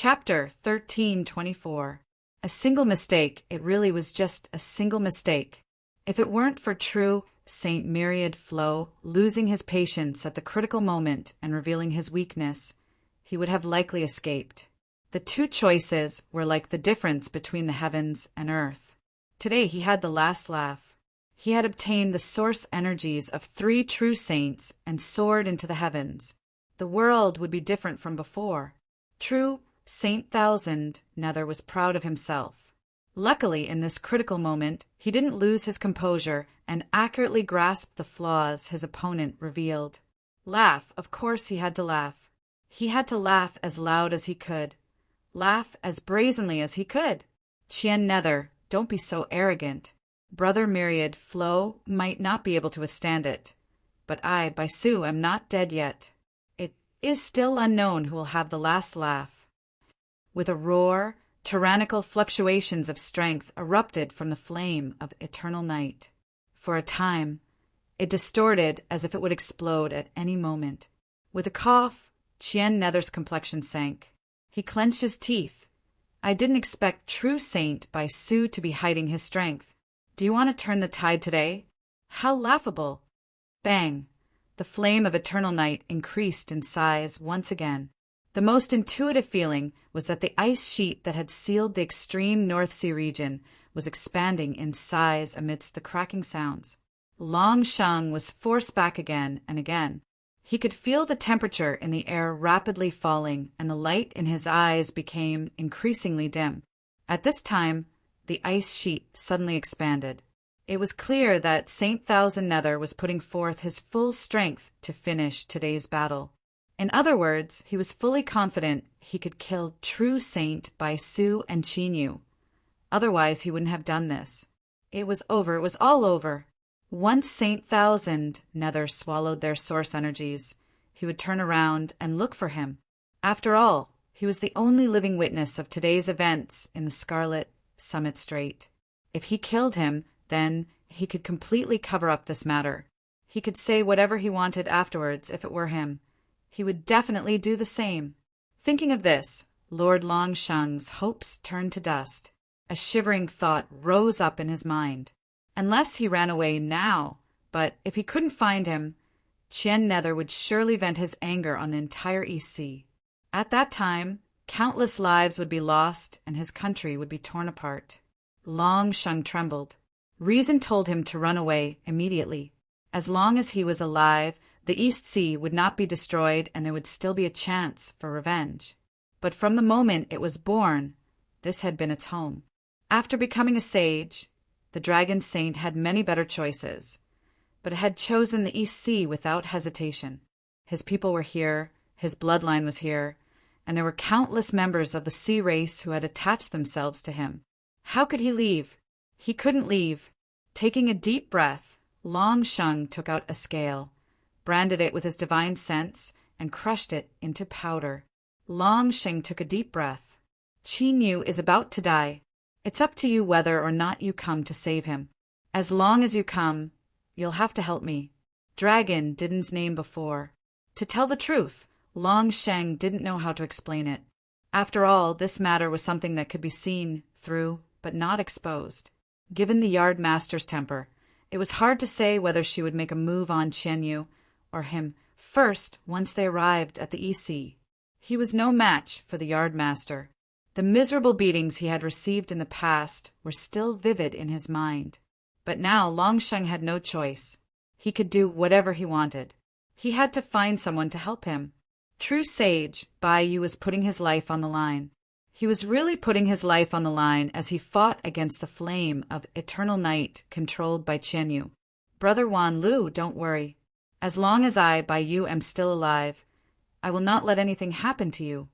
Chapter 1324. A single mistake. It really was just a single mistake. If it weren't for true Saint Myriad Flo losing his patience at the critical moment and revealing his weakness, he would have likely escaped. The two choices were like the difference between the heavens and earth. Today he had the last laugh. He had obtained the source energies of 3 true saints and soared into the heavens. The world would be different from before. True Saint Thousand Nether was proud of himself. Luckily, in this critical moment, he didn't lose his composure and accurately grasped the flaws his opponent revealed. Laugh, of course he had to laugh. He had to laugh as loud as he could. Laugh as brazenly as he could. Chien Nether, don't be so arrogant. Brother Myriad Flo might not be able to withstand it. But I, by Sue, am not dead yet. It is still unknown who will have the last laugh. With a roar, tyrannical fluctuations of strength erupted from the flame of eternal night. For a time, it distorted as if it would explode at any moment. With a cough, Chien Nether's complexion sank. He clenched his teeth. I didn't expect true Saint by Sue to be hiding his strength. Do you want to turn the tide today? How laughable! Bang! The flame of eternal night increased in size once again. The most intuitive feeling was that the ice sheet that had sealed the extreme North Sea region was expanding in size amidst the cracking sounds. Long Sheng was forced back again and again. He could feel the temperature in the air rapidly falling, and the light in his eyes became increasingly dim. At this time, the ice sheet suddenly expanded. It was clear that Saint Thousand Nether was putting forth his full strength to finish today's battle. In other words, he was fully confident he could kill true Saint by Sue and Chinyu. Otherwise, he wouldn't have done this. It was over. It was all over. Once Saint Thousand Nether swallowed their source energies, he would turn around and look for him. After all, he was the only living witness of today's events in the Scarlet Summit Strait. If he killed him, then he could completely cover up this matter. He could say whatever he wanted afterwards if it were him. He would definitely do the same. Thinking of this, Lord Longsheng's hopes turned to dust. A shivering thought rose up in his mind. Unless he ran away now, but if he couldn't find him, Chien Nether would surely vent his anger on the entire East Sea. At that time, countless lives would be lost and his country would be torn apart. Longsheng trembled. Reason told him to run away immediately. As long as he was alive, the East Sea would not be destroyed and there would still be a chance for revenge. But from the moment it was born, this had been its home. After becoming a sage, the Dragon Saint had many better choices, but it had chosen the East Sea without hesitation. His people were here, his bloodline was here, and there were countless members of the sea race who had attached themselves to him. How could he leave? He couldn't leave. Taking a deep breath, Longsheng took out a scale, branded it with his divine sense, and crushed it into powder. Longsheng took a deep breath. Chinyu is about to die. It's up to you whether or not you come to save him. As long as you come, you'll have to help me. Dragon didn't name before. To tell the truth, Longsheng didn't know how to explain it. After all, this matter was something that could be seen through, but not exposed. Given the yard master's temper, it was hard to say whether she would make a move on Chinyu or him first once they arrived at the East Sea. He was no match for the yard master. The miserable beatings he had received in the past were still vivid in his mind. But now Longsheng had no choice. He could do whatever he wanted. He had to find someone to help him. True sage, Bai Yu was putting his life on the line. He was really putting his life on the line as he fought against the flame of eternal night controlled by Chinyu. Brother Wan Lu, don't worry. As long as I, Bai Yu, am still alive, I will not let anything happen to you.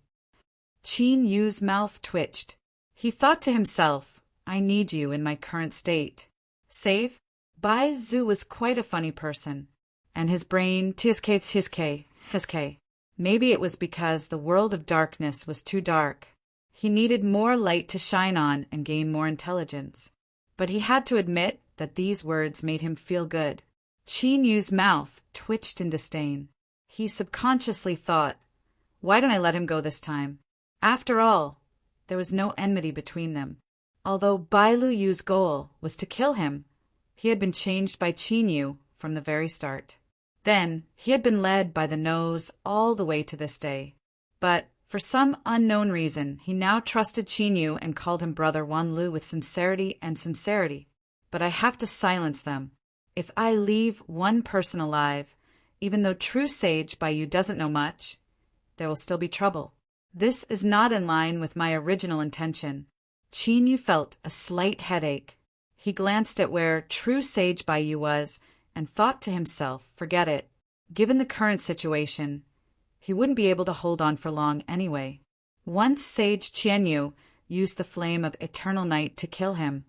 Qin Yu's mouth twitched. He thought to himself, I need you in my current state. Save? Bai Zu was quite a funny person. And his brain, tsk. Maybe it was because the world of darkness was too dark. He needed more light to shine on and gain more intelligence. But he had to admit that these words made him feel good. Qin Yu's mouth twitched in disdain. He subconsciously thought, why don't I let him go this time? After all, there was no enmity between them. Although Bai Lu Yu's goal was to kill him, he had been changed by Qin Yu from the very start. Then he had been led by the nose all the way to this day. But for some unknown reason, he now trusted Qin Yu and called him Brother Wan Lu with sincerity. But I have to silence them. If I leave one person alive, even though true sage Bai Yu doesn't know much, there will still be trouble. This is not in line with my original intention. Qin Yu felt a slight headache. He glanced at where true sage Bai Yu was and thought to himself, forget it. Given the current situation, he wouldn't be able to hold on for long anyway. Once Sage Qianyu used the flame of eternal night to kill him,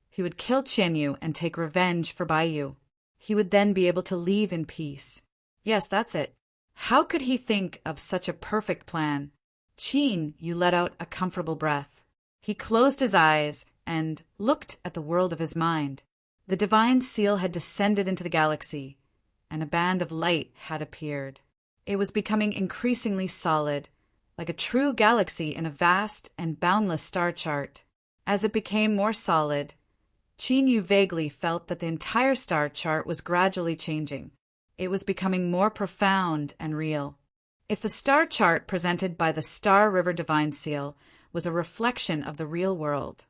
he would kill Qianyu and take revenge for Bai Yu. He would then be able to leave in peace. Yes, that's it. How could he think of such a perfect plan? Qin Yu let out a comfortable breath. He closed his eyes and looked at the world of his mind. The divine seal had descended into the galaxy, and a band of light had appeared. It was becoming increasingly solid, like a true galaxy in a vast and boundless star chart. As it became more solid, Qin Yu vaguely felt that the entire star chart was gradually changing. It was becoming more profound and real. If the star chart presented by the Star River Divine Seal was a reflection of the real world,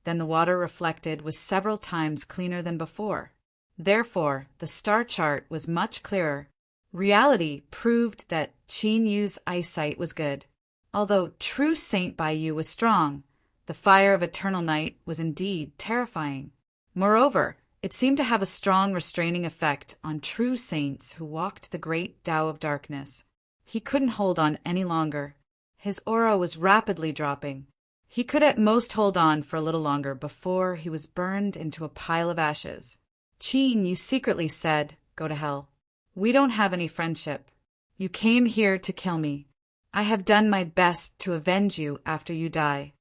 then the water reflected was several times cleaner than before. Therefore, the star chart was much clearer. Reality proved that Qin Yu's eyesight was good. Although true Saint Bai Yu was strong, the fire of eternal night was indeed terrifying. Moreover, it seemed to have a strong restraining effect on true saints who walked the great Tao of darkness. He couldn't hold on any longer. His aura was rapidly dropping. He could at most hold on for a little longer before he was burned into a pile of ashes. Qin Yu secretly said, "Go to hell. We don't have any friendship. You came here to kill me. I have done my best to avenge you after you die."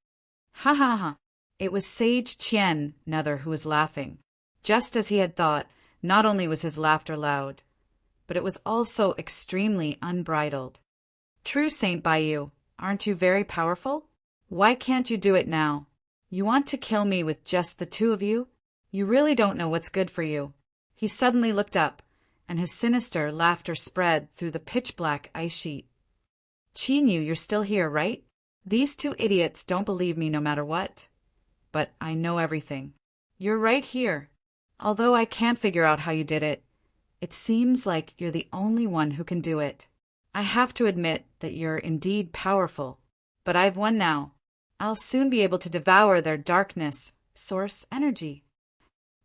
Ha ha ha. It was Sage Qian Nether who was laughing. Just as he had thought, not only was his laughter loud, but it was also extremely unbridled. True Saint Bai Yu, aren't you very powerful? Why can't you do it now? You want to kill me with just the two of you? You really don't know what's good for you. He suddenly looked up, and his sinister laughter spread through the pitch-black ice sheet. Qin Yu, you're still here, right? These two idiots don't believe me no matter what. But I know everything. You're right here. Although I can't figure out how you did it, it seems like you're the only one who can do it. I have to admit that you're indeed powerful, but I've won now. I'll soon be able to devour their darkness, source energy.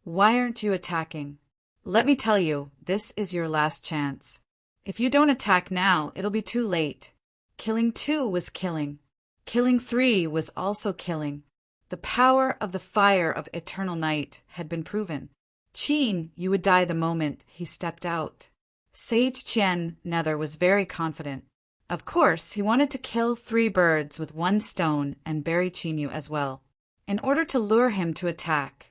Why aren't you attacking? Let me tell you, this is your last chance. If you don't attack now, it'll be too late. Killing 2 was killing. Killing 3 was also killing. The power of the fire of eternal night had been proven. Qin Yu would die the moment he stepped out. Sage Qian Nether was very confident. Of course, he wanted to kill 3 birds with 1 stone and bury Qin Yu as well. In order to lure him to attack,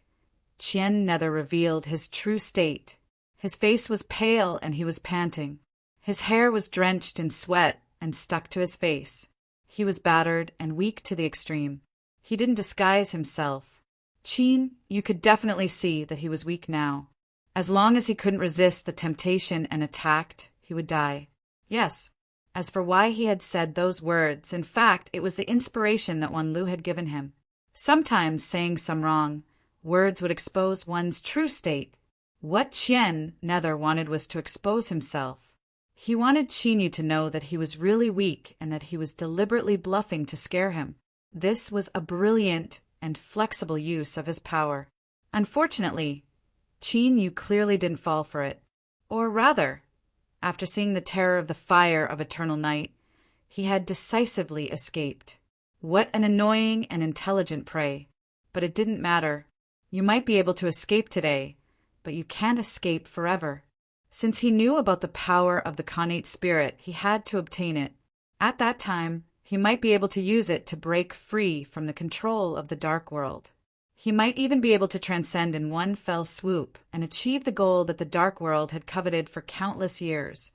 Qian Nether revealed his true state. His face was pale and he was panting. His hair was drenched in sweat and stuck to his face. He was battered and weak to the extreme. He didn't disguise himself. Qin, you could definitely see that he was weak now. As long as he couldn't resist the temptation and attacked, he would die. Yes. As for why he had said those words, in fact, it was the inspiration that Wan Lu had given him. Sometimes, saying some wrong, words would expose one's true state. What Qian Nether wanted was to expose himself. He wanted Qin Yu to know that he was really weak and that he was deliberately bluffing to scare him. This was a brilliant and flexible use of his power. Unfortunately, Qin Yu clearly didn't fall for it. Or rather, after seeing the terror of the fire of eternal night, he had decisively escaped. What an annoying and intelligent prey. But it didn't matter. You might be able to escape today, but you can't escape forever. Since he knew about the power of the connate spirit, he had to obtain it. At that time, he might be able to use it to break free from the control of the dark world. He might even be able to transcend in one fell swoop and achieve the goal that the dark world had coveted for countless years,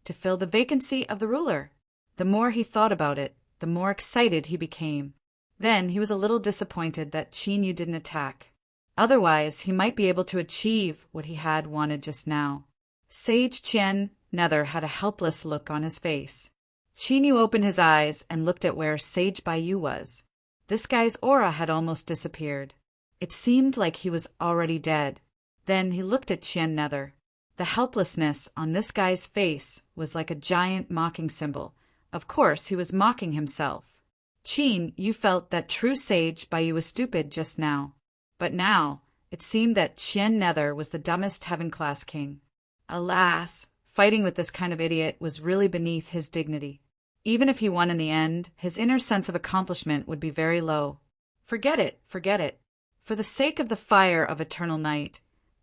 to fill the vacancy of the ruler. The more he thought about it, the more excited he became. Then he was a little disappointed that Qin Yu didn't attack. Otherwise, he might be able to achieve what he had wanted just now. Sage Qian Nether had a helpless look on his face. Qin Yu opened his eyes and looked at where Sage Baiyu was. This guy's aura had almost disappeared. It seemed like he was already dead. Then he looked at Qian Nether. The helplessness on this guy's face was like a giant mocking symbol. Of course, he was mocking himself. Qin, you felt that true Sage Baiyu was stupid just now. But now, it seemed that Qian Nether was the dumbest heaven-class king. Alas, fighting with this kind of idiot was really beneath his dignity. Even if he won in the end, his inner sense of accomplishment would be very low. Forget it, forget it. For the sake of the fire of eternal night,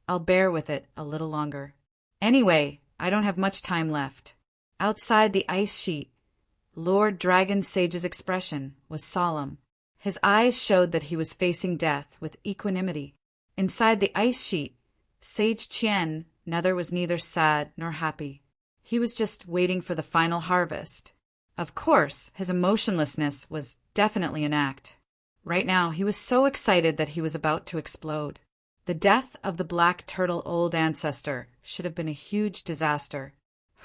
I'll bear with it a little longer. Anyway, I don't have much time left. Outside the ice sheet, Lord Dragon Sage's expression was solemn. His eyes showed that he was facing death with equanimity. Inside the ice sheet, Sage Qian Nether was neither sad nor happy. He was just waiting for the final harvest. Of course, his emotionlessness was definitely an act. Right now, he was so excited that he was about to explode. The death of the black turtle old ancestor should have been a huge disaster.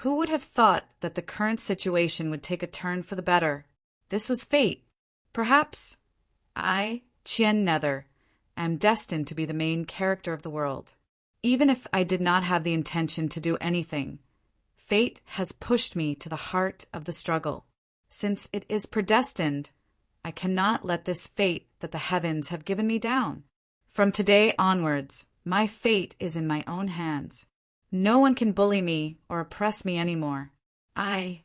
Who would have thought that the current situation would take a turn for the better? This was fate. Perhaps I, Qian Nether, am destined to be the main character of the world. Even if I did not have the intention to do anything, fate has pushed me to the heart of the struggle. Since it is predestined, I cannot let this fate that the heavens have given me down. From today onwards, my fate is in my own hands. No one can bully me or oppress me anymore. I,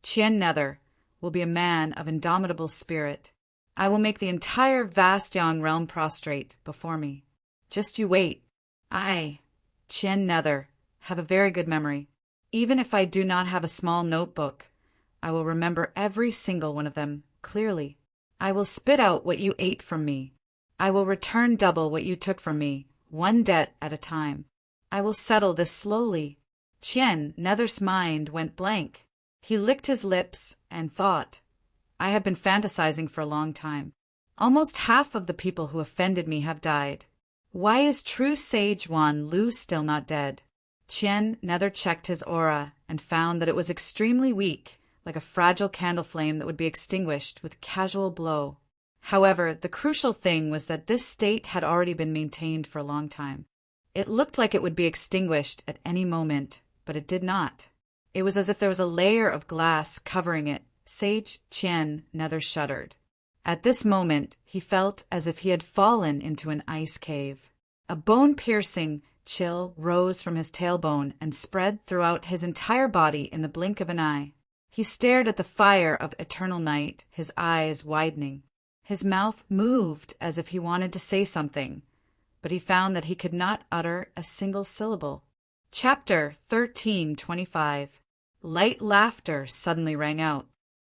Qian Nether, will be a man of indomitable spirit. I will make the entire vast Yang realm prostrate before me. Just you wait. I, Qian Nether, have a very good memory. Even if I do not have a small notebook, I will remember every single one of them clearly. I will spit out what you ate from me. I will return double what you took from me, one debt at a time. I will settle this slowly. Qian Nether's mind went blank. He licked his lips and thought, I have been fantasizing for a long time. Almost half of the people who offended me have died. Why is true Sage Wan Lu still not dead? Qian Nether checked his aura and found that it was extremely weak, like a fragile candle flame that would be extinguished with a casual blow. However, the crucial thing was that this state had already been maintained for a long time. It looked like it would be extinguished at any moment, but it did not. It was as if there was a layer of glass covering it. Sage Qian Nether shuddered. At this moment, he felt as if he had fallen into an ice cave. A bone-piercing chill rose from his tailbone and spread throughout his entire body in the blink of an eye. He stared at the fire of eternal night, his eyes widening. His mouth moved as if he wanted to say something, but he found that he could not utter a single syllable. Chapter 1325. Light laughter suddenly rang out.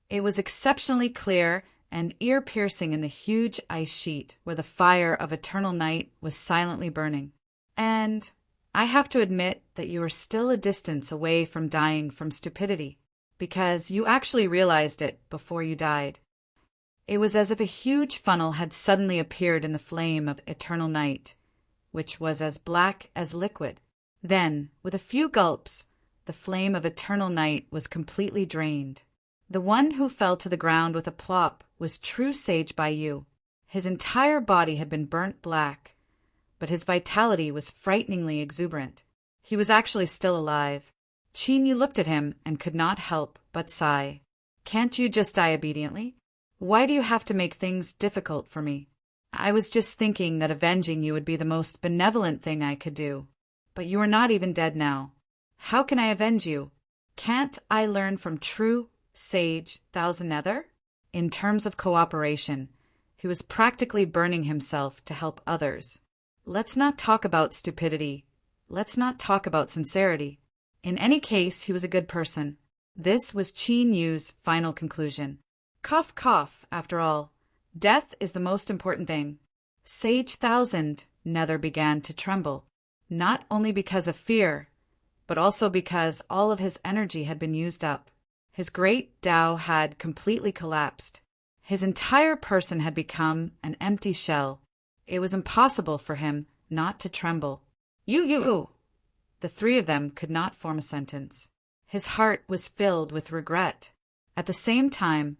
It was exceptionally clear and ear-piercing in the huge ice sheet where the fire of eternal night was silently burning. And I have to admit that you are still a distance away from dying from stupidity, because you actually realized it before you died. It was as if a huge funnel had suddenly appeared in the flame of eternal night, which was as black as liquid. Then, with a few gulps, the flame of eternal night was completely drained. The one who fell to the ground with a plop was true Sage Baiyu. His entire body had been burnt black, but his vitality was frighteningly exuberant. He was actually still alive. Qin Yu looked at him and could not help but sigh. Can't you just die obediently? Why do you have to make things difficult for me? I was just thinking that avenging you would be the most benevolent thing I could do. But you are not even dead now. How can I avenge you? Can't I learn from true Sage Thousand Nether? In terms of cooperation, he was practically burning himself to help others. Let's not talk about stupidity. Let's not talk about sincerity. In any case, he was a good person. This was Qin Yu's final conclusion. Cough, cough, after all. Death is the most important thing. Sage Thousand Nether began to tremble, not only because of fear, but also because all of his energy had been used up. His great Tao had completely collapsed. His entire person had become an empty shell. It was impossible for him not to tremble. You. The three of them could not form a sentence. His heart was filled with regret. At the same time,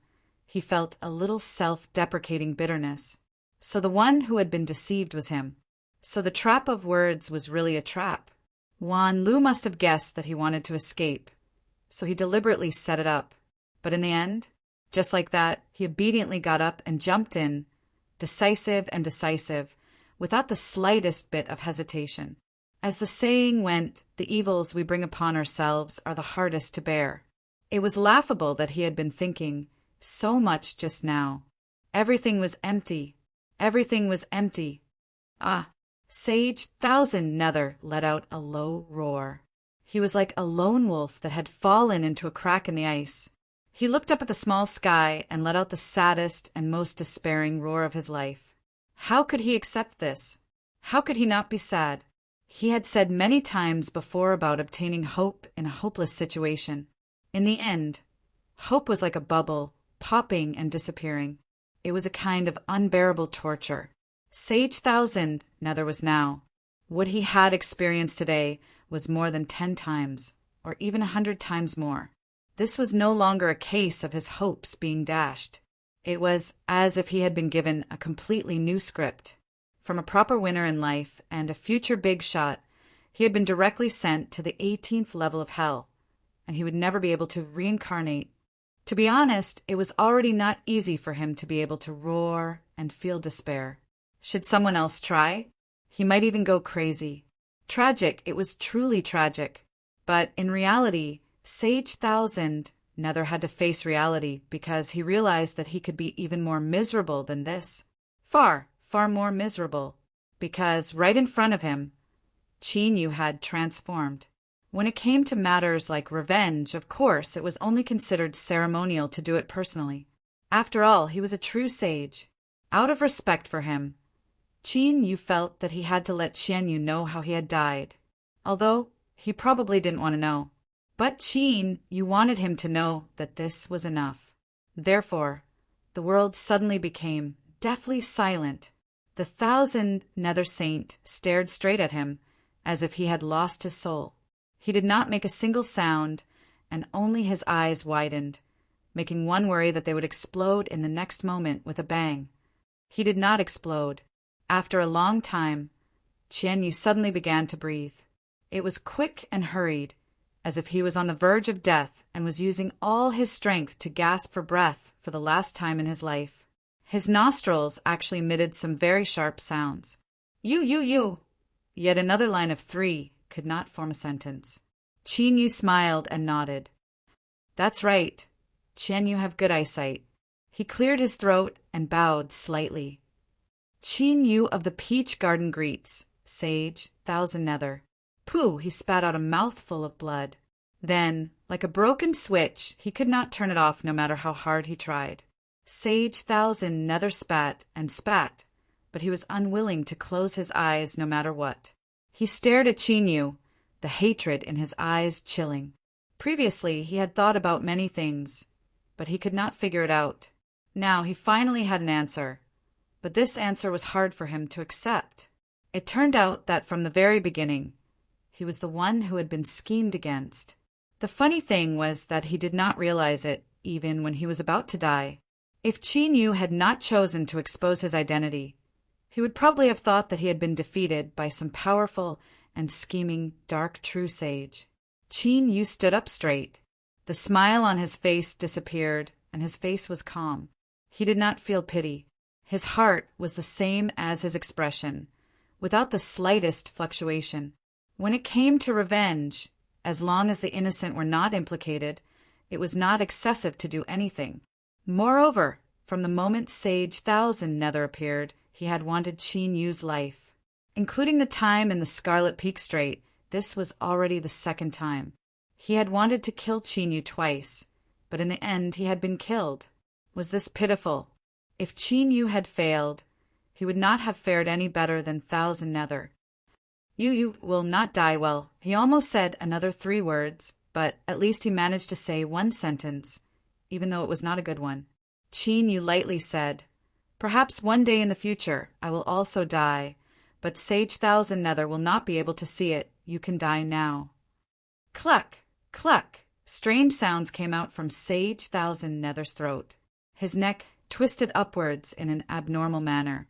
he felt a little self-deprecating bitterness. So the one who had been deceived was him. So the trap of words was really a trap. Wan Lu must have guessed that he wanted to escape, so he deliberately set it up. But in the end, just like that, he obediently got up and jumped in, decisive, without the slightest bit of hesitation. As the saying went, the evils we bring upon ourselves are the hardest to bear. It was laughable that he had been thinking so much just now. Everything was empty. Ah! Sage Thousand Nether let out a low roar. He was like a lone wolf that had fallen into a crack in the ice. He looked up at the small sky and let out the saddest and most despairing roar of his life. How could he accept this? How could he not be sad? He had said many times before about obtaining hope in a hopeless situation. In the end, hope was like a bubble, popping and disappearing. It was a kind of unbearable torture. Sage Thousand Nether was now. What he had experienced today was more than 10 times, or even 100 times more. This was no longer a case of his hopes being dashed. It was as if he had been given a completely new script. From a proper winner in life and a future big shot, he had been directly sent to the 18th level of hell, and he would never be able to reincarnate. To be honest, it was already not easy for him to be able to roar and feel despair. Should someone else try? He might even go crazy. Tragic, it was truly tragic. But in reality, Sage Thousand Nether had to face reality because he realized that he could be even more miserable than this. Far more miserable. Because right in front of him, Qin Yu had transformed. When it came to matters like revenge, of course, it was only considered ceremonial to do it personally. After all, he was a true sage. Out of respect for him, Qin Yu felt that he had to let Qian Yu know how he had died, although he probably didn't want to know. But Qin Yu wanted him to know that this was enough. Therefore, the world suddenly became deathly silent. The Thousand Nether Saint stared straight at him, as if he had lost his soul. He did not make a single sound, and only his eyes widened, making one worry that they would explode in the next moment with a bang. He did not explode. After a long time, Qian Yu suddenly began to breathe. It was quick and hurried, as if he was on the verge of death and was using all his strength to gasp for breath for the last time in his life. His nostrils actually emitted some very sharp sounds. You. Yet another line of 3 could not form a sentence. Qin Yu smiled and nodded. That's right. Qian Yu have good eyesight. He cleared his throat and bowed slightly. Qin Yu of the Peach Garden greets, Sage Thousand Nether. Pooh, he spat out a mouthful of blood. Then, like a broken switch, he could not turn it off no matter how hard he tried. Sage Thousand Nether spat and spat, but he was unwilling to close his eyes no matter what. He stared at Qin Yu, the hatred in his eyes chilling. Previously, he had thought about many things, but he could not figure it out. Now he finally had an answer, but this answer was hard for him to accept. It turned out that from the very beginning, he was the one who had been schemed against. The funny thing was that he did not realize it, even when he was about to die. If Qin Yu had not chosen to expose his identity, he would probably have thought that he had been defeated by some powerful and scheming dark true sage. Qin Yu stood up straight. The smile on his face disappeared, and his face was calm. He did not feel pity. His heart was the same as his expression, without the slightest fluctuation. When it came to revenge, as long as the innocent were not implicated, it was not excessive to do anything. Moreover, from the moment Sage Thousand Nether appeared, he had wanted Qin Yu's life. Including the time in the Scarlet Peak Strait, this was already the second time. He had wanted to kill Qin Yu twice, but in the end he had been killed. Was this pitiful? If Qin Yu had failed, he would not have fared any better than Thousand Nether. You will not die well. He almost said another 3 words, but at least he managed to say one sentence, even though it was not a good one. Qin Yu lightly said, "Perhaps one day in the future I will also die, but Sage Thousand Nether will not be able to see it. You can die now." Cluck! Cluck! Strange sounds came out from Sage Thousand Nether's throat. His neck twisted upwards in an abnormal manner,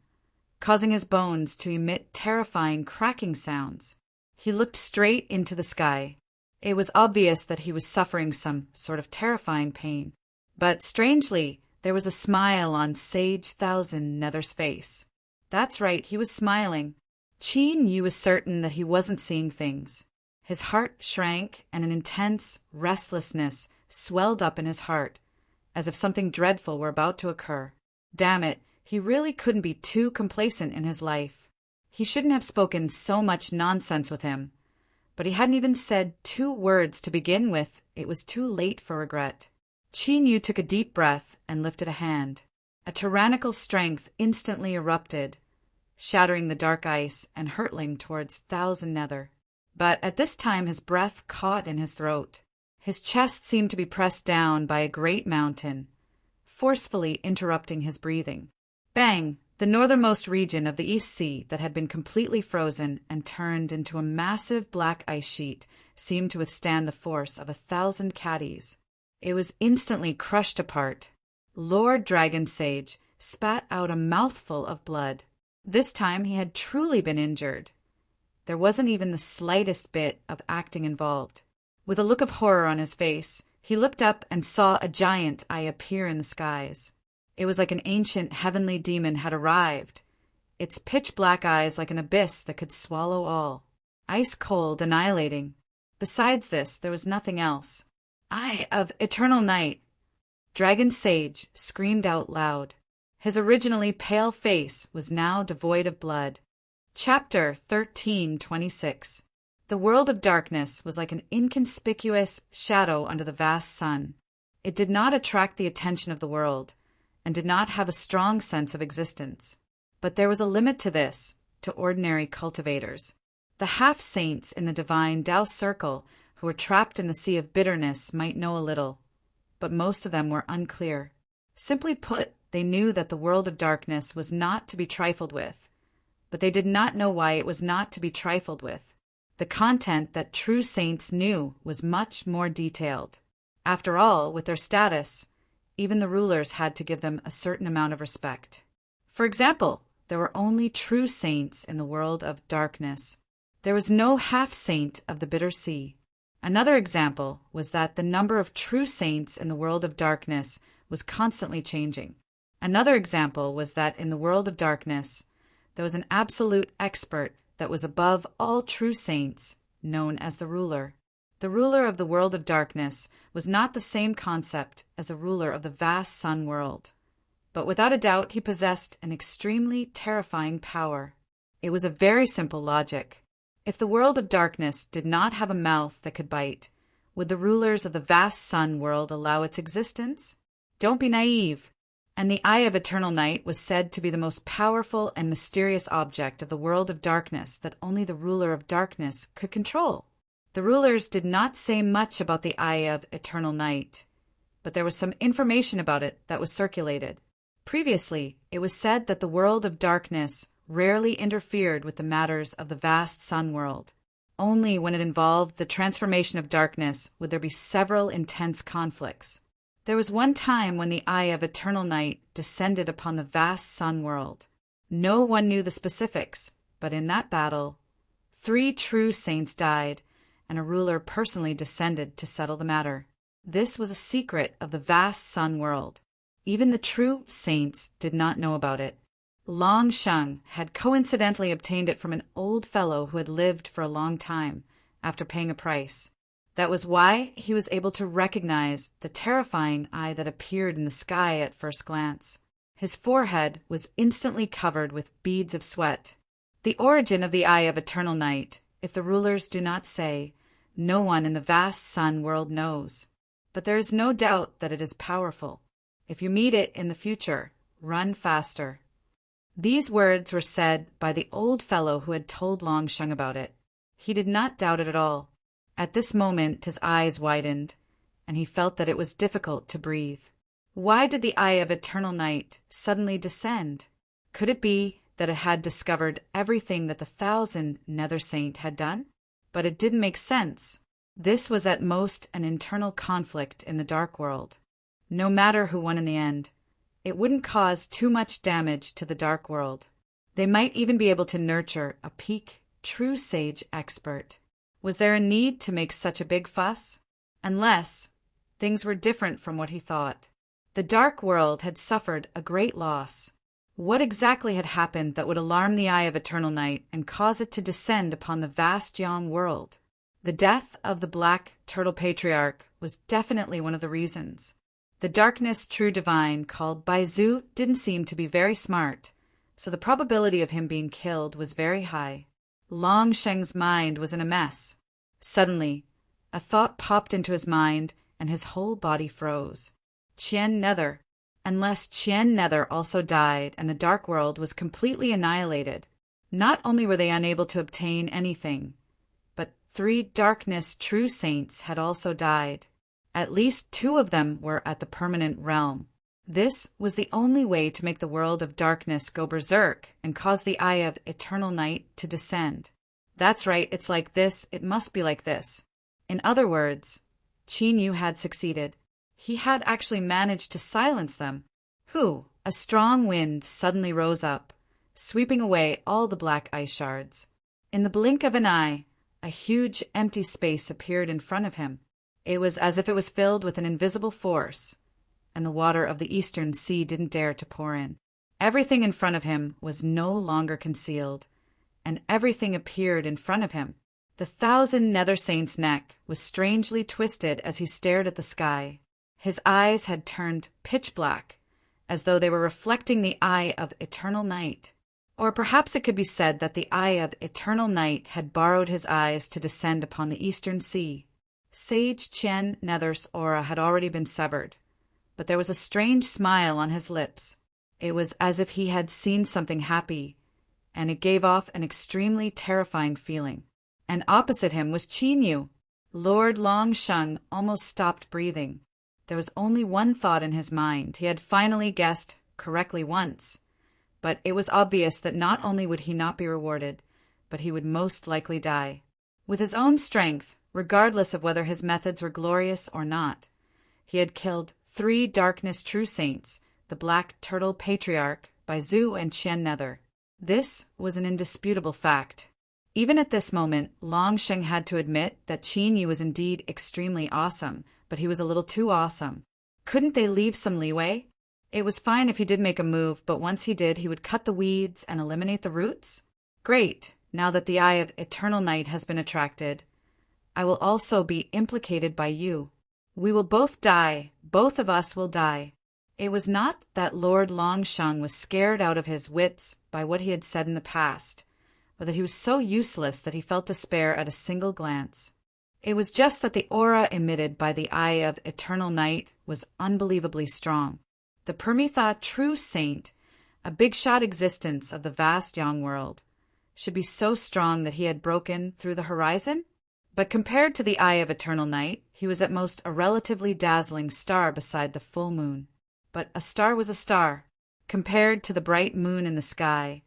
causing his bones to emit terrifying cracking sounds. He looked straight into the sky. It was obvious that he was suffering some sort of terrifying pain. But strangely, there was a smile on Sage Thousand Nether's face. That's right, he was smiling. Qin Yu was certain that he wasn't seeing things. His heart shrank, and an intense restlessness swelled up in his heart, as if something dreadful were about to occur. Damn it, he really couldn't be too complacent in his life. He shouldn't have spoken so much nonsense with him. But he hadn't even said 2 words to begin with. It was too late for regret. Qin Yu took a deep breath and lifted a hand. A tyrannical strength instantly erupted, shattering the dark ice and hurtling towards Thousand Nether. But at this time his breath caught in his throat. His chest seemed to be pressed down by a great mountain, forcefully interrupting his breathing. Bang! The northernmost region of the East Sea that had been completely frozen and turned into a massive black ice sheet seemed to withstand the force of 1,000 caddies. It was instantly crushed apart. Lord Dragon Sage spat out a mouthful of blood. This time he had truly been injured. There wasn't even the slightest bit of acting involved. With a look of horror on his face, he looked up and saw a giant eye appear in the skies. It was like an ancient heavenly demon had arrived, its pitch-black eyes like an abyss that could swallow all. Ice-cold, annihilating. Besides this, there was nothing else. "Eye of Eternal Night!" Dragon Sage screamed out loud. His originally pale face was now devoid of blood. Chapter 13:26. The world of darkness was like an inconspicuous shadow under the vast sun. It did not attract the attention of the world, and did not have a strong sense of existence. But there was a limit to this, to ordinary cultivators. The half-saints in the divine Tao circle who were trapped in the sea of bitterness might know a little, but most of them were unclear. Simply put, they knew that the world of darkness was not to be trifled with, but they did not know why it was not to be trifled with. The content that true saints knew was much more detailed. After all, with their status, even the rulers had to give them a certain amount of respect. For example, there were only true saints in the world of darkness. There was no half-saint of the bitter sea. Another example was that the number of true saints in the world of darkness was constantly changing. Another example was that in the world of darkness, there was an absolute expert that was above all true saints, known as the ruler. The ruler of the world of darkness was not the same concept as the ruler of the vast sun world, but without a doubt he possessed an extremely terrifying power. It was a very simple logic. If the world of darkness did not have a mouth that could bite, would the rulers of the vast sun world allow its existence? Don't be naive. And the Eye of Eternal Night was said to be the most powerful and mysterious object of the world of darkness that only the ruler of darkness could control. The rulers did not say much about the Eye of Eternal Night, but there was some information about it that was circulated. Previously, it was said that the world of darkness rarely interfered with the matters of the vast sun world. Only when it involved the transformation of darkness would there be several intense conflicts. There was one time when the Eye of Eternal Night descended upon the vast sun world. No one knew the specifics, but in that battle, 3 true saints died, and a ruler personally descended to settle the matter. This was a secret of the vast sun world. Even the true saints did not know about it. Long Sheng had coincidentally obtained it from an old fellow who had lived for a long time, after paying a price. That was why he was able to recognize the terrifying eye that appeared in the sky at first glance. His forehead was instantly covered with beads of sweat. The origin of the Eye of Eternal Night, if the rulers do not say, no one in the vast sun world knows. But there is no doubt that it is powerful. If you meet it in the future, run faster. These words were said by the old fellow who had told Long Sheng about it. He did not doubt it at all. At this moment his eyes widened, and he felt that it was difficult to breathe. Why did the eye of eternal night suddenly descend? Could it be that it had discovered everything that the 1,000 Nether Saint had done? But it didn't make sense. This was at most an internal conflict in the dark world. No matter who won in the end, it wouldn't cause too much damage to the dark world. They might even be able to nurture a peak true sage expert. Was there a need to make such a big fuss? Unless things were different from what he thought. The dark world had suffered a great loss. What exactly had happened that would alarm the eye of eternal night and cause it to descend upon the vast young world? The death of the Black Turtle Patriarch was definitely one of the reasons. The darkness true divine called Baizu didn't seem to be very smart, so the probability of him being killed was very high. Long Sheng's mind was in a mess. Suddenly, a thought popped into his mind and his whole body froze. Qian Nether. Unless Qian Nether also died and the dark world was completely annihilated, not only were they unable to obtain anything, but 3 darkness true saints had also died. At least 2 of them were at the permanent realm. This was the only way to make the world of darkness go berserk and cause the eye of eternal night to descend. That's right, it's like this, it must be like this. In other words, Qin Yu had succeeded. He had actually managed to silence them. A strong wind suddenly rose up, sweeping away all the black ice shards. In the blink of an eye, a huge empty space appeared in front of him. It was as if it was filled with an invisible force, and the water of the eastern sea didn't dare to pour in. Everything in front of him was no longer concealed, and everything appeared in front of him. The 1,000 Nether Saint's neck was strangely twisted as he stared at the sky. His eyes had turned pitch black, as though they were reflecting the eye of eternal night. Or perhaps it could be said that the eye of eternal night had borrowed his eyes to descend upon the eastern sea. Sage Qian Nether's aura had already been severed, but there was a strange smile on his lips. It was as if he had seen something happy, and it gave off an extremely terrifying feeling. And opposite him was Qin Yu. Lord Longsheng almost stopped breathing. There was only one thought in his mind. He had finally guessed correctly once. But it was obvious that not only would he not be rewarded, but he would most likely die. With his own strength, regardless of whether his methods were glorious or not, he had killed 3 darkness true saints, the Black Turtle Patriarch, Baizu, and Qian Nether. This was an indisputable fact. Even at this moment, Longsheng had to admit that Qin Yu was indeed extremely awesome, but he was a little too awesome. Couldn't they leave some leeway? It was fine if he did make a move, but once he did, he would cut the weeds and eliminate the roots? Great! Now that the eye of eternal night has been attracted, I will also be implicated by you. We will both die. Both of us will die. It was not that Lord Longsheng was scared out of his wits by what he had said in the past, but that he was so useless that he felt despair at a single glance. It was just that the aura emitted by the eye of eternal night was unbelievably strong. The Permitha true saint, a big-shot existence of the vast young world, should be so strong that he had broken through the horizon? But compared to the eye of eternal night, he was at most a relatively dazzling star beside the full moon. But a star was a star. Compared to the bright moon in the sky,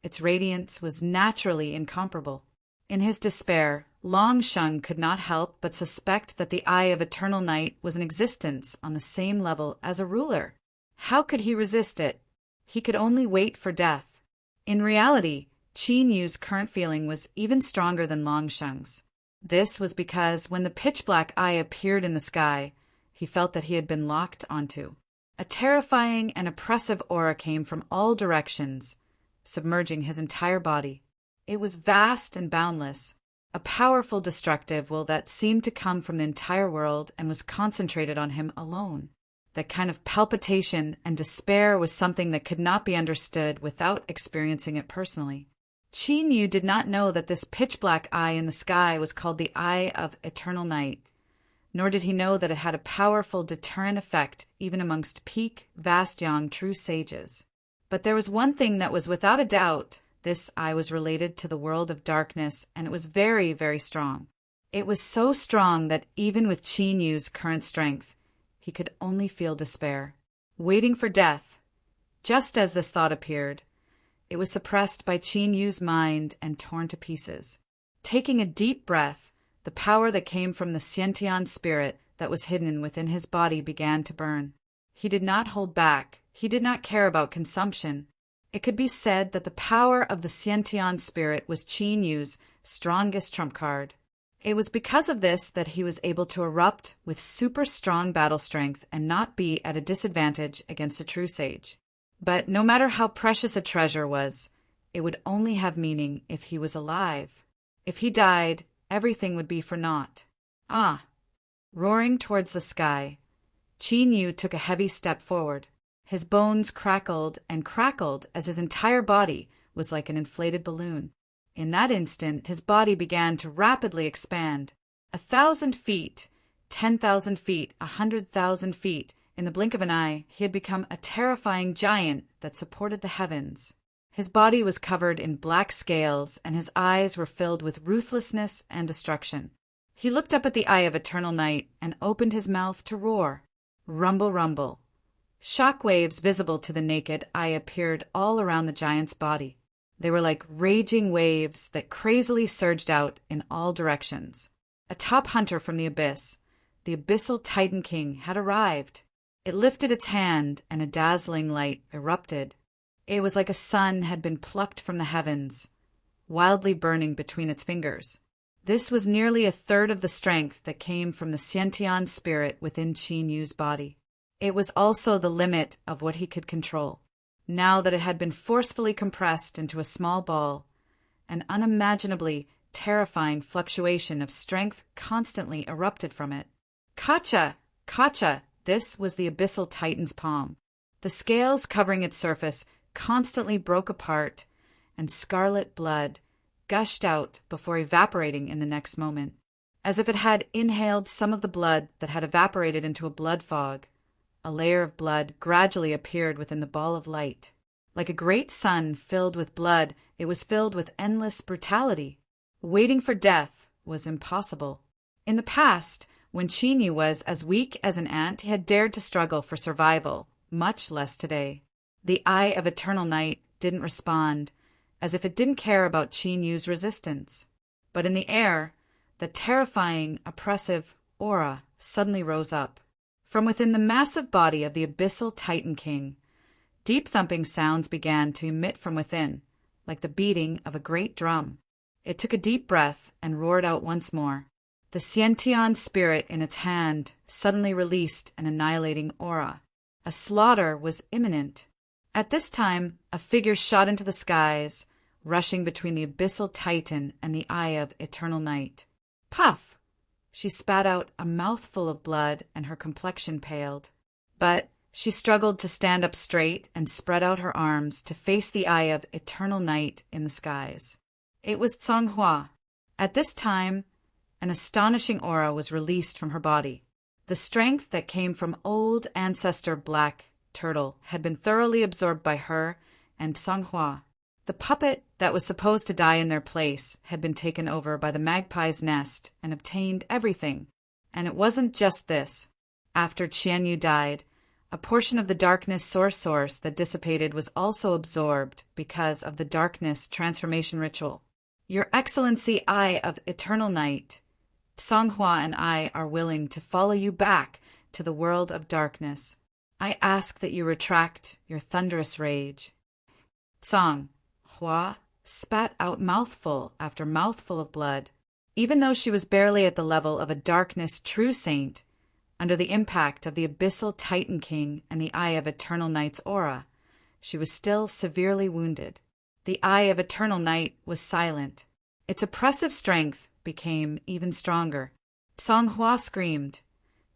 its radiance was naturally incomparable. In his despair, Longsheng could not help but suspect that the eye of eternal night was an existence on the same level as a ruler. How could he resist it? He could only wait for death. In reality, Qin Yu's current feeling was even stronger than Longsheng's. This was because when the pitch-black eye appeared in the sky, he felt that he had been locked onto. A terrifying and oppressive aura came from all directions, submerging his entire body. It was vast and boundless, a powerful destructive will that seemed to come from the entire world and was concentrated on him alone. That kind of palpitation and despair was something that could not be understood without experiencing it personally. Qin Yu did not know that this pitch-black eye in the sky was called the Eye of Eternal Night, nor did he know that it had a powerful deterrent effect even amongst peak, vast young true sages. But there was one thing that was without a doubt. This eye was related to the world of darkness, and it was very, very strong. It was so strong that even with Qin Yu's current strength, he could only feel despair. Waiting for death. Just as this thought appeared, it was suppressed by Qin Yu's mind and torn to pieces. Taking a deep breath, the power that came from the Xiantian spirit that was hidden within his body began to burn. He did not hold back. He did not care about consumption. It could be said that the power of the Xiantian spirit was Qin Yu's strongest trump card. It was because of this that he was able to erupt with super strong battle strength and not be at a disadvantage against a true sage. But no matter how precious a treasure was, it would only have meaning if he was alive. If he died, everything would be for naught. Ah! Roaring towards the sky, Qin Yu took a heavy step forward. His bones crackled and crackled as his entire body was like an inflated balloon. In that instant, his body began to rapidly expand. 1,000 feet, 10,000 feet, 100,000 feet. In the blink of an eye, he had become a terrifying giant that supported the heavens. His body was covered in black scales, and his eyes were filled with ruthlessness and destruction. He looked up at the eye of eternal night and opened his mouth to roar. Rumble, rumble. Shock waves visible to the naked eye appeared all around the giant's body. They were like raging waves that crazily surged out in all directions. A top hunter from the abyss, the abyssal Titan King, had arrived. It lifted its hand, and a dazzling light erupted. It was like a sun had been plucked from the heavens, wildly burning between its fingers. This was nearly a third of the strength that came from the Xiantian spirit within Qin Yu's body. It was also the limit of what he could control. Now that it had been forcefully compressed into a small ball, an unimaginably terrifying fluctuation of strength constantly erupted from it. Kacha! Kacha! This was the abyssal titan's palm. The scales covering its surface constantly broke apart, and scarlet blood gushed out before evaporating in the next moment. As if it had inhaled some of the blood that had evaporated into a blood fog, a layer of blood gradually appeared within the ball of light. Like a great sun filled with blood, it was filled with endless brutality. Waiting for death was impossible. In the past, when Qin Yu was as weak as an ant, he had dared to struggle for survival, much less today. The Eye of Eternal Night didn't respond, as if it didn't care about Qin Yu's resistance. But in the air, the terrifying, oppressive aura suddenly rose up. From within the massive body of the abyssal Titan King, deep thumping sounds began to emit from within, like the beating of a great drum. It took a deep breath and roared out once more. The Xiantian spirit in its hand suddenly released an annihilating aura. A slaughter was imminent. At this time, a figure shot into the skies, rushing between the abyssal Titan and the Eye of Eternal Night. Puff! She spat out a mouthful of blood, and her complexion paled. But she struggled to stand up straight and spread out her arms to face the Eye of Eternal Night in the skies. It was Songhua. At this time, an astonishing aura was released from her body. The strength that came from old ancestor Black Turtle had been thoroughly absorbed by her and Songhua. The puppet that was supposed to die in their place had been taken over by the magpie's nest and obtained everything. And it wasn't just this. After Qian Yu died, a portion of the darkness source that dissipated was also absorbed because of the darkness transformation ritual. Your Excellency, Eye of Eternal Night, Songhua and I are willing to follow you back to the world of darkness. I ask that you retract your thunderous rage. Songhua spat out mouthful after mouthful of blood. Even though she was barely at the level of a darkness true saint, under the impact of the abyssal Titan King and the Eye of Eternal Night's aura, she was still severely wounded. The Eye of Eternal Night was silent. Its oppressive strength became even stronger. Songhua screamed,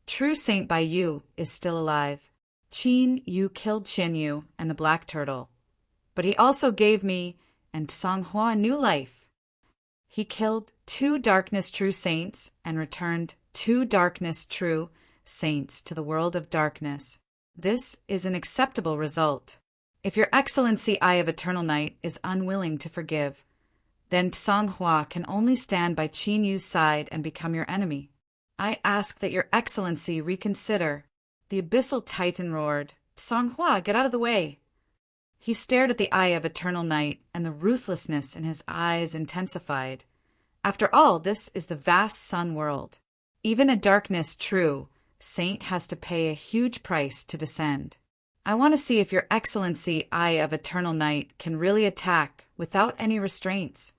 "True Saint Bai Yu is still alive. Qin Yu killed Qin Yu and the Black Turtle. But he also gave me and Songhua new life. He killed 2 darkness true saints and returned 2 darkness true saints to the world of darkness. This is an acceptable result. If your Excellency Eye of Eternal Night is unwilling to forgive, then Songhua can only stand by Qin Yu's side and become your enemy. I ask that your excellency reconsider. The abyssal titan roared, Songhua, get out of the way. He stared at the eye of eternal night, and the ruthlessness in his eyes intensified. After all, this is the vast sun world. Even a darkness true saint has to pay a huge price to descend. I want to see if your excellency, eye of eternal night, can really attack without any restraints.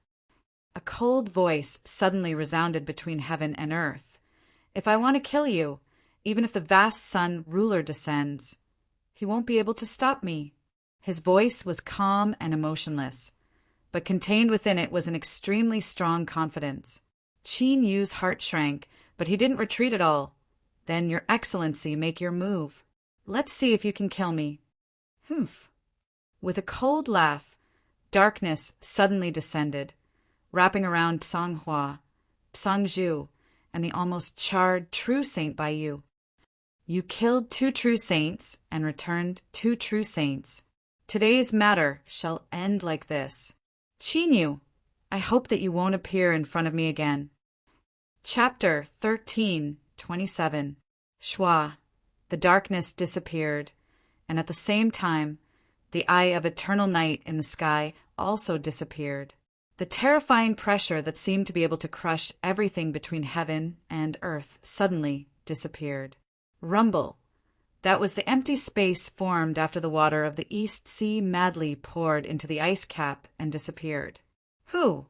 A cold voice suddenly resounded between heaven and earth. If I want to kill you, even if the vast sun ruler descends, he won't be able to stop me. His voice was calm and emotionless, but contained within it was an extremely strong confidence. Qin Yu's heart shrank, but he didn't retreat at all. Then, your excellency, make your move. Let's see if you can kill me. Humph. With a cold laugh, darkness suddenly descended, wrapping around Songhua, Songzhu, and the almost charred true saint Baiyu. You killed 2 true saints and returned 2 true saints. Today's matter shall end like this. Qin Yu, I hope that you won't appear in front of me again. Chapter 13:27. Shua. The darkness disappeared, and at the same time, the eye of eternal night in the sky also disappeared. The terrifying pressure that seemed to be able to crush everything between heaven and earth suddenly disappeared. Rumble. That was the empty space formed after the water of the East Sea madly poured into the ice cap and disappeared. Who?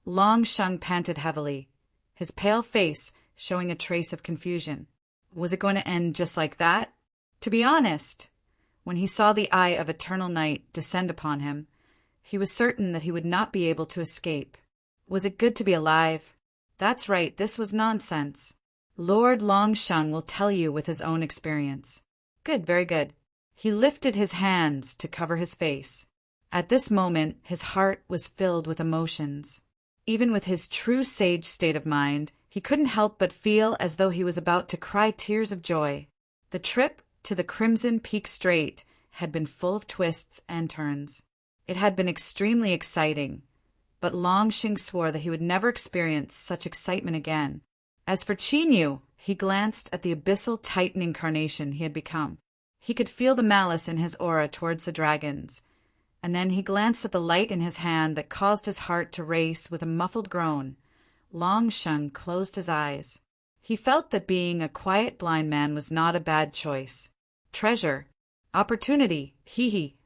Long Sheng panted heavily, his pale face showing a trace of confusion. Was it going to end just like that? To be honest, when he saw the eye of eternal night descend upon him, he was certain that he would not be able to escape. Was it good to be alive? That's right, this was nonsense. Lord Longsheng will tell you with his own experience. Good, very good. He lifted his hands to cover his face. At this moment, his heart was filled with emotions. Even with his true sage state of mind, he couldn't help but feel as though he was about to cry tears of joy. The trip to the Crimson Peak Strait had been full of twists and turns. It had been extremely exciting, but Longsheng swore that he would never experience such excitement again. As for Qin Yu, he glanced at the abyssal titan incarnation he had become. He could feel the malice in his aura towards the dragons, and then he glanced at the light in his hand that caused his heart to race with a muffled groan. Longsheng closed his eyes. He felt that being a quiet blind man was not a bad choice. Treasure. Opportunity.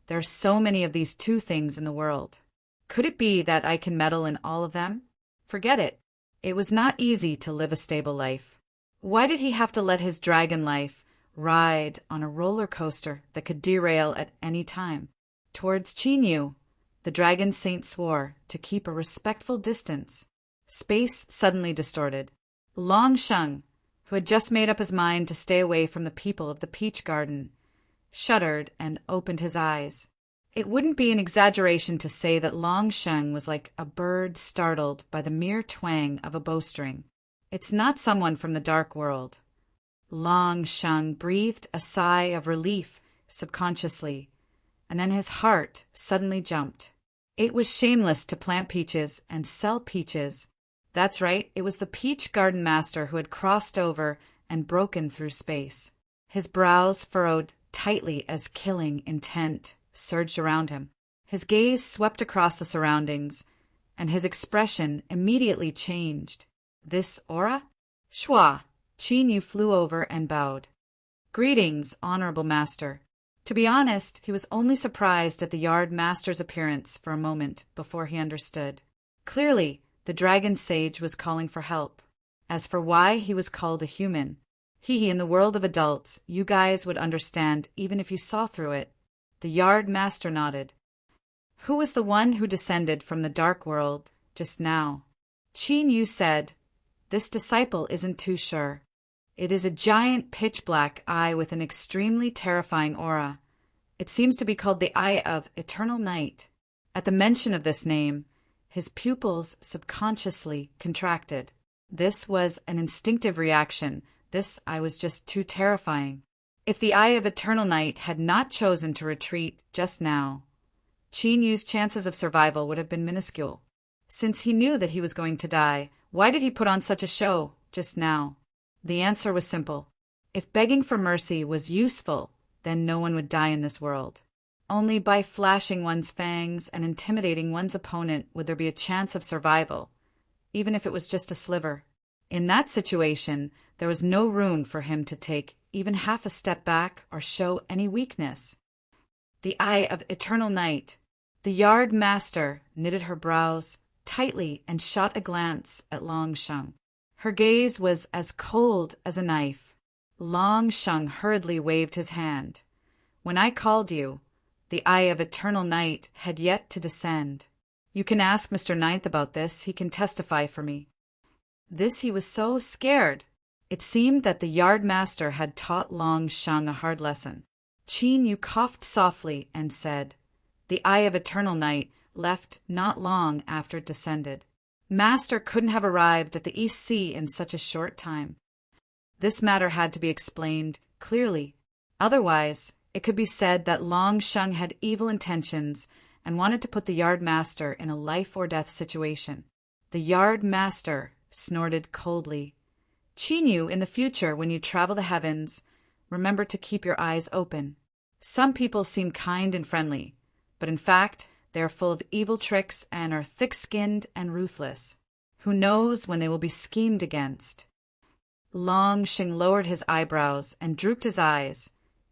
There are so many of these 2 things in the world. Could it be that I can meddle in all of them? Forget it. It was not easy to live a stable life. Why did he have to let his dragon life ride on a roller coaster that could derail at any time? Towards Qin Yu, the dragon saint swore to keep a respectful distance. Space suddenly distorted. Longsheng, who had just made up his mind to stay away from the people of the peach garden, shuddered and opened his eyes. It wouldn't be an exaggeration to say that Longsheng was like a bird startled by the mere twang of a bowstring. It's not someone from the dark world. Longsheng breathed a sigh of relief subconsciously, and then his heart suddenly jumped. It was shameless to plant peaches and sell peaches. That's right, it was the peach garden master who had crossed over and broken through space. His brows furrowed tightly as killing intent surged around him. His gaze swept across the surroundings, and his expression immediately changed. This aura? Shua. Qin Yu flew over and bowed. Greetings, honorable master. To be honest, he was only surprised at the yard master's appearance for a moment before he understood. Clearly, the dragon sage was calling for help. As for why he was called a human, in the world of adults, you guys would understand even if you saw through it. The yard master nodded. Who was the one who descended from the dark world just now? Qin Yu said, This disciple isn't too sure. It is a giant pitch-black eye with an extremely terrifying aura. It seems to be called the Eye of Eternal Night. At the mention of this name, his pupils subconsciously contracted. This was an instinctive reaction. This eye was just too terrifying. If the Eye of Eternal Night had not chosen to retreat just now, Qin Yu's chances of survival would have been minuscule. Since he knew that he was going to die, why did he put on such a show just now? The answer was simple. If begging for mercy was useful, then no one would die in this world. Only by flashing one's fangs and intimidating one's opponent would there be a chance of survival, even if it was just a sliver. In that situation, there was no room for him to take even half a step back or show any weakness. The eye of eternal night. The yard master knitted her brows tightly and shot a glance at Long Sheng. Her gaze was as cold as a knife. Long Sheng hurriedly waved his hand. When I called you, the eye of eternal night had yet to descend. You can ask Mr. Ninth about this. He can testify for me. This he was so scared. It seemed that the yard master had taught Long Sheng a hard lesson. Qin Yu coughed softly and said, "The eye of eternal night left not long after it descended. Master couldn't have arrived at the East Sea in such a short time." This matter had to be explained clearly. Otherwise, it could be said that Long Sheng had evil intentions and wanted to put the yard master in a life-or-death situation. The yard master snorted coldly. "Qin Yu, in the future, when you travel the heavens, remember to keep your eyes open. Some people seem kind and friendly, but in fact, they are full of evil tricks and are thick-skinned and ruthless. Who knows when they will be schemed against?" Long Sheng lowered his eyebrows and drooped his eyes,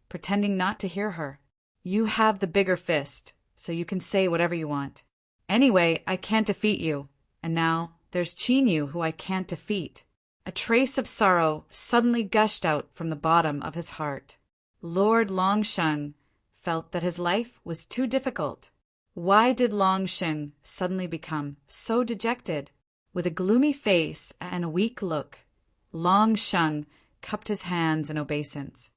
pretending not to hear her. "You have the bigger fist, so you can say whatever you want. Anyway, I can't defeat you, and now there's Qin Yu who I can't defeat." A trace of sorrow suddenly gushed out from the bottom of his heart. Lord Long Sheng felt that his life was too difficult. Why did Long Sheng suddenly become so dejected? With a gloomy face and a weak look, Long Sheng cupped his hands in obeisance.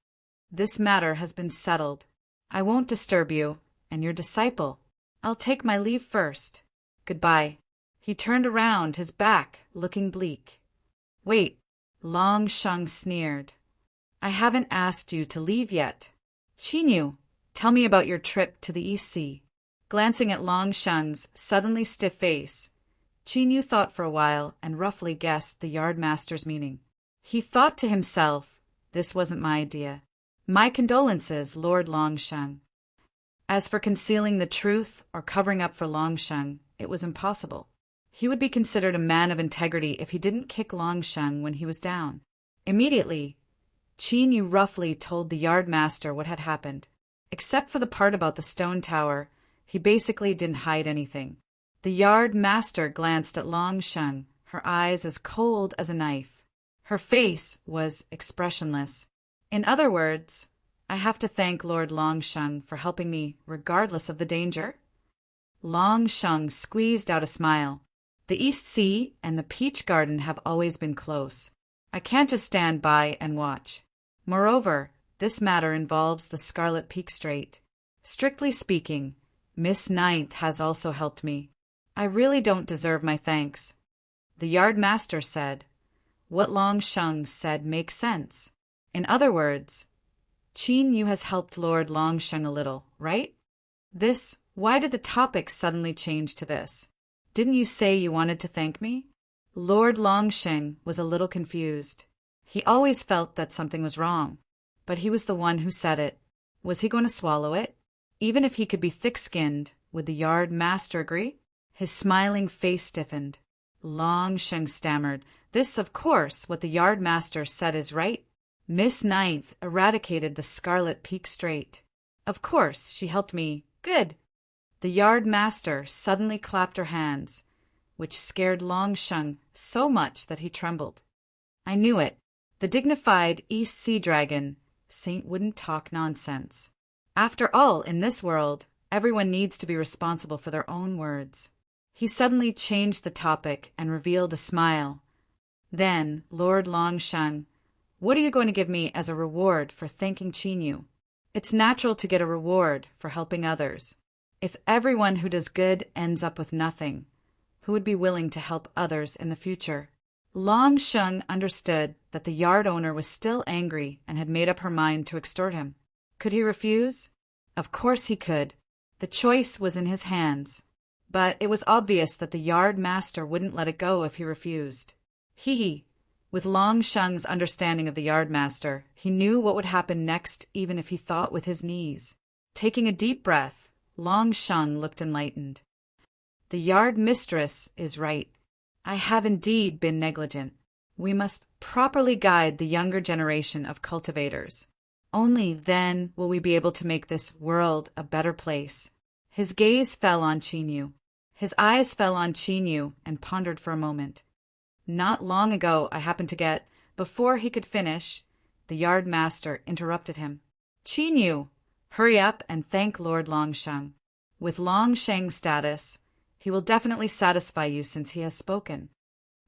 "This matter has been settled. I won't disturb you and your disciple. I'll take my leave first. Goodbye." He turned around, his back looking bleak. "Wait," Long Sheng sneered. "I haven't asked you to leave yet. Qin Yu, tell me about your trip to the East Sea." Glancing at Long Sheng's suddenly stiff face, Qin Yu thought for a while and roughly guessed the yard master's meaning. He thought to himself, "This wasn't my idea. My condolences, Lord Long Sheng." As for concealing the truth or covering up for Long Sheng, it was impossible. He would be considered a man of integrity if he didn't kick Long Sheng when he was down. Immediately, Qin Yu roughly told the yard master what had happened. Except for the part about the stone tower, he basically didn't hide anything. The yard master glanced at Long Sheng, her eyes as cold as a knife. Her face was expressionless. "In other words, I have to thank Lord Long Sheng for helping me regardless of the danger?" Long Sheng squeezed out a smile. "The East Sea and the Peach Garden have always been close. I can't just stand by and watch. Moreover, this matter involves the Scarlet Peak Strait. Strictly speaking, Miss Ninth has also helped me. I really don't deserve my thanks." The yard master said, "What Long Sheng said makes sense. In other words, Qin Yu has helped Lord Long Sheng a little, right? Why did the topic suddenly change to this? Didn't you say you wanted to thank me?" Lord Long Sheng was a little confused. He always felt that something was wrong, but he was the one who said it. Was he going to swallow it? Even if he could be thick-skinned, would the yard master agree? His smiling face stiffened. Long Sheng stammered, "This, of course, what the yard master said is right. Miss Ninth eradicated the Scarlet Peak Strait. Of course, she helped me. Good." The yard master suddenly clapped her hands, which scared Long Sheng so much that he trembled. "I knew it. The dignified East Sea Dragon Saint wouldn't talk nonsense. After all, in this world, everyone needs to be responsible for their own words." He suddenly changed the topic and revealed a smile. "Then, Lord Long Sheng, what are you going to give me as a reward for thanking Qin Yu? It's natural to get a reward for helping others. If everyone who does good ends up with nothing, who would be willing to help others in the future?" Long Sheng understood that the yard owner was still angry and had made up her mind to extort him. Could he refuse? Of course he could. The choice was in his hands, but it was obvious that the yard master wouldn't let it go if he refused. With Long Sheng's understanding of the yard master, he knew what would happen next even if he thought with his knees. Taking a deep breath, Long Sheng looked enlightened. The yard mistress is right. I have indeed been negligent. We must properly guide the younger generation of cultivators. Only then will we be able to make this world a better place. His gaze fell on Qinyu. His eyes fell on Qinyu and pondered for a moment. Not long ago I happened to get, before he could finish, the yard master interrupted him. Qinyu, hurry up and thank Lord Longsheng. With Longsheng's status, he will definitely satisfy you since he has spoken.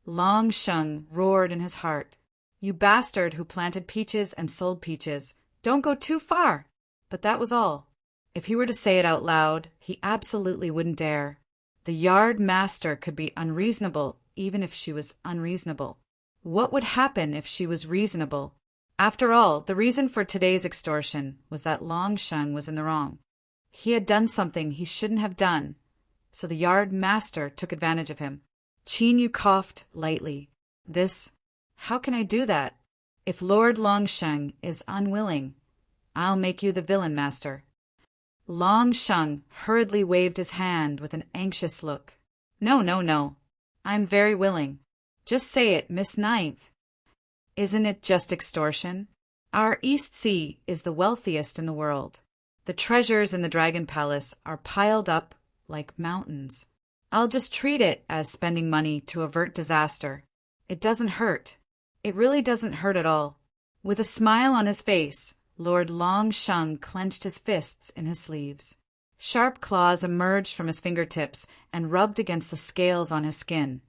Longsheng roared in his heart. You bastard who planted peaches and sold peaches, don't go too far! But that was all. If he were to say it out loud, he absolutely wouldn't dare. The yard master could be unreasonable even if she was unreasonable. What would happen if she was reasonable? After all, the reason for today's extortion was that Longsheng was in the wrong. He had done something he shouldn't have done, so the yard master took advantage of him. Qinyu coughed lightly. How can I do that? If Lord Longsheng is unwilling, I'll make you the villain, master. Longsheng hurriedly waved his hand with an anxious look. No. I'm very willing. Just say it, Miss Ninth. Isn't it just extortion? Our East Sea is the wealthiest in the world. The treasures in the Dragon Palace are piled up like mountains. I'll just treat it as spending money to avert disaster. It doesn't hurt. It really doesn't hurt at all. With a smile on his face, Lord Longsheng clenched his fists in his sleeves. Sharp claws emerged from his fingertips and rubbed against the scales on his skin,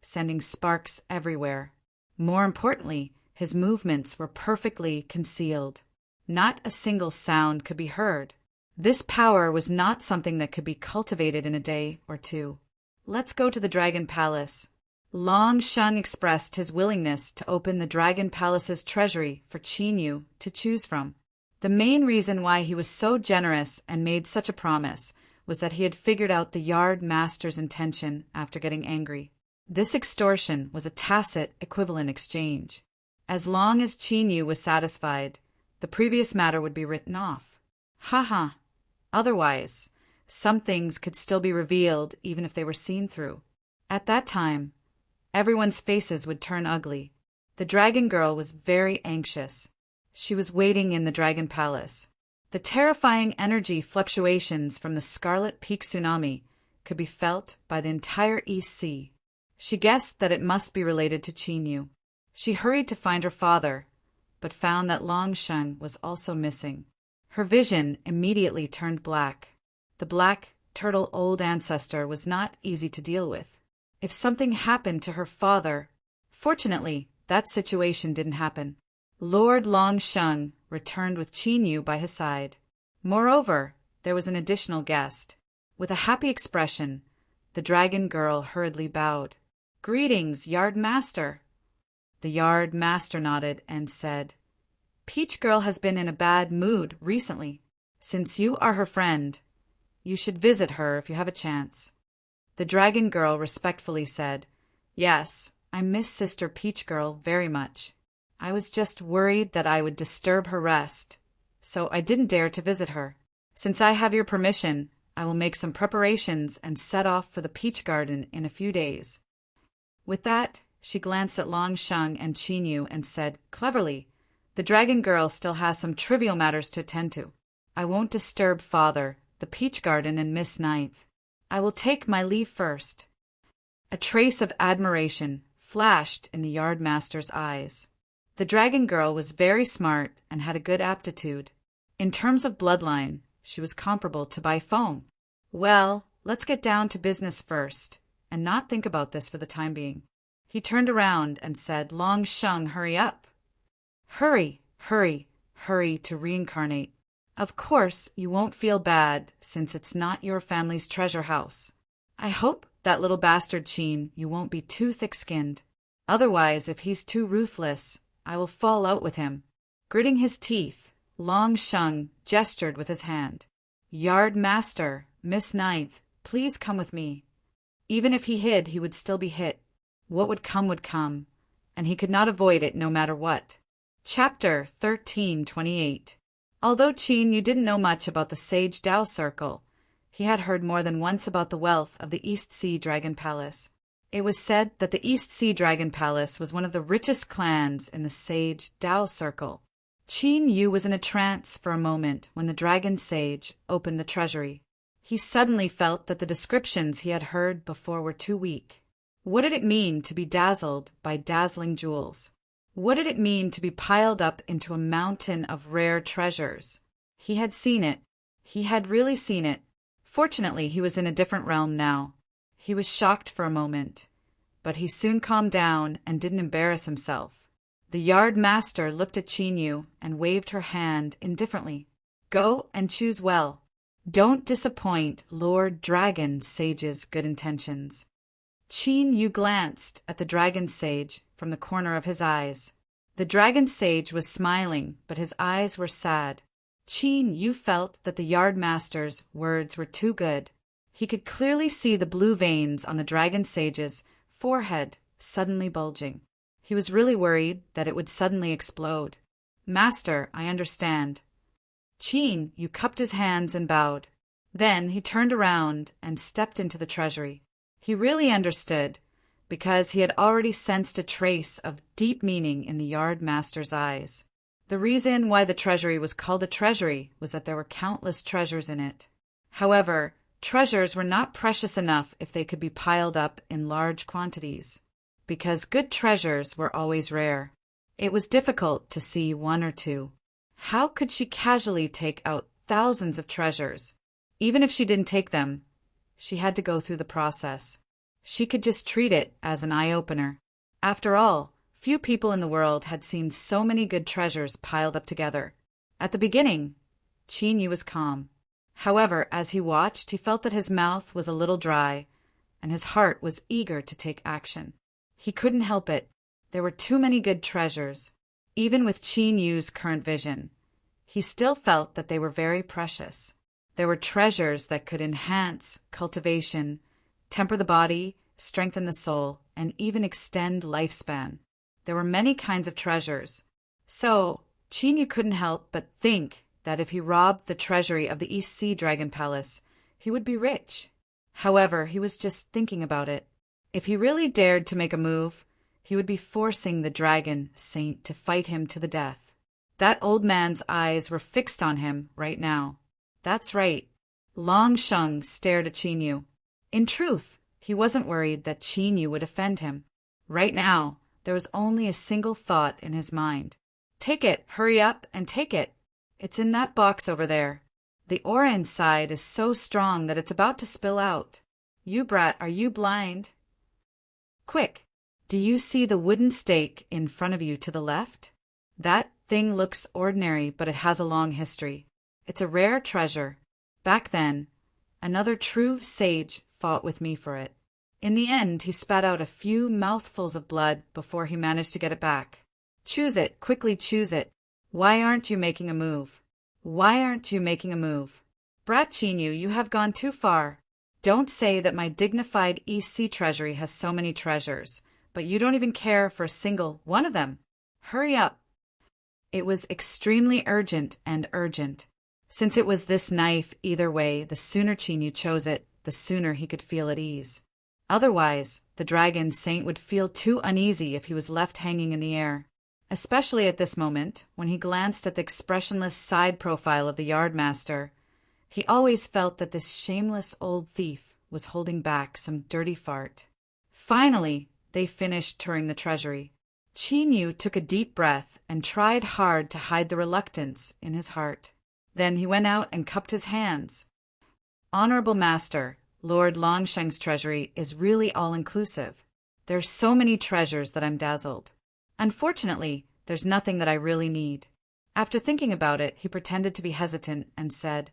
sending sparks everywhere. More importantly, his movements were perfectly concealed. Not a single sound could be heard. This power was not something that could be cultivated in a day or two. Let's go to the Dragon Palace. Longsheng expressed his willingness to open the Dragon Palace's treasury for Qinyu to choose from. The main reason why he was so generous and made such a promise was that he had figured out the yard master's intention after getting angry. This extortion was a tacit equivalent exchange. As long as Qinyu was satisfied, the previous matter would be written off. Otherwise, some things could still be revealed even if they were seen through. At that time, everyone's faces would turn ugly. The dragon girl was very anxious. She was waiting in the Dragon Palace. The terrifying energy fluctuations from the Scarlet Peak tsunami could be felt by the entire East Sea. She guessed that it must be related to Qinyu. She hurried to find her father, but found that Longsheng was also missing. Her vision immediately turned black. The black turtle old ancestor was not easy to deal with. If something happened to her father, fortunately, that situation didn't happen. Lord Longsheng returned with Qinyu by his side. Moreover, there was an additional guest. With a happy expression, the dragon girl hurriedly bowed. Greetings, yard master. The yard master nodded and said, Peach Girl has been in a bad mood recently. Since you are her friend, you should visit her if you have a chance. The dragon girl respectfully said, Yes, I miss Sister Peach Girl very much. I was just worried that I would disturb her rest, so I didn't dare to visit her. Since I have your permission, I will make some preparations and set off for the peach garden in a few days. With that, she glanced at Longsheng and Qinyu and said, cleverly, The dragon girl still has some trivial matters to attend to. I won't disturb Father, the peach garden, and Miss Ninth. I will take my leave first. A trace of admiration flashed in the yard master's eyes. The dragon girl was very smart and had a good aptitude. In terms of bloodline, she was comparable to Bai Feng. Well, let's get down to business first, and not think about this for the time being. He turned around and said, Longsheng, hurry up. Hurry to reincarnate. Of course, you won't feel bad, since it's not your family's treasure house. I hope that little bastard Qin you won't be too thick-skinned. Otherwise, if he's too ruthless, I will fall out with him. Gritting his teeth, Longsheng gestured with his hand. "Yard master, Miss Ninth, please come with me." Even if he hid, he would still be hit. What would come, and he could not avoid it no matter what. Chapter 13:28. Although Qin Yu didn't know much about the Sage Dao Circle, he had heard more than once about the wealth of the East Sea Dragon Palace. It was said that the East Sea Dragon Palace was one of the richest clans in the Sage Dao Circle. Qin Yu was in a trance for a moment when the Dragon Sage opened the treasury. He suddenly felt that the descriptions he had heard before were too weak. What did it mean to be dazzled by dazzling jewels? What did it mean to be piled up into a mountain of rare treasures? He had seen it. He had really seen it. Fortunately, he was in a different realm now. He was shocked for a moment, but he soon calmed down and didn't embarrass himself. The yard master looked at Qin Yu and waved her hand indifferently. "Go and choose well. Don't disappoint Lord Dragon Sage's good intentions." Qin Yu glanced at the Dragon Sage from the corner of his eyes. The Dragon Sage was smiling, but his eyes were sad. Qin Yu felt that the yard master's words were too good. He could clearly see the blue veins on the Dragon Sage's forehead suddenly bulging. He was really worried that it would suddenly explode. "Master, I understand." Qin Yu cupped his hands and bowed. Then he turned around and stepped into the treasury. He really understood, because he had already sensed a trace of deep meaning in the yard master's eyes. The reason why the treasury was called a treasury was that there were countless treasures in it. However, treasures were not precious enough if they could be piled up in large quantities, because good treasures were always rare. It was difficult to see one or two. How could she casually take out thousands of treasures? Even if she didn't take them, she had to go through the process. She could just treat it as an eye-opener. After all, few people in the world had seen so many good treasures piled up together. At the beginning, Qin Yu was calm. However, as he watched, he felt that his mouth was a little dry, and his heart was eager to take action. He couldn't help it. There were too many good treasures. Even with Qin Yu's current vision, he still felt that they were very precious. There were treasures that could enhance cultivation, temper the body, strengthen the soul, and even extend lifespan. There were many kinds of treasures. So, Qin Yu couldn't help but think that if he robbed the treasury of the East Sea Dragon Palace, he would be rich. However, he was just thinking about it. If he really dared to make a move, he would be forcing the Dragon Saint to fight him to the death. That old man's eyes were fixed on him right now. That's right. Long Sheng stared at Qin Yu. In truth, he wasn't worried that Qin Yu would offend him. Right now, there was only a single thought in his mind. "Take it, hurry up and take it. It's in that box over there. The aura inside is so strong that it's about to spill out. You brat, are you blind? Quick, do you see the wooden stake in front of you to the left? That thing looks ordinary, but it has a long history. It's a rare treasure. Back then, another true sage fought with me for it. In the end, he spat out a few mouthfuls of blood before he managed to get it back. Choose it, quickly choose it. Why aren't you making a move? Why aren't you making a move? Brat Qin Yu, you have gone too far. Don't say that my dignified East Sea Treasury has so many treasures, but you don't even care for a single one of them. Hurry up." It was extremely urgent and urgent. Since it was this knife, either way, the sooner Qin Yu chose it, the sooner he could feel at ease. Otherwise, the Dragon Saint would feel too uneasy if he was left hanging in the air. Especially at this moment, when he glanced at the expressionless side profile of the yardmaster, he always felt that this shameless old thief was holding back some dirty fart. Finally, they finished touring the treasury. Qin Yu took a deep breath and tried hard to hide the reluctance in his heart. Then he went out and cupped his hands. "Honorable Master, Lord Longsheng's treasury is really all-inclusive. There's so many treasures that I'm dazzled. Unfortunately, there's nothing that I really need." After thinking about it, he pretended to be hesitant and said,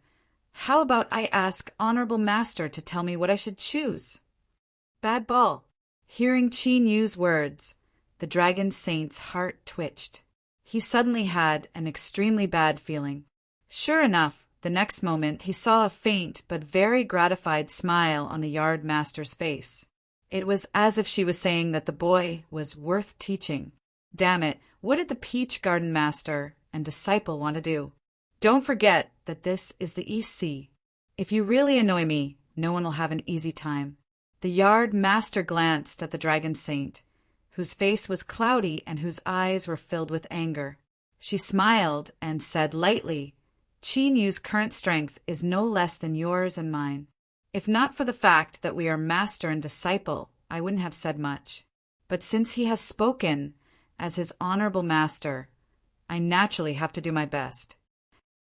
"How about I ask Honorable Master to tell me what I should choose?" Bad ball. Hearing Qin Yu's words, the Dragon Saint's heart twitched. He suddenly had an extremely bad feeling. Sure enough, The next moment he saw a faint but very gratified smile on the yard master's face. It was as if she was saying that the boy was worth teaching. Damn it, what did the peach garden master and disciple want to do? Don't forget that this is the East Sea. If you really annoy me, no one will have an easy time. The yard master glanced at the dragon saint, whose face was cloudy and whose eyes were filled with anger. She smiled and said lightly, "Qin Yu's current strength is no less than yours and mine. If not for the fact that we are master and disciple, I wouldn't have said much. But since he has spoken, as his honorable master, I naturally have to do my best."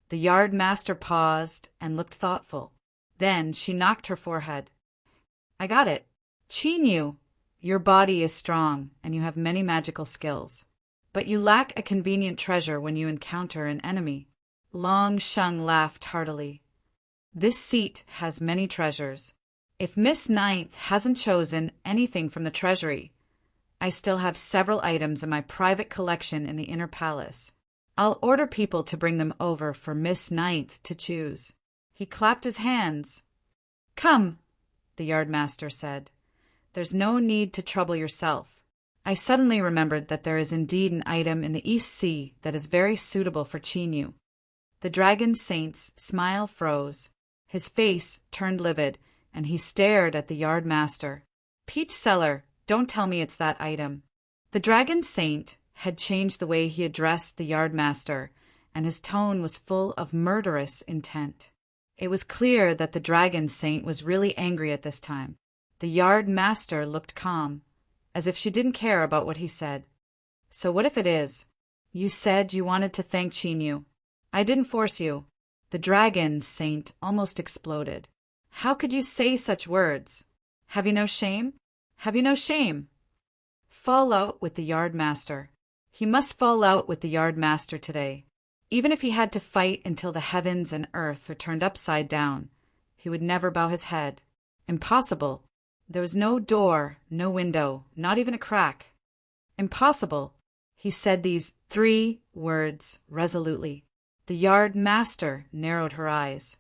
The yard master paused and looked thoughtful. Then she knocked her forehead. "I got it. Qin Yu, your body is strong and you have many magical skills. But you lack a convenient treasure when you encounter an enemy." Long Sheng laughed heartily. "This seat has many treasures. If Miss Ninth hasn't chosen anything from the treasury, I still have several items in my private collection in the inner palace. I'll order people to bring them over for Miss Ninth to choose." He clapped his hands. "Come," the yardmaster said. "There's no need to trouble yourself. I suddenly remembered that there is indeed an item in the East Sea that is very suitable for Qin Yu." The dragon saint's smile froze. His face turned livid, and he stared at the yardmaster. "Peach seller, don't tell me it's that item." The dragon saint had changed the way he addressed the yardmaster, and his tone was full of murderous intent. It was clear that the dragon saint was really angry at this time. The yardmaster looked calm, as if she didn't care about what he said. "So what if it is? You said you wanted to thank Qin Yu. I didn't force you." The dragon saint almost exploded. "How could you say such words? Have you no shame? Have you no shame?" Fall out with the yardmaster. He must fall out with the yardmaster today. Even if he had to fight until the heavens and earth were turned upside down, he would never bow his head. Impossible. There was no door, no window, not even a crack. Impossible. He said these 3 words resolutely. The yardmaster narrowed her eyes.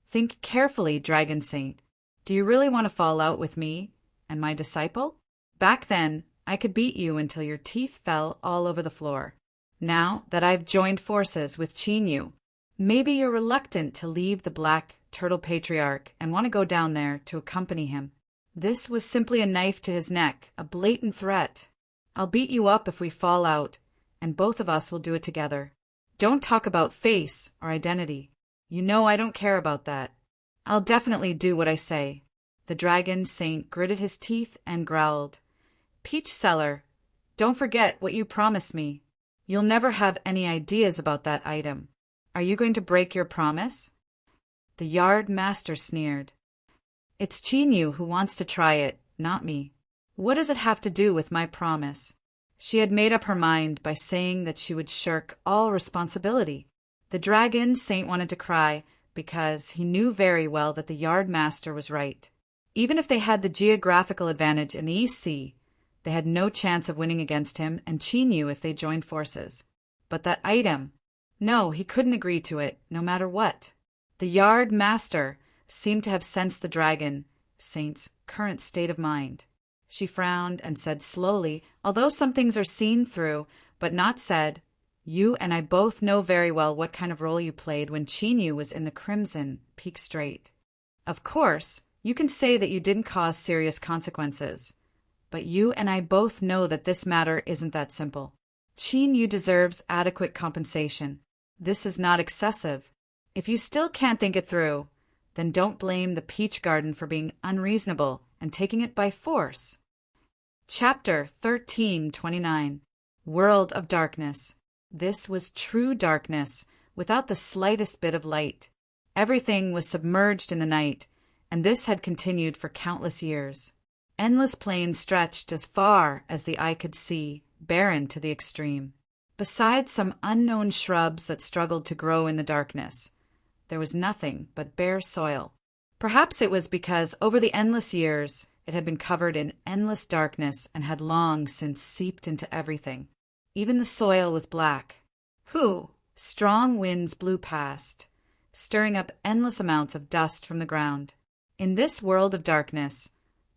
"Think carefully, dragon saint. Do you really want to fall out with me and my disciple? Back then, I could beat you until your teeth fell all over the floor. Now that I've joined forces with Qin Yu, maybe you're reluctant to leave the Black Turtle Patriarch and want to go down there to accompany him." This was simply a knife to his neck, a blatant threat. "I'll beat you up if we fall out, and both of us will do it together. Don't talk about face or identity. You know I don't care about that. I'll definitely do what I say." The dragon saint gritted his teeth and growled, "Peach seller, don't forget what you promised me. You'll never have any ideas about that item. Are you going to break your promise?" The yard master sneered. "It's Qin Yu who wants to try it, not me. What does it have to do with my promise?" She had made up her mind by saying that she would shirk all responsibility. The dragon saint wanted to cry because he knew very well that the yard master was right. Even if they had the geographical advantage in the East Sea, they had no chance of winning against him and Qin Yu if they joined forces. But that item, no, he couldn't agree to it, no matter what. The yard master seemed to have sensed the dragon saint's current state of mind. She frowned and said slowly, although some things are seen through but not said, "You and I both know very well what kind of role you played when Qin Yu was in the Crimson Peak Strait. Of course, you can say that you didn't cause serious consequences, but you and I both know that this matter isn't that simple. Qin Yu deserves adequate compensation. This is not excessive. If you still can't think it through, then don't blame the peach garden for being unreasonable and taking it by force." Chapter 1329. World of Darkness. This was true darkness, without the slightest bit of light. Everything was submerged in the night, and this had continued for countless years. Endless plains stretched as far as the eye could see, barren to the extreme. Besides some unknown shrubs that struggled to grow in the darkness, there was nothing but bare soil. Perhaps it was because over the endless years it had been covered in endless darkness and had long since seeped into everything. Even the soil was black. Strong winds blew past, stirring up endless amounts of dust from the ground. In this world of darkness,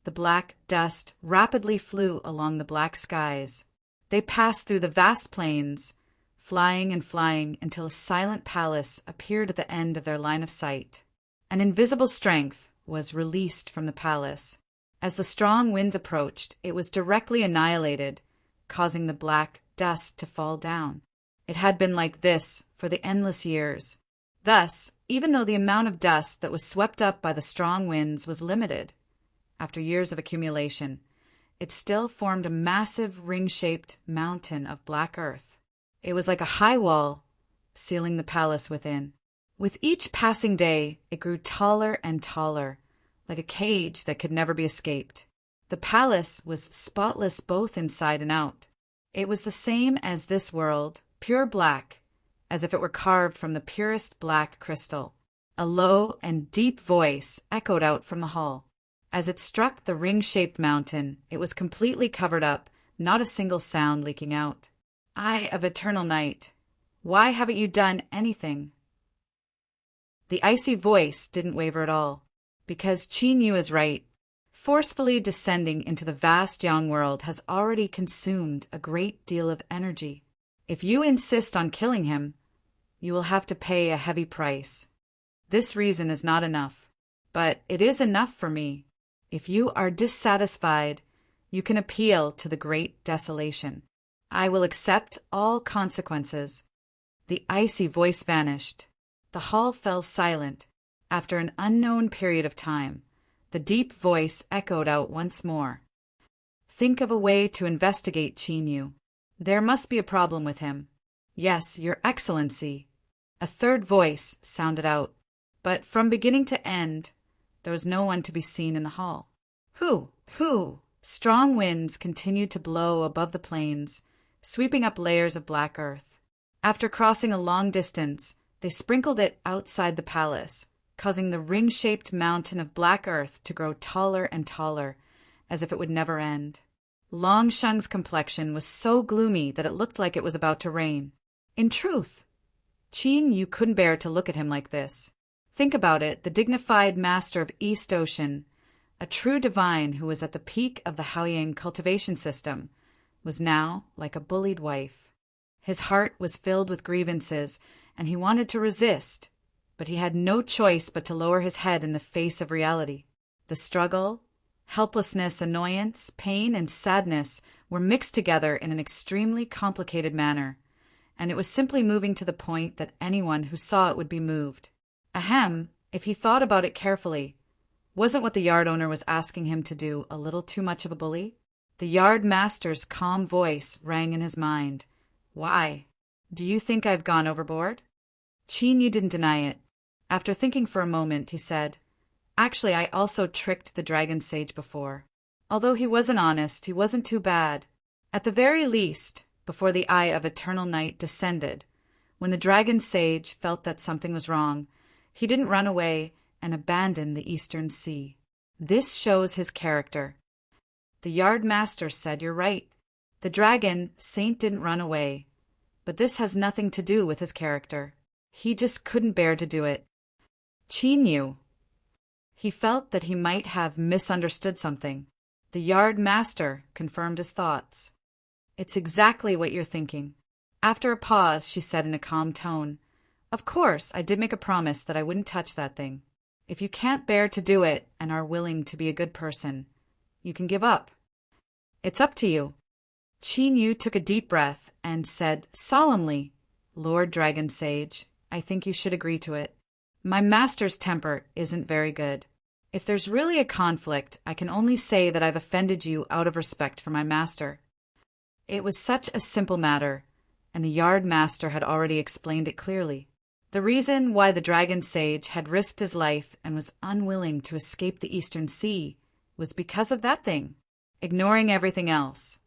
the black dust rapidly flew along the black skies. They passed through the vast plains, flying and flying until a silent palace appeared at the end of their line of sight. An invisible strength was released from the palace. As the strong winds approached, it was directly annihilated, causing the black dust to fall down. It had been like this for the endless years. Thus, even though the amount of dust that was swept up by the strong winds was limited, after years of accumulation, it still formed a massive ring-shaped mountain of black earth. It was like a high wall, sealing the palace within. With each passing day, it grew taller and taller, like a cage that could never be escaped. The palace was spotless both inside and out. It was the same as this world, pure black, as if it were carved from the purest black crystal. A low and deep voice echoed out from the hall. As it struck the ring-shaped mountain, it was completely covered up, not a single sound leaking out. Eye of eternal night, why haven't you done anything? The icy voice didn't waver at all, because Qin Yu is right. Forcefully descending into the vast young world has already consumed a great deal of energy. If you insist on killing him, you will have to pay a heavy price. This reason is not enough, but it is enough for me. If you are dissatisfied, you can appeal to the great desolation. I will accept all consequences. The icy voice vanished. The hall fell silent. After an unknown period of time, the deep voice echoed out once more. Think of a way to investigate Qin Yu. There must be a problem with him. Yes, Your Excellency. A third voice sounded out, but from beginning to end, there was no one to be seen in the hall. Who? Strong winds continued to blow above the plains, sweeping up layers of black earth. After crossing a long distance, they sprinkled it outside the palace, causing the ring-shaped mountain of black earth to grow taller and taller, as if it would never end. Long Sheng's complexion was so gloomy that it looked like it was about to rain. In truth, Qin Yu couldn't bear to look at him like this. Think about it, the dignified master of East Ocean, a true divine who was at the peak of the Haoyang cultivation system, was now like a bullied wife. His heart was filled with grievances, and he wanted to resist, but he had no choice but to lower his head in the face of reality. The struggle, helplessness, annoyance, pain, and sadness were mixed together in an extremely complicated manner, and it was simply moving to the point that anyone who saw it would be moved. Ahem, if he thought about it carefully, wasn't what the yard owner was asking him to do a little too much of a bully? The yard master's calm voice rang in his mind. Why? Do you think I've gone overboard? Qin Yu didn't deny it. After thinking for a moment, he said, Actually, I also tricked the dragon sage before. Although he wasn't honest, he wasn't too bad. At the very least, before the eye of eternal night descended, when the dragon sage felt that something was wrong, he didn't run away and abandon the eastern sea. This shows his character. The yard master said, You're right. The dragon saint didn't run away, but this has nothing to do with his character. He just couldn't bear to do it. Qin Yu. He felt that he might have misunderstood something. The yard master confirmed his thoughts. It's exactly what you're thinking. After a pause, she said in a calm tone, Of course, I did make a promise that I wouldn't touch that thing. If you can't bear to do it and are willing to be a good person, you can give up. It's up to you. Qin Yu took a deep breath and said solemnly, Lord Dragon Sage, I think you should agree to it. My master's temper isn't very good. If there's really a conflict, I can only say that I've offended you out of respect for my master. It was such a simple matter, and the yard master had already explained it clearly. The reason why the dragon sage had risked his life and was unwilling to escape the eastern sea was because of that thing, ignoring everything else.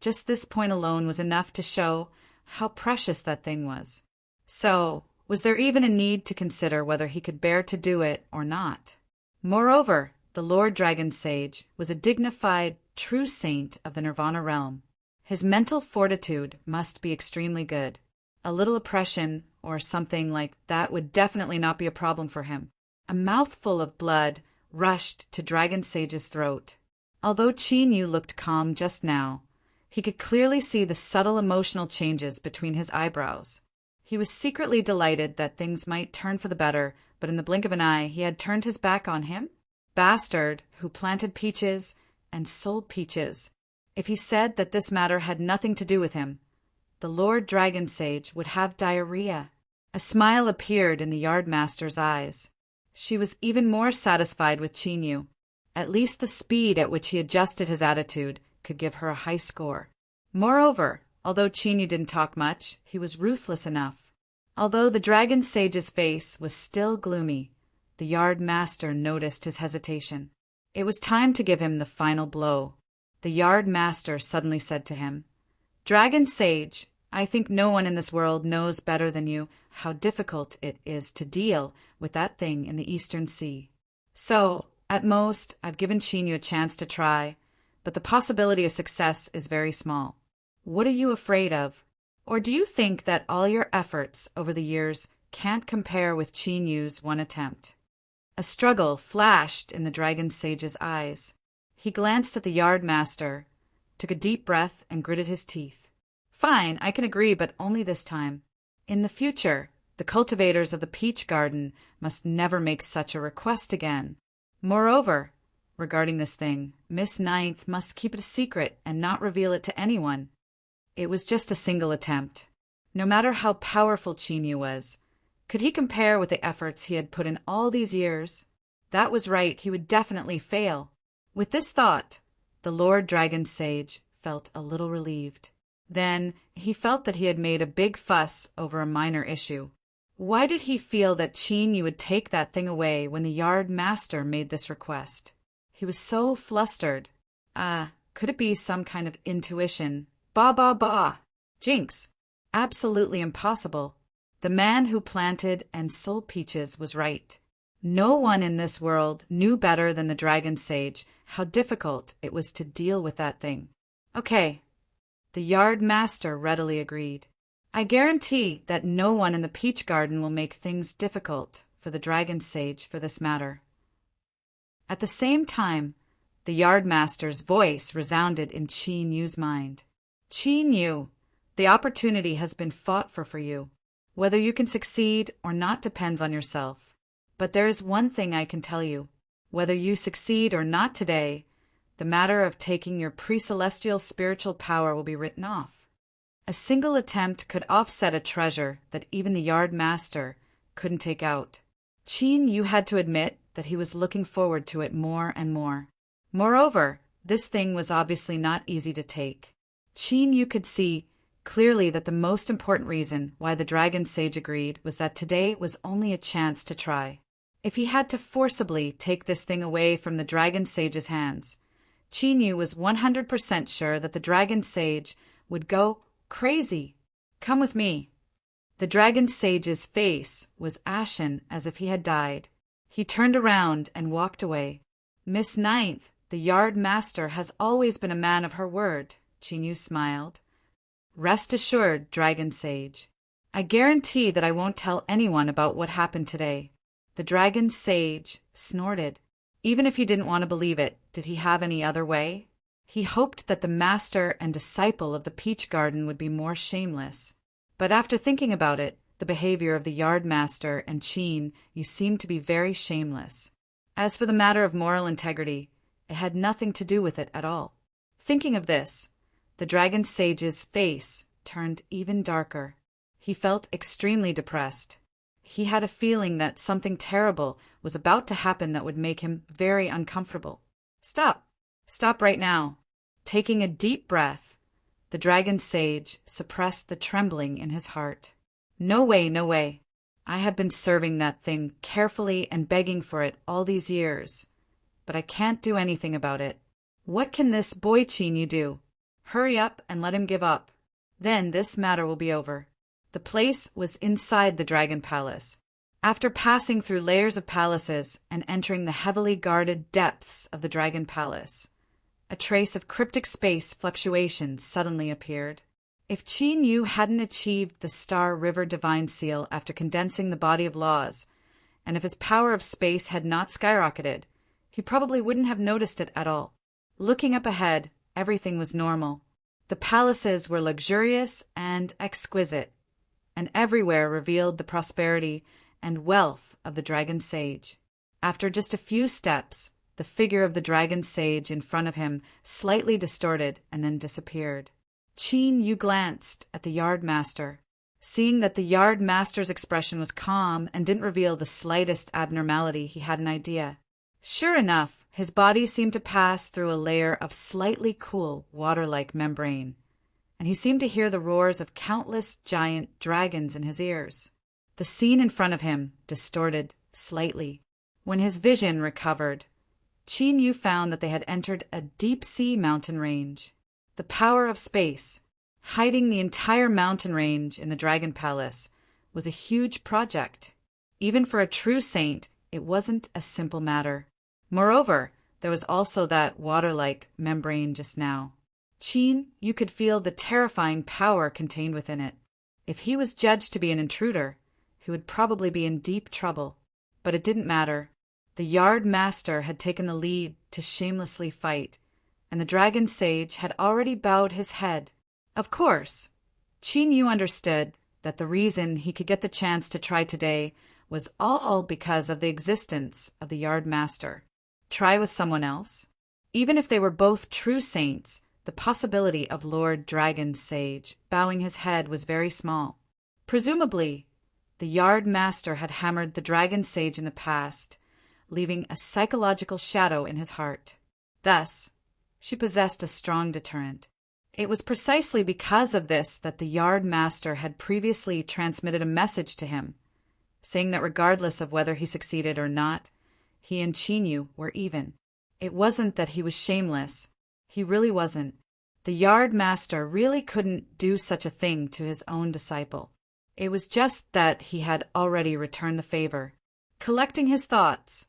Just this point alone was enough to show how precious that thing was. So, was there even a need to consider whether he could bear to do it or not? Moreover, the Lord Dragon Sage was a dignified, true saint of the Nirvana realm. His mental fortitude must be extremely good. A little oppression or something like that would definitely not be a problem for him. A mouthful of blood rushed to Dragon Sage's throat. Although Qin Yu looked calm just now, he could clearly see the subtle emotional changes between his eyebrows. He was secretly delighted that things might turn for the better, but in the blink of an eye he had turned his back on him. Bastard who planted peaches and sold peaches. If he said that this matter had nothing to do with him, the Lord Dragon Sage would have diarrhea. A smile appeared in the yardmaster's eyes. She was even more satisfied with Qin Yu. At least the speed at which he adjusted his attitude could give her a high score. Moreover, although Qin Yu didn't talk much, he was ruthless enough. Although the Dragon Sage's face was still gloomy, the yardmaster noticed his hesitation. It was time to give him the final blow. The yardmaster suddenly said to him, "Dragon Sage, I think no one in this world knows better than you how difficult it is to deal with that thing in the Eastern Sea. So, at most, I've given Qin Yu a chance to try, but the possibility of success is very small. What are you afraid of? Or do you think that all your efforts over the years can't compare with Qin Yu's one attempt?" A struggle flashed in the Dragon Sage's eyes. He glanced at the yardmaster, took a deep breath, and gritted his teeth. "Fine, I can agree, but only this time. In the future, the cultivators of the peach garden must never make such a request again. Moreover, regarding this thing, Miss Ninth must keep it a secret and not reveal it to anyone. It was just a single attempt. No matter how powerful Qin Yu was, could he compare with the efforts he had put in all these years? That was right, he would definitely fail." With this thought, the Lord Dragon Sage felt a little relieved. Then he felt that he had made a big fuss over a minor issue. Why did he feel that Qin Yu would take that thing away when the yard master made this request? He was so flustered. Could it be some kind of intuition? Bah! Jinx! Absolutely impossible. The man who planted and sold peaches was right. No one in this world knew better than the Dragon Sage how difficult it was to deal with that thing. Okay, the yard master readily agreed. "I guarantee that no one in the peach garden will make things difficult for the Dragon Sage for this matter." At the same time, the yard master's voice resounded in Qin Yu's mind. "Qin Yu, the opportunity has been fought for you. Whether you can succeed or not depends on yourself. But there is one thing I can tell you. Whether you succeed or not today, the matter of taking your pre-celestial spiritual power will be written off. A single attempt could offset a treasure that even the yard master couldn't take out." Qin Yu had to admit that he was looking forward to it more and more. Moreover, this thing was obviously not easy to take. Qin Yu could see clearly that the most important reason why the Dragon Sage agreed was that today was only a chance to try. If he had to forcibly take this thing away from the Dragon Sage's hands, Qin Yu was 100% sure that the Dragon Sage would go crazy. "Come with me." The Dragon Sage's face was ashen as if he had died. He turned around and walked away. "Miss Ninth, the yard master has always been a man of her word," Qin Yu smiled. "Rest assured, Dragon Sage. I guarantee that I won't tell anyone about what happened today." The Dragon Sage snorted. Even if he didn't want to believe it, did he have any other way? He hoped that the master and disciple of the peach garden would be more shameless. But after thinking about it, the behavior of the yard master and Qin Yu seemed to be very shameless. As for the matter of moral integrity, it had nothing to do with it at all. Thinking of this, the Dragon Sage's face turned even darker. He felt extremely depressed. He had a feeling that something terrible was about to happen that would make him very uncomfortable. "Stop! Stop right now." Taking a deep breath, the Dragon Sage suppressed the trembling in his heart. No way. I have been serving that thing carefully and begging for it all these years, but I can't do anything about it. What can this boy Qin Yu do? Hurry up and let him give up. Then this matter will be over. The place was inside the Dragon Palace. After passing through layers of palaces and entering the heavily guarded depths of the Dragon Palace, a trace of cryptic space fluctuations suddenly appeared. If Qin Yu hadn't achieved the Star River Divine Seal after condensing the body of laws, and if his power of space had not skyrocketed, he probably wouldn't have noticed it at all. Looking up ahead, everything was normal. The palaces were luxurious and exquisite, and everywhere revealed the prosperity and wealth of the Dragon Sage. After just a few steps, the figure of the Dragon Sage in front of him slightly distorted and then disappeared. Qin Yu glanced at the yard master. Seeing that the yard master's expression was calm and didn't reveal the slightest abnormality, he had an idea. Sure enough, his body seemed to pass through a layer of slightly cool, water-like membrane, and he seemed to hear the roars of countless giant dragons in his ears. The scene in front of him distorted slightly. When his vision recovered, Qin Yu found that they had entered a deep-sea mountain range. The power of space, hiding the entire mountain range in the Dragon Palace, was a huge project. Even for a true saint, it wasn't a simple matter. Moreover, there was also that water-like membrane just now. Qin Yu could feel the terrifying power contained within it. If he was judged to be an intruder, he would probably be in deep trouble. But it didn't matter. The yard master had taken the lead to shamelessly fight, and the Dragon Sage had already bowed his head. Of course, Qin Yu understood that the reason he could get the chance to try today was all because of the existence of the yard master. Try with someone else? Even if they were both true saints, the possibility of Lord Dragon Sage bowing his head was very small. Presumably, the yard master had hammered the Dragon Sage in the past, leaving a psychological shadow in his heart. Thus, she possessed a strong deterrent. It was precisely because of this that the yard master had previously transmitted a message to him, saying that regardless of whether he succeeded or not, he and Qin Yu were even. It wasn't that he was shameless. He really wasn't. The yard master really couldn't do such a thing to his own disciple. It was just that he had already returned the favor. Collecting his thoughts,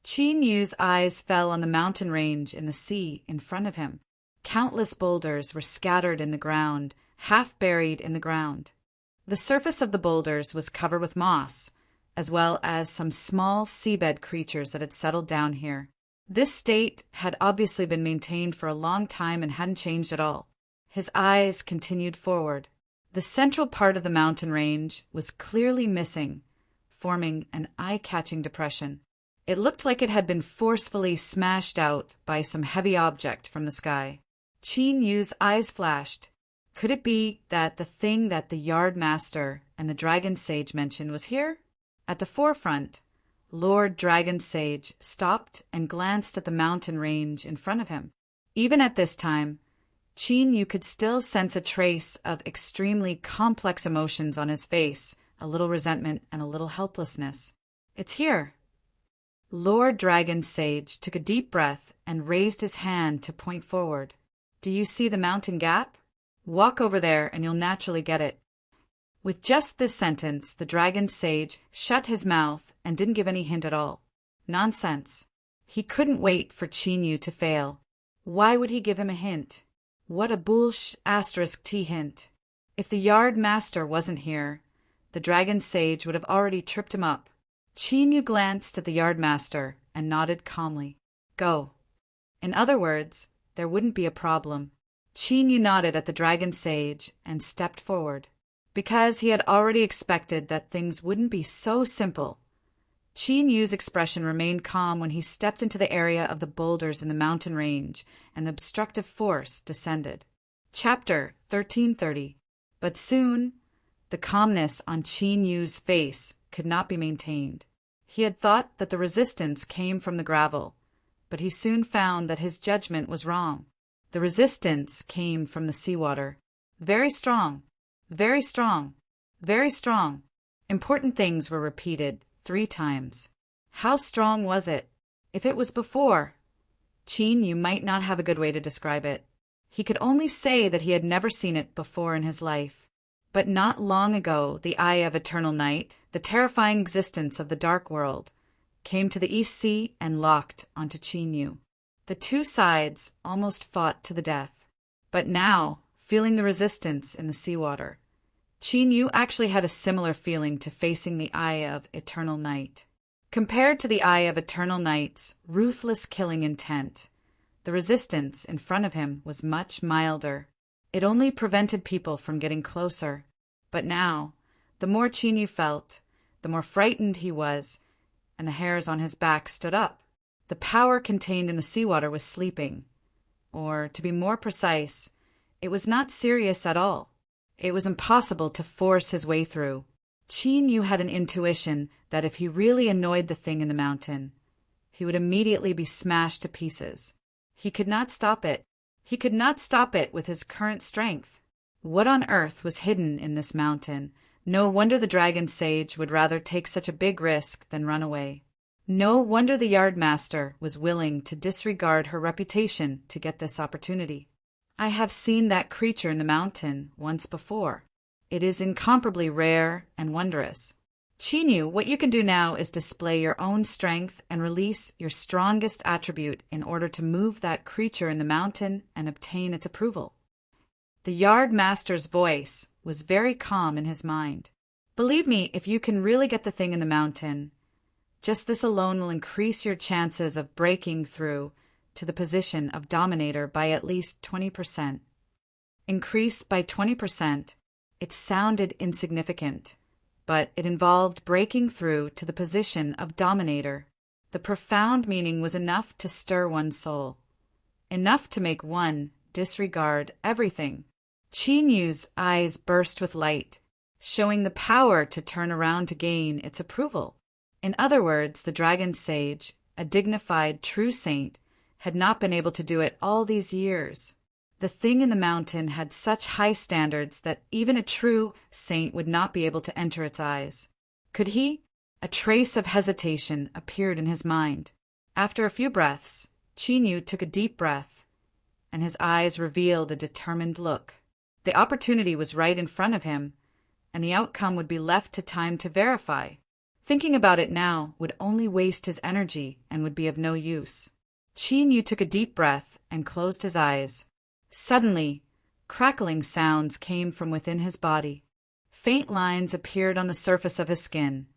Qin Yu's eyes fell on the mountain range in the sea in front of him. Countless boulders were scattered in the ground, half buried in the ground. The surface of the boulders was covered with moss, as well as some small seabed creatures that had settled down here. This state had obviously been maintained for a long time and hadn't changed at all. His eyes continued forward. The central part of the mountain range was clearly missing, forming an eye-catching depression. It looked like it had been forcefully smashed out by some heavy object from the sky. Qin Yu's eyes flashed. Could it be that the thing that the yard master and the Dragon Sage mentioned was here? At the forefront, Lord Dragon Sage stopped and glanced at the mountain range in front of him. Even at this time, Qin Yu could still sense a trace of extremely complex emotions on his face, a little resentment and a little helplessness. It's here. Lord Dragon Sage took a deep breath and raised his hand to point forward. Do you see the mountain gap? Walk over there and you'll naturally get it. With just this sentence, the Dragon Sage shut his mouth and didn't give any hint at all. Nonsense. He couldn't wait for Qin Yu to fail. Why would he give him a hint? What a **T hint. If the yard master wasn't here, the Dragon Sage would have already tripped him up. Qin Yu glanced at the yard master and nodded calmly. Go. In other words, there wouldn't be a problem. Qin Yu nodded at the Dragon Sage and stepped forward. Because he had already expected that things wouldn't be so simple, Qin Yu's expression remained calm when he stepped into the area of the boulders in the mountain range and the obstructive force descended. Chapter 1330. But soon, the calmness on Qin Yu's face could not be maintained. He had thought that the resistance came from the gravel, but he soon found that his judgment was wrong. The resistance came from the seawater. Very strong, very strong, very strong. Important things were repeated 3 times. How strong was it? If it was before, Qin Yu might not have a good way to describe it. He could only say that he had never seen it before in his life. But not long ago, the Eye of Eternal Night, the terrifying existence of the Dark World, came to the East Sea and locked onto Qin Yu. The two sides almost fought to the death. But now, feeling the resistance in the seawater. Qin Yu actually had a similar feeling to facing the eye of eternal night. Compared to the eye of eternal night's ruthless killing intent, the resistance in front of him was much milder. It only prevented people from getting closer. But now, the more Qin Yu felt, the more frightened he was, and the hairs on his back stood up. The power contained in the seawater was sleeping. Or, to be more precise, it was not serious at all. It was impossible to force his way through. Qin Yu had an intuition that if he really annoyed the thing in the mountain, he would immediately be smashed to pieces. He could not stop it. He could not stop it with his current strength. What on earth was hidden in this mountain? No wonder the dragon sage would rather take such a big risk than run away. No wonder the yardmaster was willing to disregard her reputation to get this opportunity. I have seen that creature in the mountain once before. It is incomparably rare and wondrous. Qin Yu, what you can do now is display your own strength and release your strongest attribute in order to move that creature in the mountain and obtain its approval. The yardmaster's voice was very calm in his mind. Believe me, if you can really get the thing in the mountain, just this alone will increase your chances of breaking through to the position of dominator by at least 20%. Increase by 20%. It sounded insignificant, but it involved breaking through to the position of dominator. The profound meaning was enough to stir one's soul, enough to make one disregard everything. Qin Yu's eyes burst with light, showing the power to turn around to gain its approval. In other words, the dragon sage, a dignified true saint, had not been able to do it all these years. The thing in the mountain had such high standards that even a true saint would not be able to enter its eyes. Could he? A trace of hesitation appeared in his mind. After a few breaths, Qin Yu took a deep breath, and his eyes revealed a determined look. The opportunity was right in front of him, and the outcome would be left to time to verify. Thinking about it now would only waste his energy and would be of no use. Qin Yu took a deep breath and closed his eyes. Suddenly, crackling sounds came from within his body. Faint lines appeared on the surface of his skin,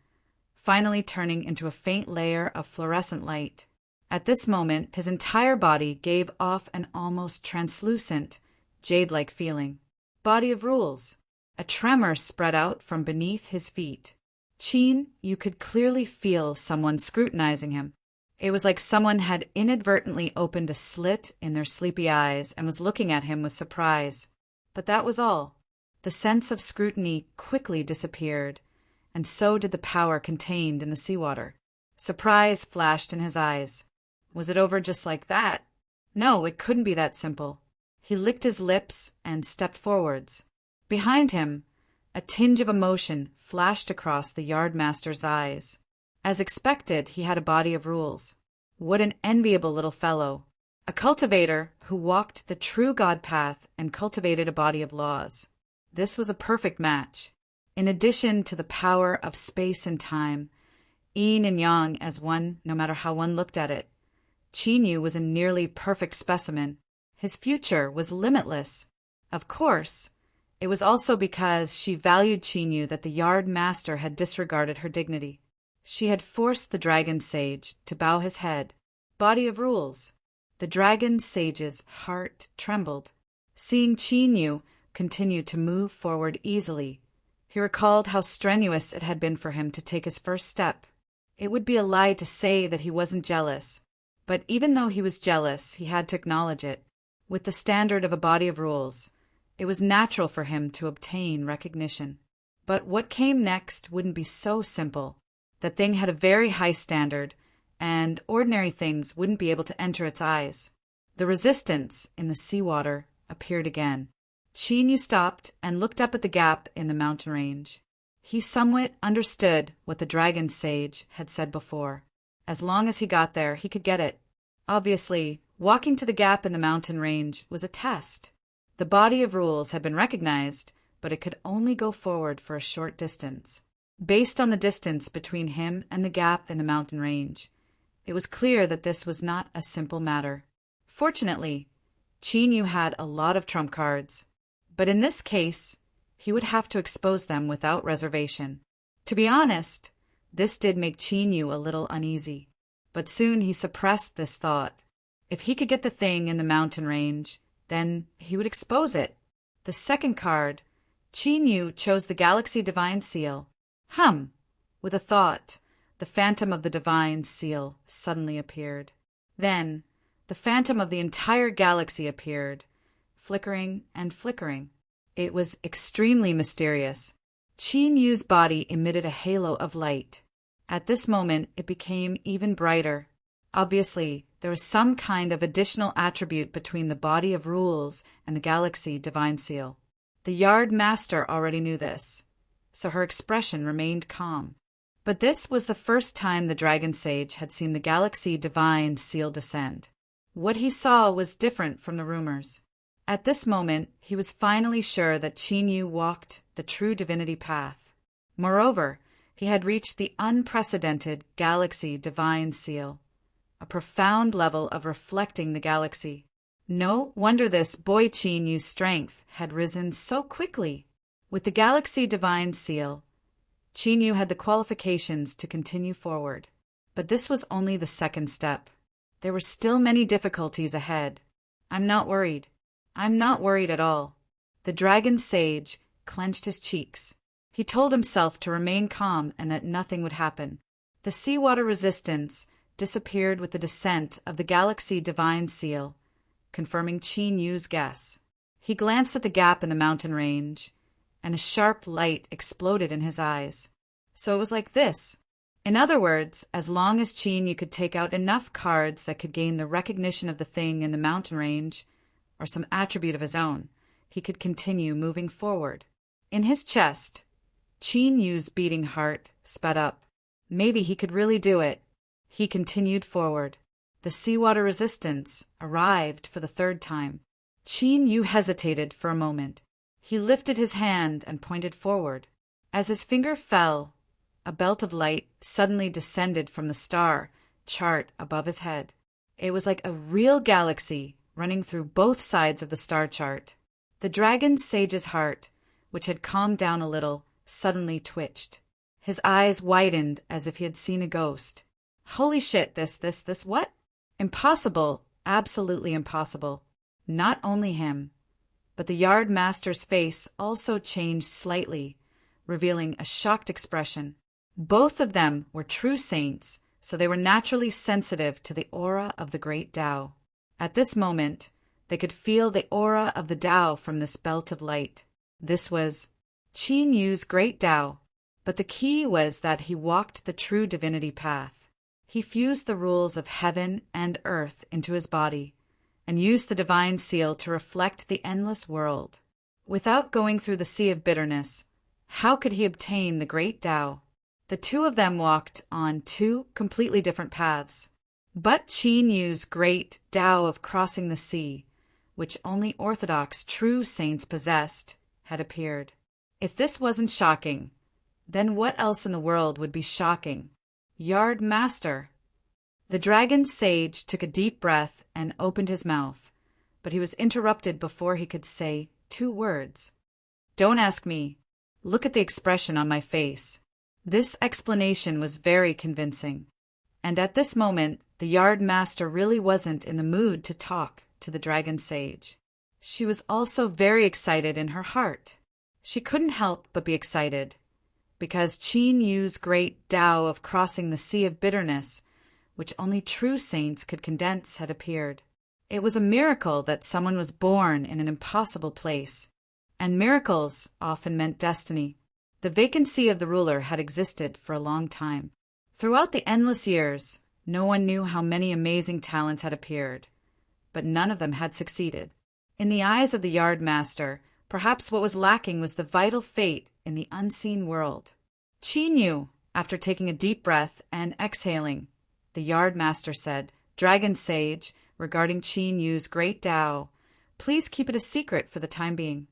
finally turning into a faint layer of fluorescent light. At this moment, his entire body gave off an almost translucent, jade-like feeling. Body of rules. A tremor spread out from beneath his feet. Qin Yu could clearly feel someone scrutinizing him. It was like someone had inadvertently opened a slit in their sleepy eyes and was looking at him with surprise. But that was all. The sense of scrutiny quickly disappeared, and so did the power contained in the seawater. Surprise flashed in his eyes. Was it over just like that? No, it couldn't be that simple. He licked his lips and stepped forwards. Behind him, a tinge of emotion flashed across the yardmaster's eyes. As expected, he had a body of rules. What an enviable little fellow. A cultivator who walked the true God path and cultivated a body of laws. This was a perfect match. In addition to the power of space and time, yin and yang as one, no matter how one looked at it, Qin Yu was a nearly perfect specimen. His future was limitless. Of course, it was also because she valued Qin Yu that the yard master had disregarded her dignity. She had forced the dragon sage to bow his head. Body of rules. The dragon sage's heart trembled. Seeing Qin Yu continue to move forward easily, he recalled how strenuous it had been for him to take his first step. It would be a lie to say that he wasn't jealous, but even though he was jealous, he had to acknowledge it. With the standard of a body of rules, it was natural for him to obtain recognition. But what came next wouldn't be so simple. The thing had a very high standard, and ordinary things wouldn't be able to enter its eyes. The resistance in the seawater appeared again. Qin Yu stopped and looked up at the gap in the mountain range. He somewhat understood what the dragon sage had said before. As long as he got there, he could get it. Obviously, walking to the gap in the mountain range was a test. The body of rules had been recognized, but it could only go forward for a short distance. Based on the distance between him and the gap in the mountain range, it was clear that this was not a simple matter. Fortunately, Qin Yu had a lot of trump cards. But in this case, he would have to expose them without reservation. To be honest, this did make Chin-Yu a little uneasy. But soon he suppressed this thought. If he could get the thing in the mountain range, then he would expose it. The second card, Chin-Yu chose the Galaxy Divine Seal. With a thought, the phantom of the Divine Seal suddenly appeared. Then, the phantom of the entire galaxy appeared, flickering and flickering. It was extremely mysterious. Chin-Yu's body emitted a halo of light. At this moment, it became even brighter. Obviously, there was some kind of additional attribute between the body of rules and the Galaxy Divine Seal. The Yard Master already knew this, so her expression remained calm. But this was the first time the Dragon Sage had seen the Galaxy Divine Seal descend. What he saw was different from the rumors. At this moment, he was finally sure that Chin-Yu walked the true divinity path. Moreover, he had reached the unprecedented Galaxy Divine Seal, a profound level of reflecting the galaxy. No wonder this boy Chin-Yu's strength had risen so quickly. With the Galaxy Divine Seal, Chin-Yu had the qualifications to continue forward. But this was only the second step. There were still many difficulties ahead. I'm not worried. I'm not worried at all. The Dragon Sage clenched his cheeks. He told himself to remain calm and that nothing would happen. The seawater resistance disappeared with the descent of the Galaxy Divine Seal, confirming Chin-Yu's guess. He glanced at the gap in the mountain range, and a sharp light exploded in his eyes. So it was like this. In other words, as long as Chin-Yu could take out enough cards that could gain the recognition of the thing in the mountain range, or some attribute of his own, he could continue moving forward. In his chest, Chin-Yu's beating heart sped up. Maybe he could really do it. He continued forward. The seawater resistance arrived for the third time. Chin-Yu hesitated for a moment. He lifted his hand and pointed forward. As his finger fell, a belt of light suddenly descended from the star chart above his head. It was like a real galaxy running through both sides of the star chart. The Dragon Sage's heart, which had calmed down a little, suddenly twitched. His eyes widened as if he had seen a ghost. Holy shit, this, what? Impossible, absolutely impossible. Not only him, but the Yard Master's face also changed slightly, revealing a shocked expression. Both of them were true saints, so they were naturally sensitive to the aura of the great Tao. At this moment, they could feel the aura of the Tao from this belt of light. This was Chin-Yu's great Tao, but the key was that he walked the true divinity path. He fused the rules of heaven and earth into his body, and used the divine seal to reflect the endless world. Without going through the sea of bitterness, how could he obtain the great Tao? The two of them walked on two completely different paths. But Chin-Yu's great Tao of crossing the sea, which only orthodox true saints possessed, had appeared. If this wasn't shocking, then what else in the world would be shocking? Yard Master! The Dragon Sage took a deep breath and opened his mouth, but he was interrupted before he could say 2 words. Don't ask me. Look at the expression on my face. This explanation was very convincing. And at this moment, the Yard Master really wasn't in the mood to talk to the Dragon Sage. She was also very excited in her heart. She couldn't help but be excited, because Chin-Yu's great Tao of crossing the sea of bitterness, which only true saints could condense, had appeared. It was a miracle that someone was born in an impossible place, and miracles often meant destiny. The vacancy of the ruler had existed for a long time. Throughout the endless years, no one knew how many amazing talents had appeared, but none of them had succeeded. In the eyes of the Yard Master, perhaps what was lacking was the vital fate in the unseen world. Chin-Yu, after taking a deep breath and exhaling, the Yard Master said, Dragon Sage, regarding Chin-Yu's great Tao, please keep it a secret for the time being.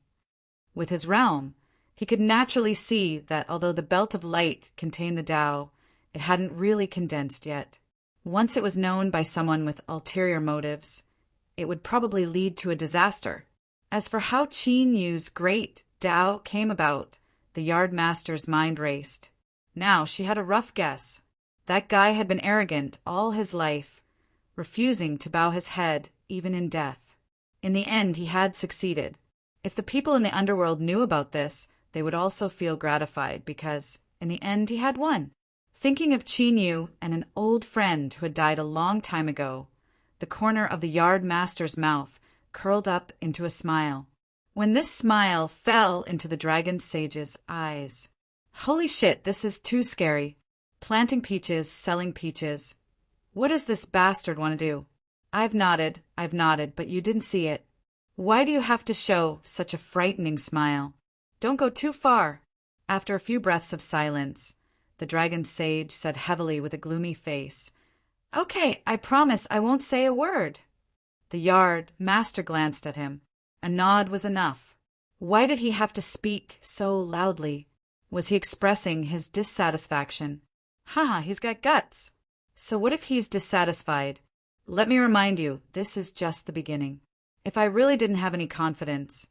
With his realm, he could naturally see that although the belt of light contained the Tao, it hadn't really condensed yet. Once it was known by someone with ulterior motives, it would probably lead to a disaster. As for how Qin Yu's great Tao came about, the yard master's mind raced. Now she had a rough guess. That guy had been arrogant all his life, refusing to bow his head even in death. In the end, he had succeeded. If the people in the underworld knew about this, they would also feel gratified because, in the end, he had won. Thinking of Qin Yu and an old friend who had died a long time ago, the corner of the yard master's mouth curled up into a smile. When this smile fell into the dragon sage's eyes. Holy shit, this is too scary. Planting peaches, selling peaches. What does this bastard want to do? I've nodded, but you didn't see it. Why do you have to show such a frightening smile? Don't go too far. After a few breaths of silence, the dragon sage said heavily with a gloomy face, Okay, I promise I won't say a word. The yard master glanced at him. A nod was enough. Why did he have to speak so loudly? Was he expressing his dissatisfaction? He's got guts. So what if he's dissatisfied? Let me remind you, this is just the beginning. If I really didn't have any confidence,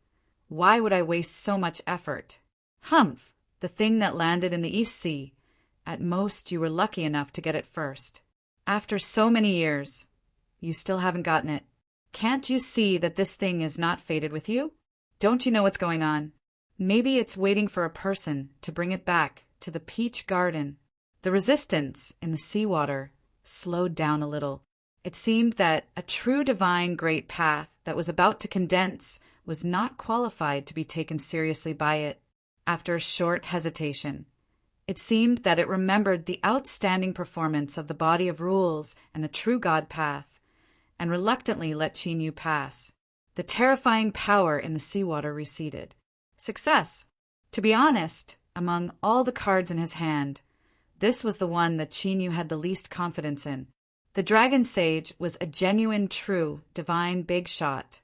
why would I waste so much effort? Humph, the thing that landed in the East Sea. At most, you were lucky enough to get it first. After so many years, you still haven't gotten it. Can't you see that this thing is not fated with you? Don't you know what's going on? Maybe it's waiting for a person to bring it back to the peach garden. The resistance in the seawater slowed down a little. It seemed that a true divine great path that was about to condense was not qualified to be taken seriously by it. After a short hesitation, it seemed that it remembered the outstanding performance of the body of rules and the true God path, and reluctantly let Qin Yu pass. The terrifying power in the seawater receded. Success! To be honest, among all the cards in his hand, this was the one that Qin Yu had the least confidence in. The dragon sage was a genuine, true, divine big shot,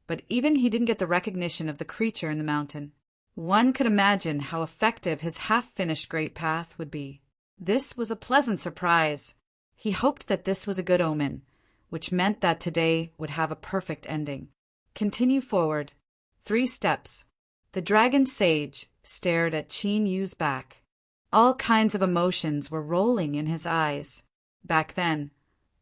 but even he didn't get the recognition of the creature in the mountain. One could imagine how effective his half-finished great path would be. This was a pleasant surprise. He hoped that this was a good omen, which meant that today would have a perfect ending. Continue forward. 3 steps. The dragon sage stared at Qin Yu's back. All kinds of emotions were rolling in his eyes. Back then,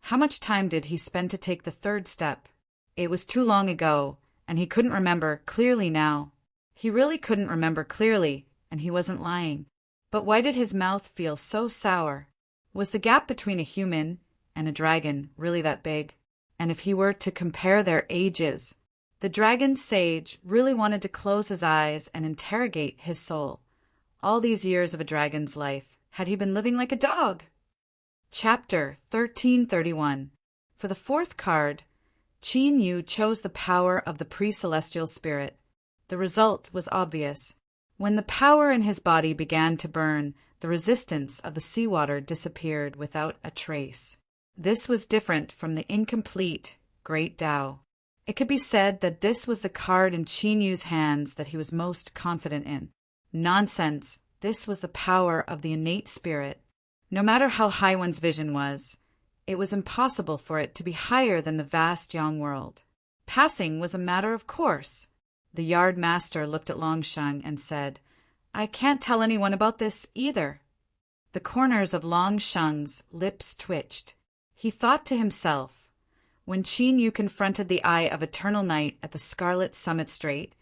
how much time did he spend to take the 3rd step? It was too long ago, and he couldn't remember clearly now. He really couldn't remember clearly, and he wasn't lying. But why did his mouth feel so sour? Was the gap between a human and a dragon really that big? And if he were to compare their ages, the dragon sage really wanted to close his eyes and interrogate his soul. All these years of a dragon's life, had he been living like a dog? Chapter 1331. For the 4th card, Qin Yu chose the power of the pre-celestial spirit. The result was obvious. When the power in his body began to burn, the resistance of the seawater disappeared without a trace. This was different from the incomplete Great Tao. It could be said that this was the card in Qin Yu's hands that he was most confident in. Nonsense. This was the power of the innate spirit. No matter how high one's vision was, it was impossible for it to be higher than the vast Yang world. Passing was a matter of course. The yard master looked at Longsheng and said, I can't tell anyone about this either. The corners of Longsheng's lips twitched. He thought to himself, when Qin Yu confronted the eye of eternal night at the Scarlet Summit Strait,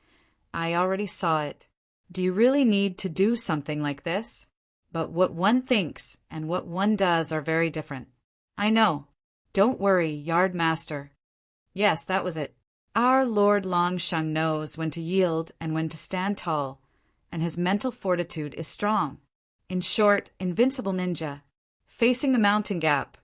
I already saw it. Do you really need to do something like this? But what one thinks and what one does are very different. I know. Don't worry, yard master. Yes, that was it. Our Lord Longsheng knows when to yield and when to stand tall, and his mental fortitude is strong. In short, invincible ninja. Facing the mountain gap,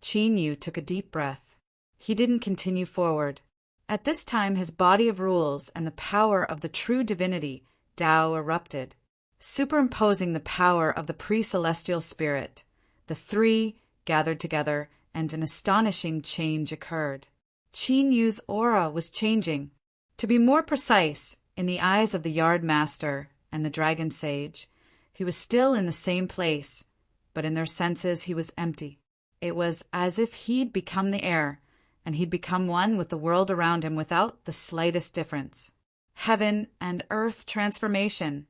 Qin Yu took a deep breath. He didn't continue forward. At this time his body of rules and the power of the true divinity, Tao, erupted. Superimposing the power of the pre-celestial spirit, the 3 gathered together, and an astonishing change occurred. Qin Yu's aura was changing. To be more precise, in the eyes of the yard master and the dragon sage, he was still in the same place, but in their senses he was empty. It was as if he'd become the air, and he'd become one with the world around him without the slightest difference. Heaven and earth transformation.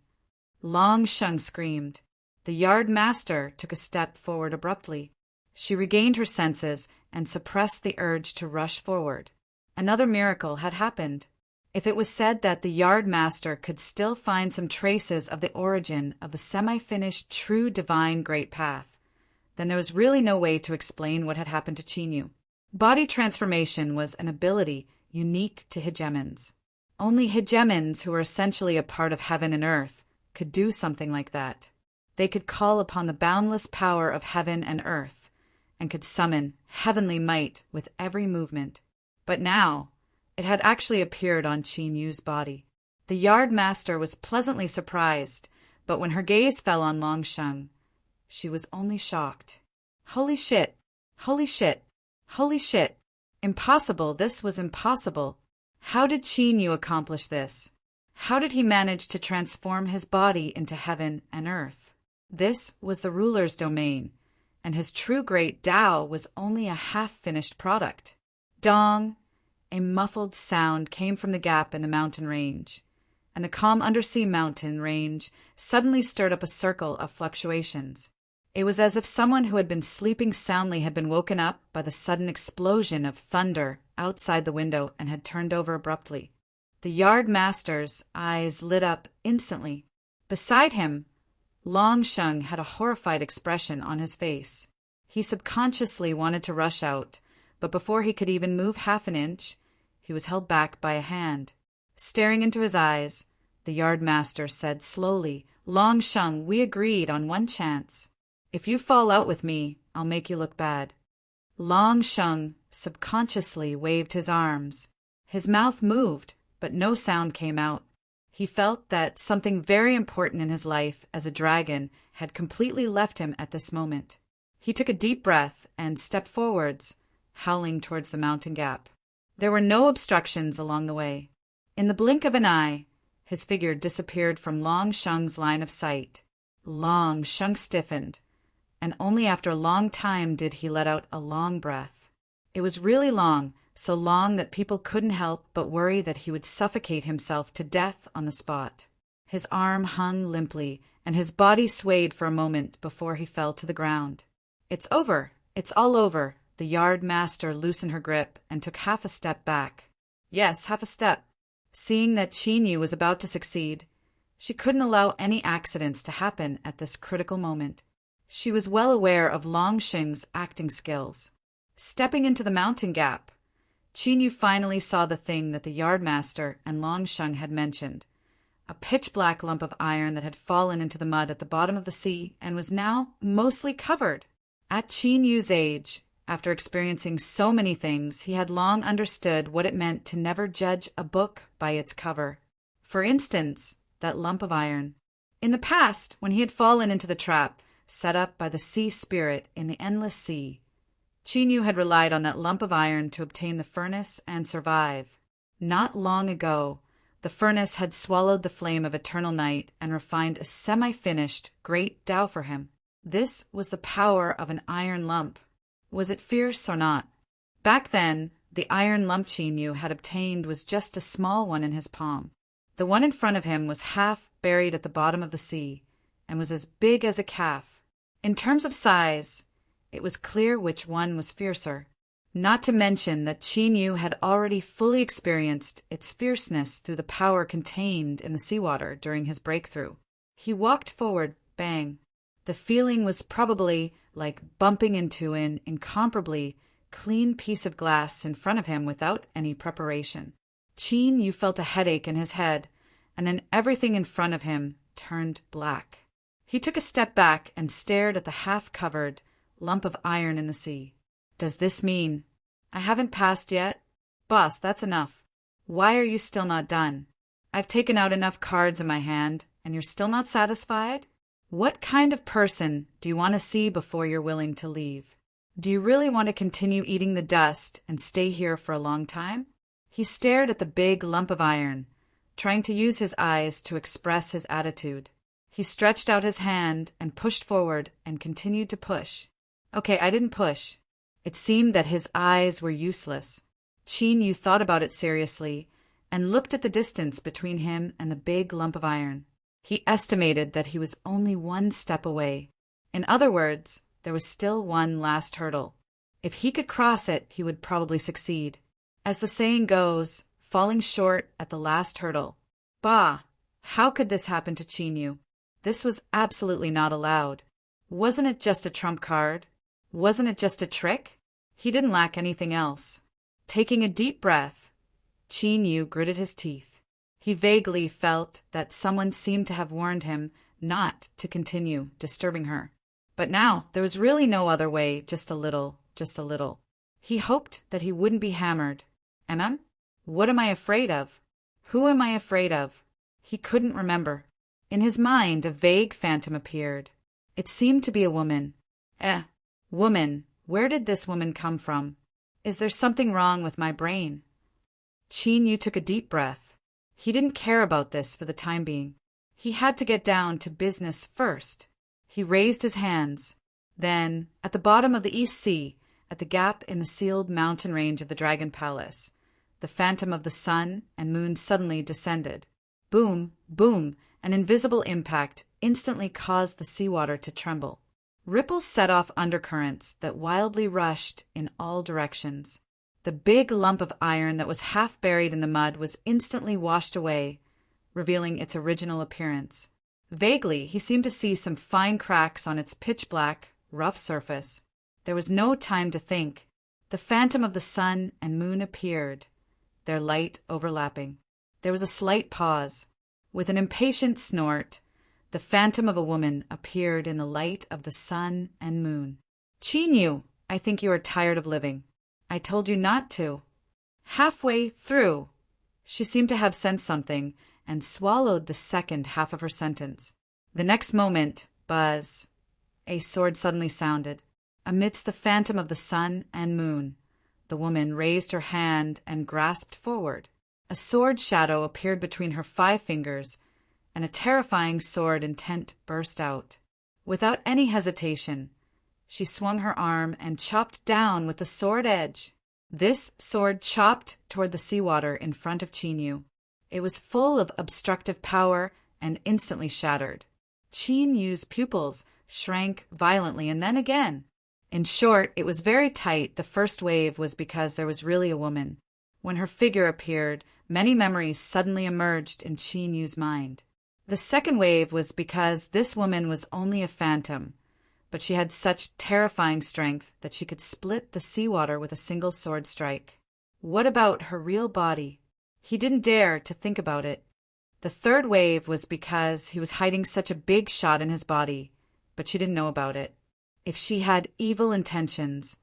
Long Sheng screamed. The yard master took a step forward abruptly. She regained her senses and suppressed the urge to rush forward. Another miracle had happened. If it was said that the yard master could still find some traces of the origin of the semi-finished true divine great path, then there was really no way to explain what had happened to Chinyu. Body transformation was an ability unique to hegemons. Only hegemons who were essentially a part of heaven and earth could do something like that. They could call upon the boundless power of heaven and earth, and could summon heavenly might with every movement. But now, it had actually appeared on Chinyu's body. The yard master was pleasantly surprised, but when her gaze fell on Long Sheng, she was only shocked. Holy shit! Holy shit! Holy shit! Impossible! This was impossible! How did Chinyu accomplish this? How did he manage to transform his body into heaven and earth? This was the ruler's domain, and his true great Tao was only a half-finished product. Dong! A muffled sound came from the gap in the mountain range, and the calm undersea mountain range suddenly stirred up a circle of fluctuations. It was as if someone who had been sleeping soundly had been woken up by the sudden explosion of thunder outside the window and had turned over abruptly. The yard master's eyes lit up instantly. Beside him, Long Sheng had a horrified expression on his face. He subconsciously wanted to rush out, but before he could even move half an inch, he was held back by a hand. Staring into his eyes, the yard master said slowly, "Long Sheng, we agreed on one chance. If you fall out with me, I'll make you look bad." Long Sheng subconsciously waved his arms. His mouth moved, but no sound came out. He felt that something very important in his life as a dragon had completely left him at this moment. He took a deep breath and stepped forwards, howling towards the mountain gap. There were no obstructions along the way. In the blink of an eye, his figure disappeared from Long Sheng's line of sight. Long Sheng stiffened, and only after a long time did he let out a long breath. It was really long, so long that people couldn't help but worry that he would suffocate himself to death on the spot. His arm hung limply, and his body swayed for a moment before he fell to the ground. "It's over. It's all over." The yard master loosened her grip and took half a step back. Yes, half a step. Seeing that Chinyu was about to succeed, she couldn't allow any accidents to happen at this critical moment. She was well aware of Long Sheng's acting skills. Stepping into the mountain gap, Chinyu finally saw the thing that the yard master and Long Sheng had mentioned, a pitch-black lump of iron that had fallen into the mud at the bottom of the sea and was now mostly covered. At Chinyu's age, after experiencing so many things, he had long understood what it meant to never judge a book by its cover. For instance, that lump of iron. In the past, when he had fallen into the trap set up by the sea spirit in the endless sea, Chinyu had relied on that lump of iron to obtain the furnace and survive. Not long ago, the furnace had swallowed the flame of eternal night and refined a semi-finished great Tao for him. This was the power of an iron lump. Was it fierce or not? Back then, the iron lump Chinyu had obtained was just a small one in his palm. The one in front of him was half buried at the bottom of the sea, and was as big as a calf. In terms of size, it was clear which one was fiercer. Not to mention that Chinyu had already fully experienced its fierceness through the power contained in the seawater during his breakthrough. He walked forward, bang. The feeling was probably like bumping into an incomparably clean piece of glass in front of him without any preparation. Chinyu felt a headache in his head, and then everything in front of him turned black. He took a step back and stared at the half-covered lump of iron in the sea. Does this mean I haven't passed yet? Boss, that's enough. Why are you still not done? I've taken out enough cards in my hand, and you're still not satisfied? What kind of person do you want to see before you're willing to leave? Do you really want to continue eating the dust and stay here for a long time? He stared at the big lump of iron, trying to use his eyes to express his attitude. He stretched out his hand and pushed forward and continued to push. Okay, I didn't push. It seemed that his eyes were useless. Chinyu thought about it seriously and looked at the distance between him and the big lump of iron. He estimated that he was only one step away. In other words, there was still one last hurdle. If he could cross it, he would probably succeed. As the saying goes, falling short at the last hurdle. Bah! How could this happen to Chinyu? This was absolutely not allowed. Wasn't it just a trump card? Wasn't it just a trick? He didn't lack anything else. Taking a deep breath, Chinyu gritted his teeth. He vaguely felt that someone seemed to have warned him not to continue disturbing her. But now there was really no other way, just a little. He hoped that he wouldn't be hammered. What am I afraid of? Who am I afraid of? He couldn't remember. In his mind, a vague phantom appeared. It seemed to be a woman. Woman, where did this woman come from? Is there something wrong with my brain? Chinyu took a deep breath. He didn't care about this for the time being. He had to get down to business first. He raised his hands. Then, at the bottom of the East Sea, at the gap in the sealed mountain range of the Dragon Palace, the phantom of the sun and moon suddenly descended. Boom, boom, an invisible impact instantly caused the seawater to tremble. Ripples set off undercurrents that wildly rushed in all directions. The big lump of iron that was half buried in the mud was instantly washed away, revealing its original appearance. Vaguely, he seemed to see some fine cracks on its pitch-black, rough surface. There was no time to think. The phantom of the sun and moon appeared, their light overlapping. There was a slight pause. With an impatient snort, the phantom of a woman appeared in the light of the sun and moon. Chinyu, I think you are tired of living. I told you not to. Halfway through, she seemed to have sensed something and swallowed the second half of her sentence. The next moment, buzz, a sword suddenly sounded. Amidst the phantom of the sun and moon, the woman raised her hand and grasped forward. A sword shadow appeared between her 5 fingers, and a terrifying sword intent burst out. Without any hesitation, she swung her arm and chopped down with the sword edge. This sword chopped toward the seawater in front of Chinyu. It was full of obstructive power and instantly shattered. Chinyu's pupils shrank violently and then again. In short, it was very tight. The first wave was because there was really a woman. When her figure appeared, many memories suddenly emerged in Chinyu's mind. The second wave was because this woman was only a phantom, but she had such terrifying strength that she could split the seawater with a single sword strike. What about her real body? He didn't dare to think about it. The third wave was because he was hiding such a big shot in his body, but she didn't know about it. If she had evil intentions,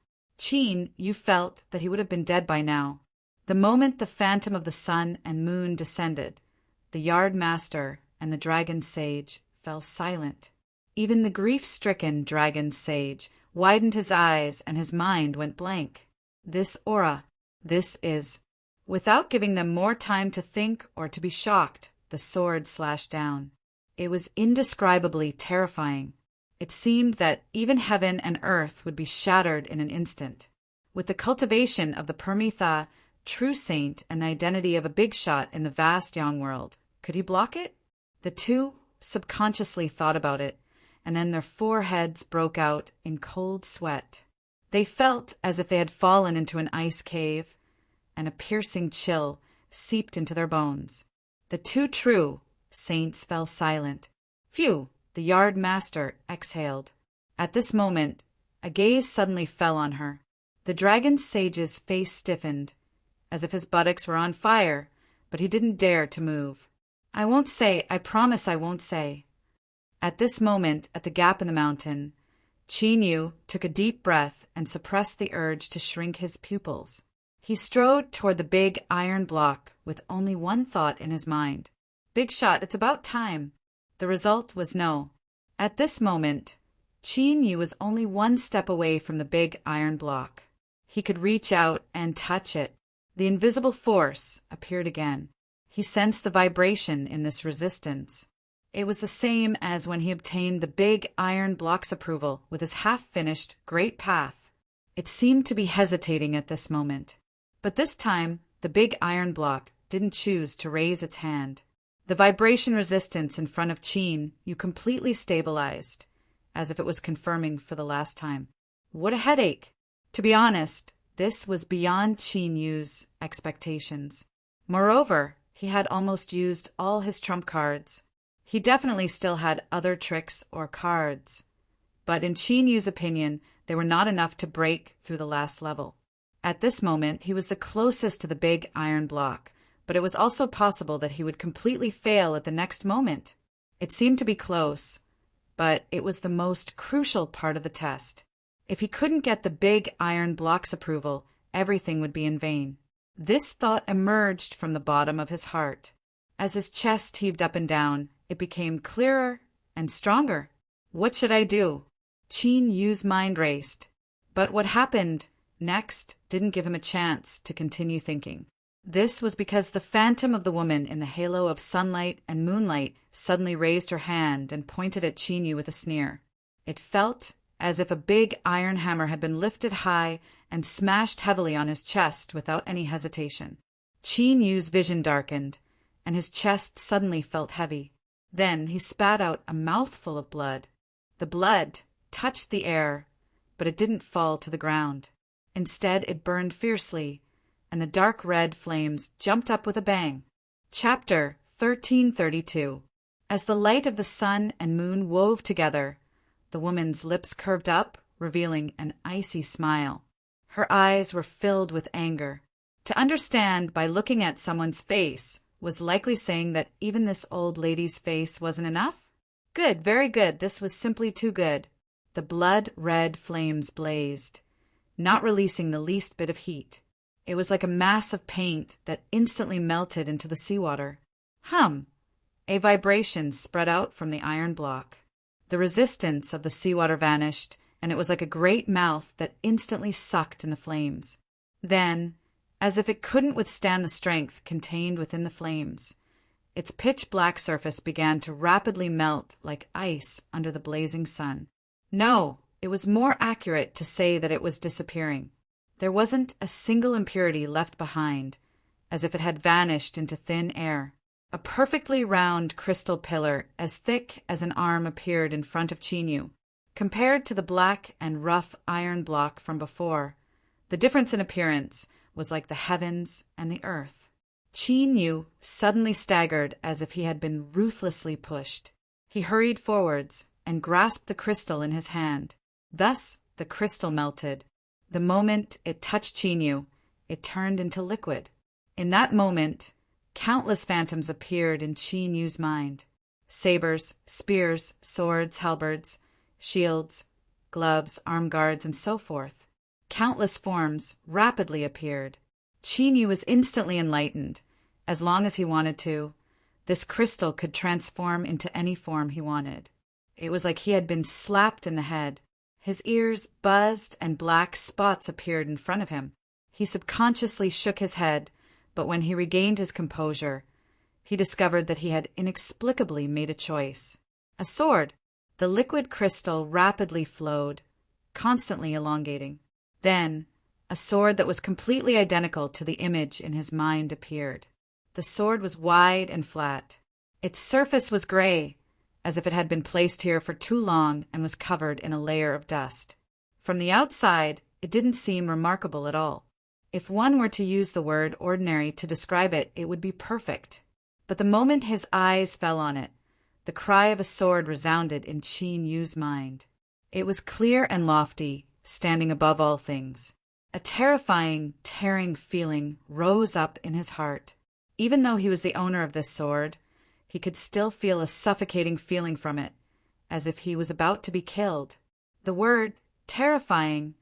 you felt that he would have been dead by now. The moment the phantom of the sun and moon descended, the yard master and the dragon sage fell silent. Even the grief-stricken dragon sage widened his eyes and his mind went blank. This aura, this is. Without giving them more time to think or to be shocked, the sword slashed down. It was indescribably terrifying. It seemed that even heaven and earth would be shattered in an instant. With the cultivation of the Permitha, true saint, and the identity of a big shot in the vast Yang world, could he block it? The two subconsciously thought about it, and then their foreheads broke out in cold sweat. They felt as if they had fallen into an ice cave, and a piercing chill seeped into their bones. The two true saints fell silent. Phew! The yard master exhaled. At this moment, a gaze suddenly fell on her. The dragon sage's face stiffened, as if his buttocks were on fire, but he didn't dare to move. I won't say, I promise I won't say. At this moment, at the gap in the mountain, Chinyu took a deep breath and suppressed the urge to shrink his pupils. He strode toward the big iron block with only one thought in his mind. Big shot, it's about time. The result was no. At this moment, Chinyu was only one step away from the big iron block. He could reach out and touch it. The invisible force appeared again. He sensed the vibration in this resistance. It was the same as when he obtained the big iron block's approval with his half-finished great path. It seemed to be hesitating at this moment. But this time, the big iron block didn't choose to raise its hand. The vibration resistance in front of Qin Yu completely stabilized, as if it was confirming for the last time. What a headache! To be honest, this was beyond Qin Yu's expectations. Moreover, he had almost used all his trump cards. He definitely still had other tricks or cards, but in Qin Yu's opinion, they were not enough to break through the last level. At this moment, he was the closest to the big iron block, but it was also possible that he would completely fail at the next moment. It seemed to be close, but it was the most crucial part of the test. If he couldn't get the big iron block's approval, everything would be in vain. This thought emerged from the bottom of his heart. As his chest heaved up and down, it became clearer and stronger. What should I do? Qin Yu's mind raced. But what happened next didn't give him a chance to continue thinking. This was because the phantom of the woman in the halo of sunlight and moonlight suddenly raised her hand and pointed at Qin Yu with a sneer. It felt as if a big iron hammer had been lifted high and smashed heavily on his chest without any hesitation. Qin Yu's vision darkened, and his chest suddenly felt heavy. Then he spat out a mouthful of blood. The blood touched the air, but it didn't fall to the ground. Instead, it burned fiercely, and the dark red flames jumped up with a bang. Chapter 1332. As the light of the sun and moon wove together, the woman's lips curved up, revealing an icy smile. Her eyes were filled with anger. To understand by looking at someone's face was likely saying that even this old lady's face wasn't enough? Good, very good, this was simply too good. The blood-red flames blazed, not releasing the least bit of heat. It was like a mass of paint that instantly melted into the seawater. A vibration spread out from the iron block. The resistance of the seawater vanished, and it was like a great mouth that instantly sucked in the flames. Then, as if it couldn't withstand the strength contained within the flames, its pitch-black surface began to rapidly melt like ice under the blazing sun. No, it was more accurate to say that it was disappearing. There wasn't a single impurity left behind, as if it had vanished into thin air. A perfectly round crystal pillar, as thick as an arm, appeared in front of Qin Yu. Compared to the black and rough iron block from before, the difference in appearance was like the heavens and the earth. Qin Yu suddenly staggered as if he had been ruthlessly pushed. He hurried forwards and grasped the crystal in his hand. Thus, the crystal melted. The moment it touched Qin Yu, it turned into liquid. In that moment, countless phantoms appeared in Qin Yu's mind. Sabers, spears, swords, halberds, shields, gloves, arm guards, and so forth. Countless forms rapidly appeared. Qin Yu was instantly enlightened. As long as he wanted to, this crystal could transform into any form he wanted. It was like he had been slapped in the head. His ears buzzed and black spots appeared in front of him. He subconsciously shook his head, but when he regained his composure, he discovered that he had inexplicably made a choice. A sword. The liquid crystal rapidly flowed, constantly elongating. Then, a sword that was completely identical to the image in his mind appeared. The sword was wide and flat. Its surface was gray, as if it had been placed here for too long and was covered in a layer of dust. From the outside, it didn't seem remarkable at all. If one were to use the word ordinary to describe it, it would be perfect. But the moment his eyes fell on it, the cry of a sword resounded in Qin Yu's mind. It was clear and lofty, standing above all things. A terrifying, tearing feeling rose up in his heart. Even though he was the owner of this sword, he could still feel a suffocating feeling from it, as if he was about to be killed. The word, terrifying,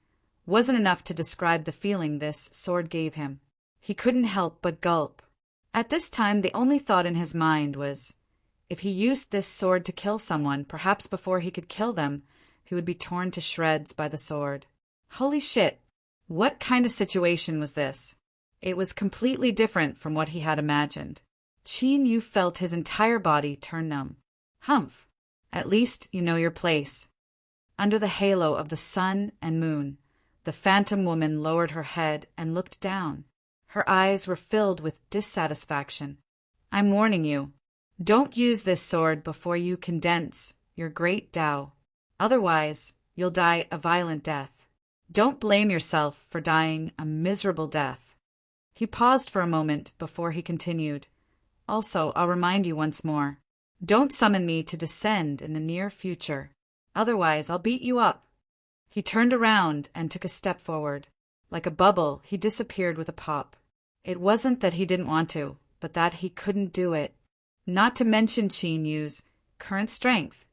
wasn't enough to describe the feeling this sword gave him. He couldn't help but gulp. At this time, the only thought in his mind was, if he used this sword to kill someone, perhaps before he could kill them, he would be torn to shreds by the sword. Holy shit! What kind of situation was this? It was completely different from what he had imagined. Qin Yu felt his entire body turn numb. Humph! At least you know your place. Under the halo of the sun and moon, the phantom woman lowered her head and looked down. Her eyes were filled with dissatisfaction. I'm warning you. Don't use this sword before you condense your great Tao. Otherwise, you'll die a violent death. Don't blame yourself for dying a miserable death. He paused for a moment before he continued. Also, I'll remind you once more. Don't summon me to descend in the near future. Otherwise, I'll beat you up. He turned around and took a step forward. Like a bubble, he disappeared with a pop. It wasn't that he didn't want to, but that he couldn't do it. Not to mention Qin Yu's current strength.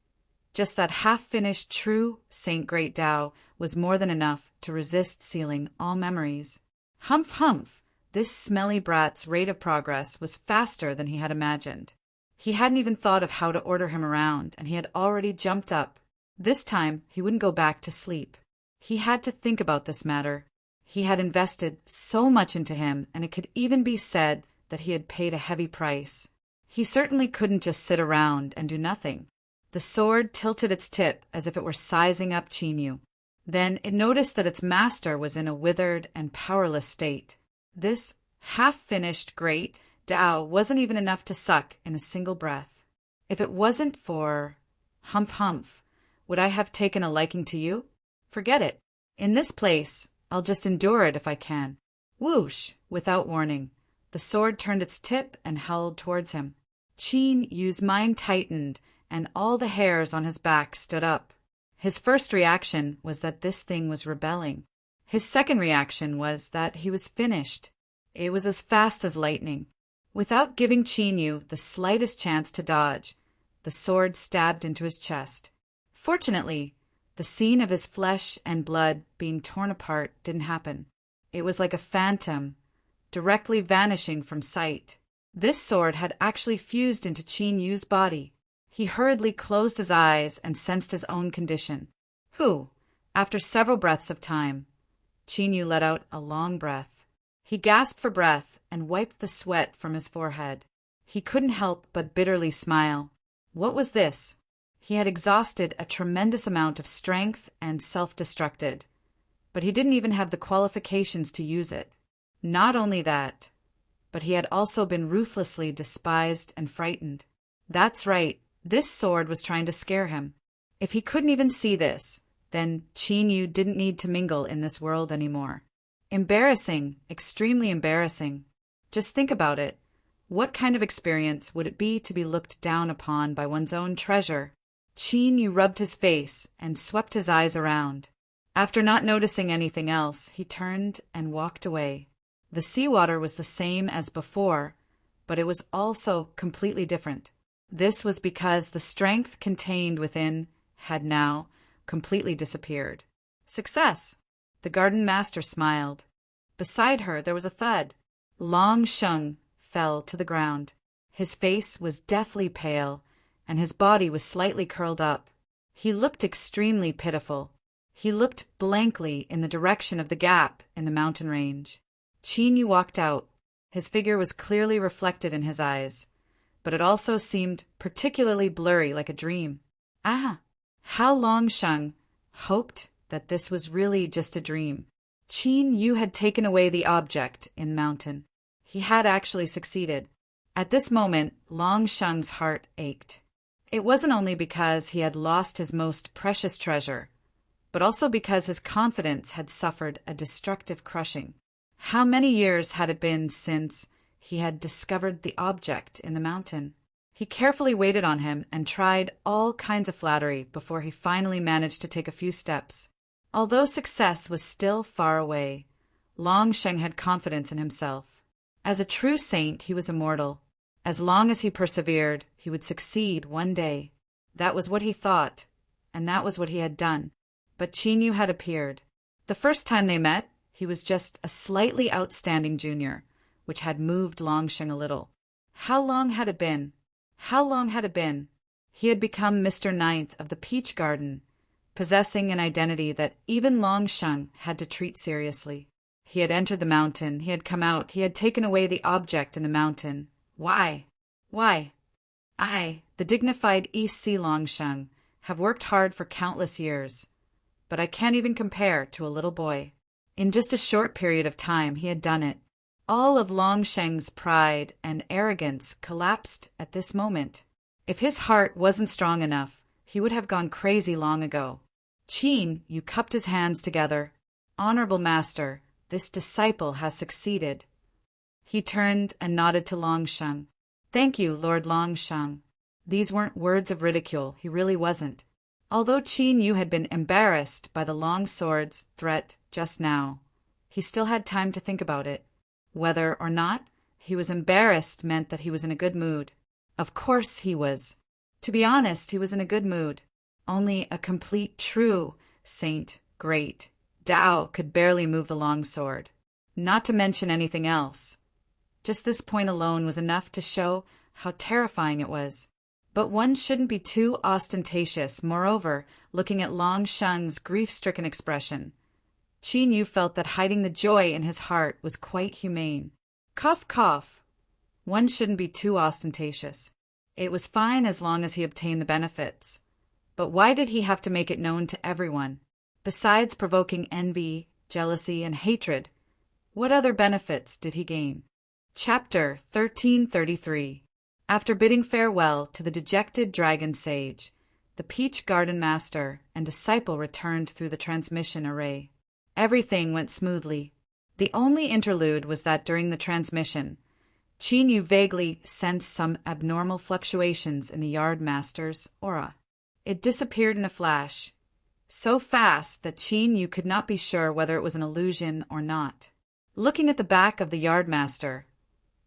Just that half-finished true Saint Great Tao was more than enough to resist sealing all memories. Humph, humph! This smelly brat's rate of progress was faster than he had imagined. He hadn't even thought of how to order him around, and he had already jumped up. This time, he wouldn't go back to sleep. He had to think about this matter. He had invested so much into him, and it could even be said that he had paid a heavy price. He certainly couldn't just sit around and do nothing. The sword tilted its tip as if it were sizing up Qin Yu. Then it noticed that its master was in a withered and powerless state. This half-finished great Tao wasn't even enough to suck in a single breath. If it wasn't for humph humph, would I have taken a liking to you? Forget it. In this place, I'll just endure it if I can. Whoosh! Without warning, the sword turned its tip and howled towards him. Qin Yu's mind tightened, and all the hairs on his back stood up. His first reaction was that this thing was rebelling. His second reaction was that he was finished. It was as fast as lightning. Without giving Qin Yu the slightest chance to dodge, the sword stabbed into his chest. Fortunately, the scene of his flesh and blood being torn apart didn't happen. It was like a phantom, directly vanishing from sight. This sword had actually fused into Qin Yu's body. He hurriedly closed his eyes and sensed his own condition. After several breaths of time, Qin Yu let out a long breath. He gasped for breath and wiped the sweat from his forehead. He couldn't help but bitterly smile. What was this? He had exhausted a tremendous amount of strength and self-destructed, but he didn't even have the qualifications to use it. Not only that, but he had also been ruthlessly despised and frightened. That's right, this sword was trying to scare him. If he couldn't even see this, then Qin Yu didn't need to mingle in this world anymore. Embarrassing, extremely embarrassing. Just think about it. What kind of experience would it be to be looked down upon by one's own treasure? Qin Yu rubbed his face and swept his eyes around. After not noticing anything else, he turned and walked away. The seawater was the same as before, but it was also completely different. This was because the strength contained within had now completely disappeared. Success! The garden master smiled. Beside her there was a thud. Long Sheng fell to the ground. His face was deathly pale, and his body was slightly curled up. He looked extremely pitiful. He looked blankly in the direction of the gap in the mountain range. Qin Yu walked out. His figure was clearly reflected in his eyes, but it also seemed particularly blurry like a dream. How Long Sheng hoped that this was really just a dream. Qin Yu had taken away the object in the mountain. He had actually succeeded. At this moment, Long Sheng's heart ached. It wasn't only because he had lost his most precious treasure, but also because his confidence had suffered a destructive crushing. How many years had it been since he had discovered the object in the mountain? He carefully waited on him and tried all kinds of flattery before he finally managed to take a few steps. Although success was still far away, Long Sheng had confidence in himself. As a true saint, he was immortal. As long as he persevered, he would succeed one day. That was what he thought, and that was what he had done. But Qin Yu had appeared. The first time they met, he was just a slightly outstanding junior, which had moved Long Sheng a little. How long had it been? How long had it been? He had become Mr. Ninth of the Peach Garden, possessing an identity that even Long Sheng had to treat seriously. He had entered the mountain, he had come out, he had taken away the object in the mountain. Why? I, the dignified East Sea Long Sheng, have worked hard for countless years, but I can't even compare to a little boy. In just a short period of time he had done it. All of Longsheng's pride and arrogance collapsed at this moment. If his heart wasn't strong enough, he would have gone crazy long ago. Qin Yu cupped his hands together. Honorable master, this disciple has succeeded. He turned and nodded to Longsheng. Thank you, Lord Longsheng. These weren't words of ridicule, he really wasn't. Although Qin Yu had been embarrassed by the long sword's threat just now, he still had time to think about it. Whether or not he was embarrassed meant that he was in a good mood. Of course he was. To be honest, he was in a good mood. Only a complete, true saint, great Tao could barely move the long sword. Not to mention anything else. Just this point alone was enough to show how terrifying it was. But one shouldn't be too ostentatious. Moreover, looking at Longsheng's grief-stricken expression, Qin Yu felt that hiding the joy in his heart was quite humane. Cough, cough. One shouldn't be too ostentatious. It was fine as long as he obtained the benefits. But why did he have to make it known to everyone? Besides provoking envy, jealousy, and hatred, what other benefits did he gain? Chapter 1333. After bidding farewell to the dejected dragon sage, the Peach Garden Master and disciple returned through the transmission array. Everything went smoothly. The only interlude was that during the transmission, Qin Yu vaguely sensed some abnormal fluctuations in the yard master's aura. It disappeared in a flash, so fast that Qin Yu could not be sure whether it was an illusion or not. Looking at the back of the yard master,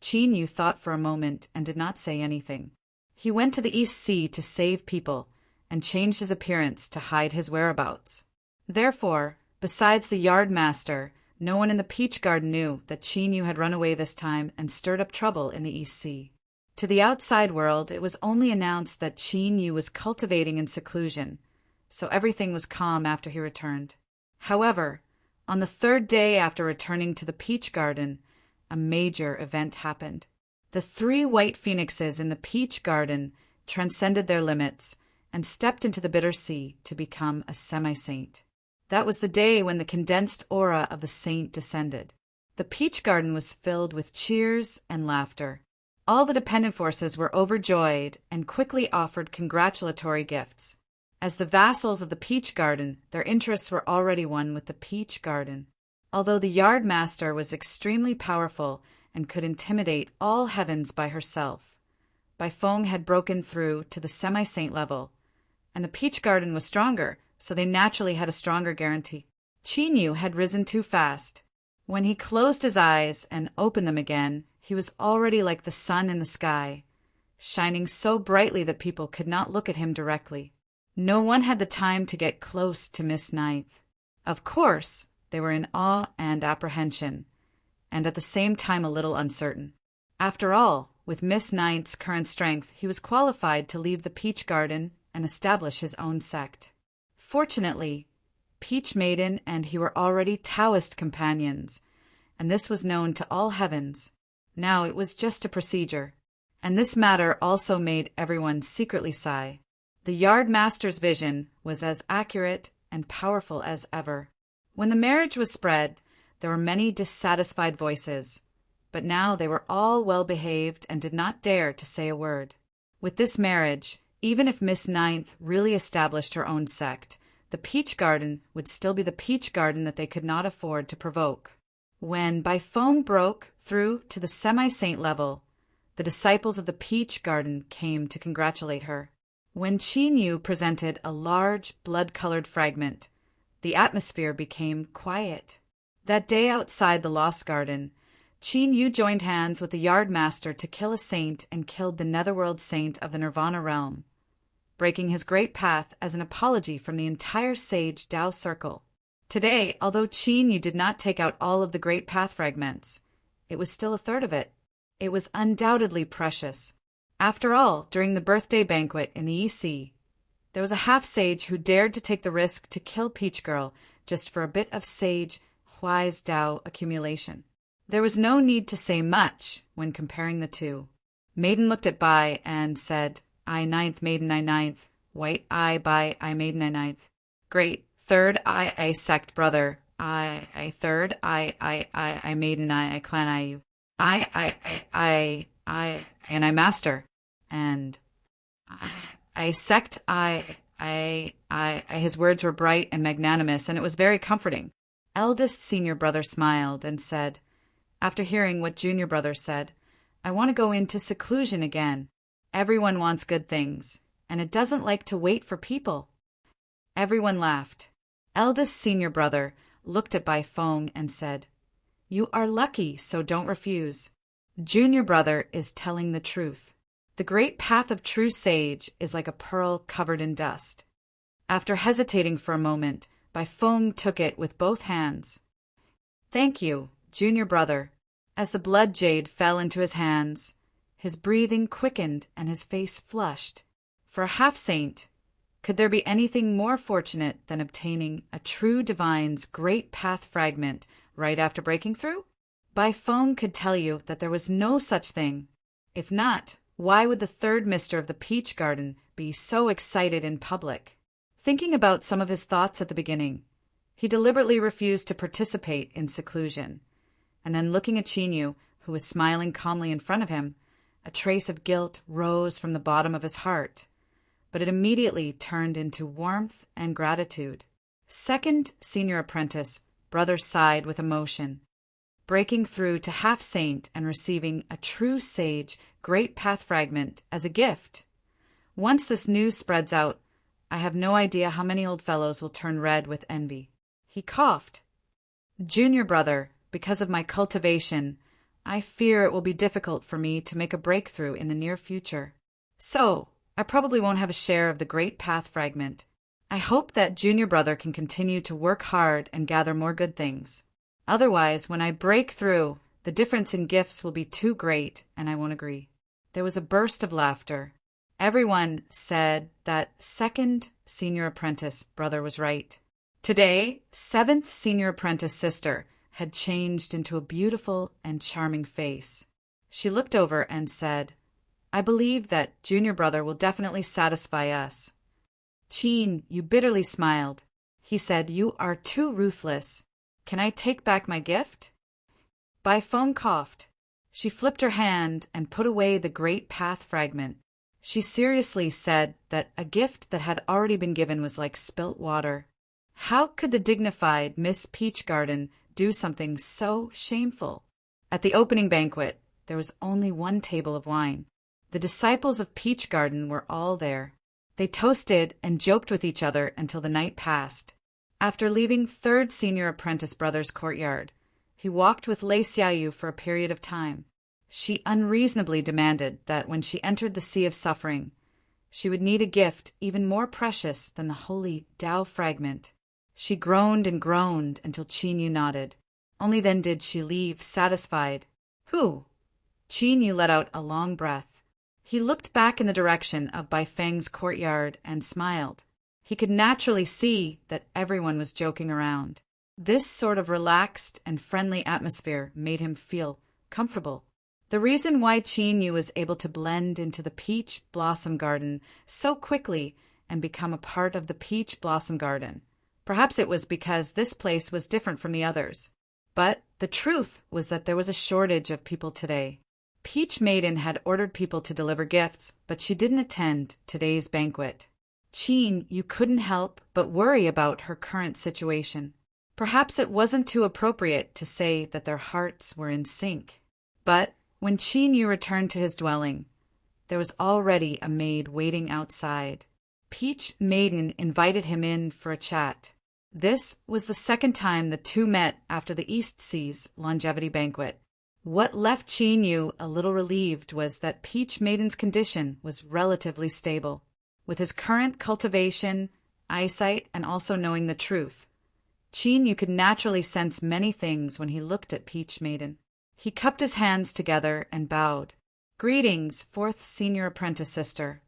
Qin Yu thought for a moment and did not say anything. He went to the East Sea to save people and changed his appearance to hide his whereabouts. Therefore, besides the yard master, no one in the peach garden knew that Qin Yu had run away this time and stirred up trouble in the East Sea. To the outside world, it was only announced that Qin Yu was cultivating in seclusion, so everything was calm after he returned. However, on the third day after returning to the peach garden, a major event happened. The 3 white phoenixes in the peach garden transcended their limits and stepped into the bitter sea to become a semi-saint. That was the day when the condensed aura of the saint descended. The peach garden was filled with cheers and laughter. All the dependent forces were overjoyed and quickly offered congratulatory gifts. As the vassals of the peach garden, their interests were already one with the peach garden. Although the yard master was extremely powerful and could intimidate all heavens by herself, Baifeng had broken through to the semi-saint level, and the peach garden was stronger, so they naturally had a stronger guarantee. Qin Yu had risen too fast. When he closed his eyes and opened them again, he was already like the sun in the sky, shining so brightly that people could not look at him directly. No one had the time to get close to Miss Ninth. Of course, they were in awe and apprehension, and at the same time a little uncertain. After all, with Miss Ninth's current strength, he was qualified to leave the peach garden and establish his own sect. Fortunately, Peach Maiden and he were already Taoist companions, and this was known to all heavens. Now it was just a procedure, and this matter also made everyone secretly sigh. The yard master's vision was as accurate and powerful as ever. When the marriage was spread, there were many dissatisfied voices, but now they were all well-behaved and did not dare to say a word. With this marriage, even if Miss Ninth really established her own sect, the peach garden would still be the peach garden that they could not afford to provoke. When Baifeng broke through to the semi-saint level, the disciples of the peach garden came to congratulate her. When Qin Yu presented a large blood-colored fragment, the atmosphere became quiet. That day outside the Lost Garden, Qin Yu joined hands with the yard master to kill a saint and killed the netherworld saint of the Nirvana realm, breaking his great path as an apology from the entire sage Tao circle. Today, although Qin Yu did not take out all of the great path fragments, it was still a third of it. It was undoubtedly precious. After all, during the birthday banquet in the EC, there was a half-sage who dared to take the risk to kill Peach Girl just for a bit of sage Huai's Tao accumulation. There was no need to say much when comparing the two. Maiden looked at Bai and said, I ninth, Maiden I ninth, White I Bai I Maiden I ninth. Great, third I sect brother, I third I Maiden I clan I you. And I master. And I sect, his words were bright and magnanimous, and it was very comforting. Eldest senior brother smiled and said, after hearing what junior brother said, I want to go into seclusion again. Everyone wants good things, and it doesn't like to wait for people. Everyone laughed. Eldest senior brother looked at Bai Feng and said, You are lucky, so don't refuse. Junior brother is telling the truth. The great path of true sage is like a pearl covered in dust. After hesitating for a moment, Bai Feng took it with both hands. Thank you, junior brother. As the blood jade fell into his hands, his breathing quickened and his face flushed. For a half-saint, could there be anything more fortunate than obtaining a true divine's great path fragment right after breaking through? Bai Feng could tell you that there was no such thing. If not, why would the third mister of the Peach Garden be so excited in public? Thinking about some of his thoughts at the beginning, he deliberately refused to participate in seclusion. And then looking at Chinyu, who was smiling calmly in front of him, a trace of guilt rose from the bottom of his heart, but it immediately turned into warmth and gratitude. Second senior apprentice, brother sighed with emotion. Breaking through to half-saint and receiving a true sage great path fragment as a gift. Once this news spreads out, I have no idea how many old fellows will turn red with envy. He coughed. Junior brother, because of my cultivation, I fear it will be difficult for me to make a breakthrough in the near future. So, I probably won't have a share of the great path fragment. I hope that junior brother can continue to work hard and gather more good things. Otherwise, when I break through, the difference in gifts will be too great, and I won't agree. There was a burst of laughter. Everyone said that second senior apprentice brother was right. Today, seventh senior apprentice sister had changed into a beautiful and charming face. She looked over and said, I believe that junior brother will definitely satisfy us. Chin, you bitterly smiled. He said, You are too ruthless. Can I take back my gift? Bai Feng coughed. She flipped her hand and put away the great path fragment. She seriously said that a gift that had already been given was like spilt water. How could the dignified Miss Peach Garden do something so shameful? At the opening banquet, there was only one table of wine. The disciples of Peach Garden were all there. They toasted and joked with each other until the night passed. After leaving third senior apprentice brother's courtyard, he walked with Lei Xiaoyu for a period of time. She unreasonably demanded that when she entered the sea of suffering, she would need a gift even more precious than the holy Tao fragment. She groaned and groaned until Chinyu nodded. Only then did she leave, satisfied. Who? Chinyu let out a long breath. He looked back in the direction of Bai Feng's courtyard and smiled. He could naturally see that everyone was joking around. This sort of relaxed and friendly atmosphere made him feel comfortable. The reason why Chinyu was able to blend into the Peach Blossom Garden so quickly and become a part of the Peach Blossom Garden. Perhaps it was because this place was different from the others. But the truth was that there was a shortage of people today. Peach Maiden had ordered people to deliver gifts, but she didn't attend today's banquet. Chin, you couldn't help but worry about her current situation. Perhaps it wasn't too appropriate to say that their hearts were in sync. But when Chinyu returned to his dwelling, there was already a maid waiting outside. Peach Maiden invited him in for a chat. This was the second time the two met after the East Seas longevity banquet. What left Chinyu a little relieved was that Peach Maiden's condition was relatively stable. With his current cultivation, eyesight, and also knowing the truth, Chinyu could naturally sense many things when he looked at Peach Maiden. He cupped his hands together and bowed. Greetings, fourth senior apprentice sister.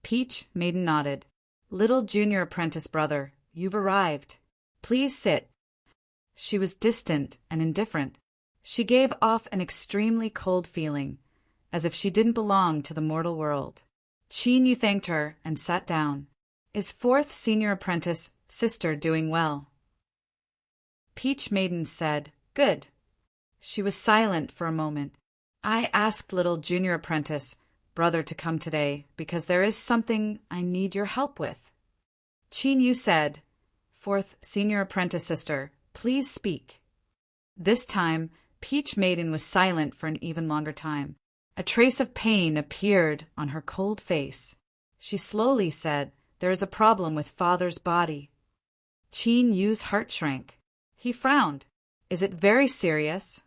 Peach Maiden nodded. Little junior apprentice brother, you've arrived. Please sit. She was distant and indifferent. She gave off an extremely cold feeling, as if she didn't belong to the mortal world. Chinyu thanked her and sat down. Is fourth senior apprentice sister doing well? Peach Maiden said, Good. She was silent for a moment. I asked little junior apprentice, brother, to come today because there is something I need your help with. Qin Yu said, fourth senior apprentice sister, please speak. This time, Peach Maiden was silent for an even longer time. A trace of pain appeared on her cold face. She slowly said, there is a problem with father's body. Qin Yu's heart shrank. He frowned. Is it very serious?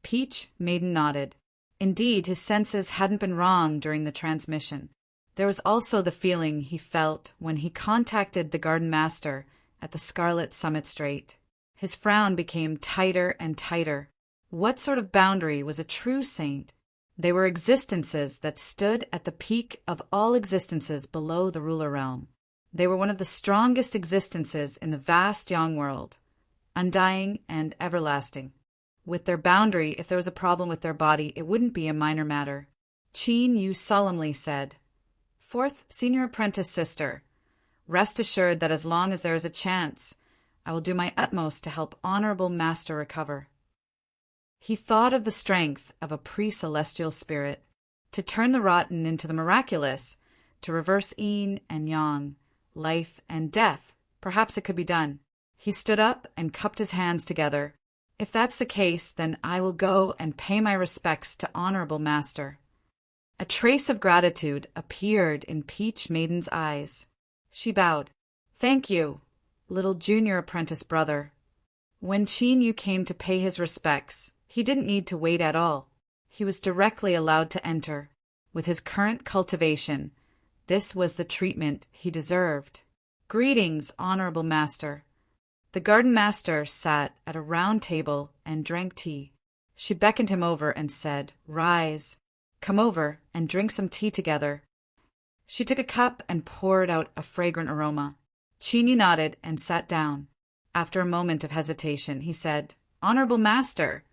Peach Maiden nodded. Indeed, his senses hadn't been wrong during the transmission. There was also the feeling he felt when he contacted the Garden Master at the Scarlet Summit Strait. His frown became tighter and tighter. What sort of boundary was a true saint? They were existences that stood at the peak of all existences below the ruler realm. They were one of the strongest existences in the vast Yang world, undying and everlasting. With their boundary, if there was a problem with their body, it wouldn't be a minor matter. Qin Yu solemnly said, fourth senior apprentice sister, rest assured that as long as there is a chance, I will do my utmost to help Honorable Master recover. He thought of the strength of a pre-celestial spirit, to turn the rotten into the miraculous, to reverse yin and yang, life and death. Perhaps it could be done. He stood up and cupped his hands together. If that's the case, then I will go and pay my respects to Honorable Master. A trace of gratitude appeared in Peach Maiden's eyes. She bowed. Thank you, little junior apprentice brother. When Qin Yu came to pay his respects, he didn't need to wait at all. He was directly allowed to enter. With his current cultivation, this was the treatment he deserved. Greetings, Honorable Master. The Garden Master sat at a round table and drank tea. She beckoned him over and said, rise, come over and drink some tea together. She took a cup and poured out a fragrant aroma. Qin Yu nodded and sat down. After a moment of hesitation, he said, Honorable Master,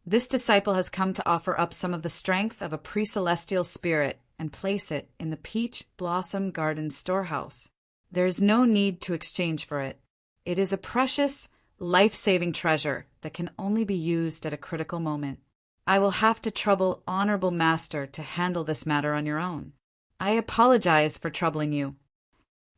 this disciple has come to offer up some of the strength of a pre-celestial spirit and place it in the Peach Blossom Garden storehouse. There is no need to exchange for it. It is a precious, life-saving treasure that can only be used at a critical moment. I will have to trouble Honorable Master to handle this matter on your own. I apologize for troubling you.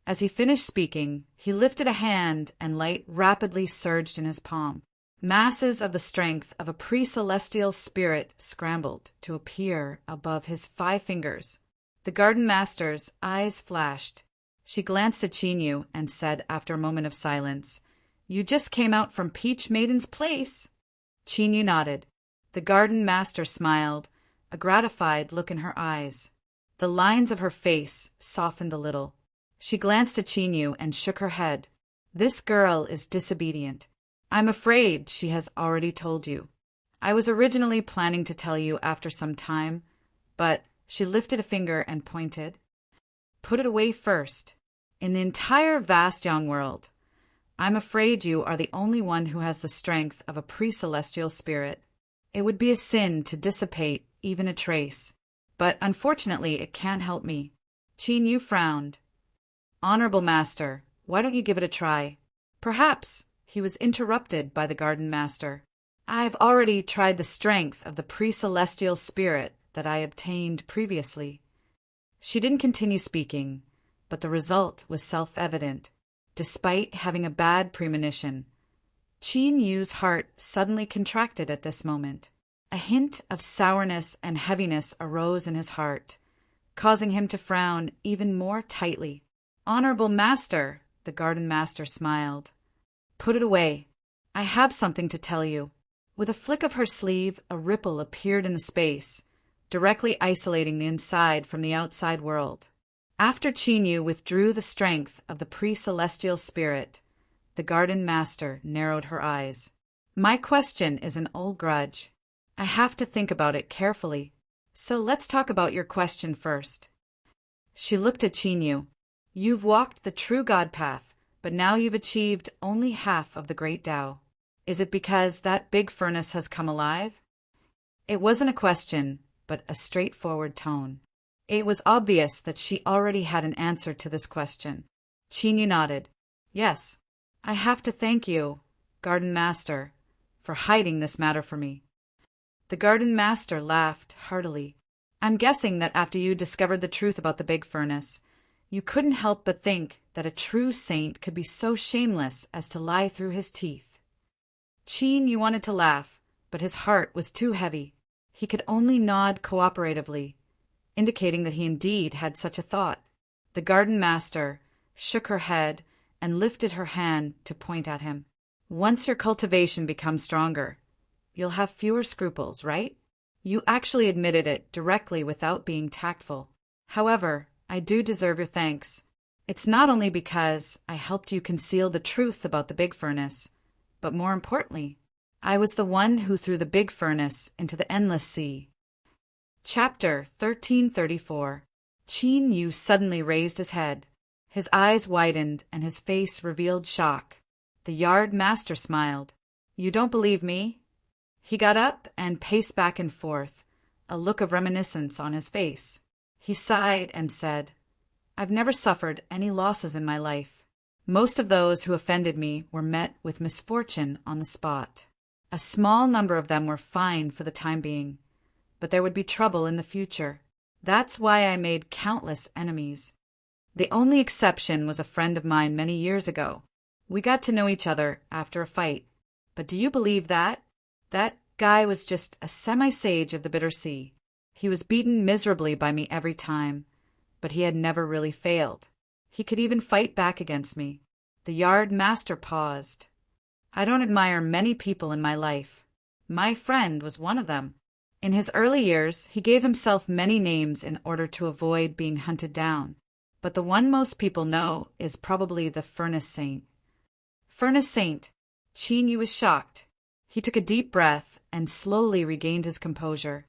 As he finished speaking, he lifted a hand and light rapidly surged in his palm. Masses of the strength of a pre-celestial spirit scrambled to appear above his 5 fingers. The Garden Master's eyes flashed. She glanced at Qin Yu and said after a moment of silence, You just came out from Peach Maiden's place. Qin Yu nodded. The Garden Master smiled, a gratified look in her eyes. The lines of her face softened a little. She glanced at Qin Yu and shook her head. This girl is disobedient. I'm afraid she has already told you. I was originally planning to tell you after some time, but she lifted a finger and pointed. Put it away first. In the entire vast Yang world, I'm afraid you are the only one who has the strength of a pre-celestial spirit. It would be a sin to dissipate even a trace, but unfortunately it can't help me. Qin Yu frowned. Honorable Master, why don't you give it a try? Perhaps. He was interrupted by the Garden Master. I've already tried the strength of the pre-celestial spirit that I obtained previously. She didn't continue speaking, but the result was self-evident. Despite having a bad premonition, Qin Yu's heart suddenly contracted at this moment. A hint of sourness and heaviness arose in his heart, causing him to frown even more tightly. Honorable Master, the Garden Master smiled. Put it away. I have something to tell you. With a flick of her sleeve, a ripple appeared in the space, directly isolating the inside from the outside world. After Qin Yu withdrew the strength of the pre-celestial spirit, the Garden Master narrowed her eyes. My question is an old grudge. I have to think about it carefully. So let's talk about your question first. She looked at Qin Yu. You've walked the true God path, but now you've achieved only half of the great Tao. Is it because that big furnace has come alive? It wasn't a question, but a straightforward tone. It was obvious that she already had an answer to this question. Qin Yu nodded. Yes, I have to thank you, Garden Master, for hiding this matter from me. The garden master laughed heartily. I'm guessing that after you discovered the truth about the big furnace, you couldn't help but think that a true saint could be so shameless as to lie through his teeth. Chin wanted to laugh, but his heart was too heavy. He could only nod cooperatively, indicating that he indeed had such a thought. The garden master shook her head and lifted her hand to point at him. Once your cultivation becomes stronger, you'll have fewer scruples, right? You actually admitted it directly without being tactful. However, I do deserve your thanks. It's not only because I helped you conceal the truth about the big furnace, but more importantly, I was the one who threw the big furnace into the endless sea. Chapter 1334. Chin Yu suddenly raised his head. His eyes widened and his face revealed shock. The yard master smiled. You don't believe me? He got up and paced back and forth, a look of reminiscence on his face. He sighed and said, I've never suffered any losses in my life. Most of those who offended me were met with misfortune on the spot. A small number of them were fine for the time being, but there would be trouble in the future. That's why I made countless enemies. The only exception was a friend of mine many years ago. We got to know each other after a fight. But do you believe that? That guy was just a semi-sage of the bitter sea. He was beaten miserably by me every time, but he had never really failed. He could even fight back against me. The yard master paused. I don't admire many people in my life. My friend was one of them. In his early years, he gave himself many names in order to avoid being hunted down. But the one most people know is probably the Furnace Saint. Furnace Saint. Chin Yu was shocked. He took a deep breath and slowly regained his composure.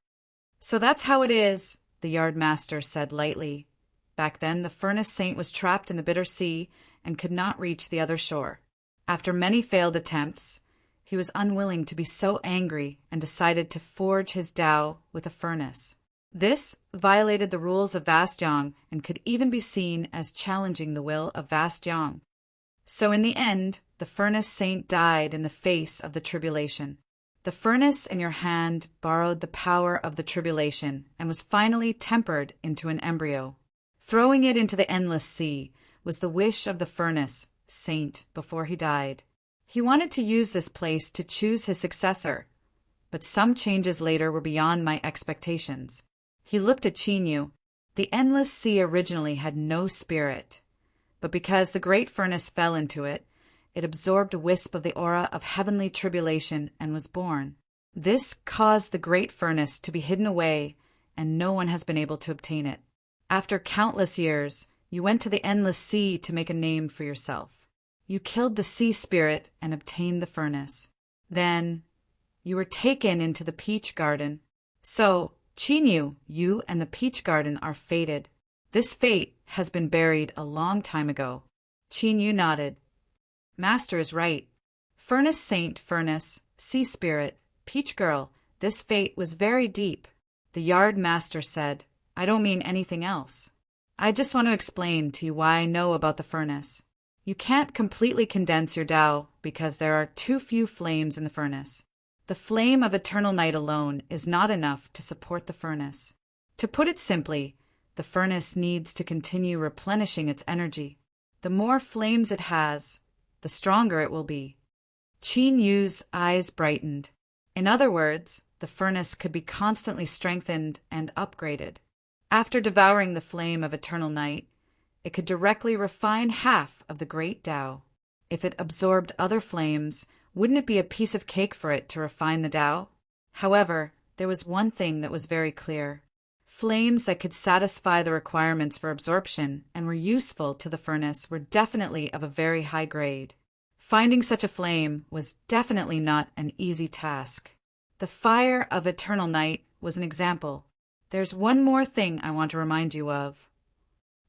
So that's how it is, the yard master said lightly. Back then, the Furnace Saint was trapped in the bitter sea and could not reach the other shore. After many failed attempts, he was unwilling to be so angry and decided to forge his Tao with a furnace. This violated the rules of Vast Yang and could even be seen as challenging the will of Vast Yang. So in the end, the Furnace Saint died in the face of the tribulation. The furnace in your hand borrowed the power of the tribulation and was finally tempered into an embryo. Throwing it into the endless sea was the wish of the Furnace Saint before he died. He wanted to use this place to choose his successor, but some changes later were beyond my expectations. He looked at Chin Yu. The endless sea originally had no spirit, but because the great furnace fell into it, it absorbed a wisp of the aura of heavenly tribulation and was born. This caused the great furnace to be hidden away, and no one has been able to obtain it. After countless years, you went to the endless sea to make a name for yourself. You killed the sea spirit and obtained the furnace. Then, you were taken into the peach garden. So, Chin Yu, you and the peach garden are fated. This fate has been buried a long time ago. Chin Yu nodded. Master is right. Furnace Saint, Furnace, Sea Spirit, Peach Girl, this fate was very deep. The yard master said, I don't mean anything else. I just want to explain to you why I know about the furnace. You can't completely condense your Tao because there are too few flames in the furnace. The flame of eternal night alone is not enough to support the furnace. To put it simply, the furnace needs to continue replenishing its energy. The more flames it has, the stronger it will be. Chin Yu's eyes brightened. In other words, the furnace could be constantly strengthened and upgraded. After devouring the flame of eternal night, it could directly refine half of the great Tao. If it absorbed other flames, wouldn't it be a piece of cake for it to refine the Tao? However, there was one thing that was very clear. Flames that could satisfy the requirements for absorption and were useful to the furnace were definitely of a very high grade. Finding such a flame was definitely not an easy task. The fire of eternal night was an example. There's one more thing I want to remind you of.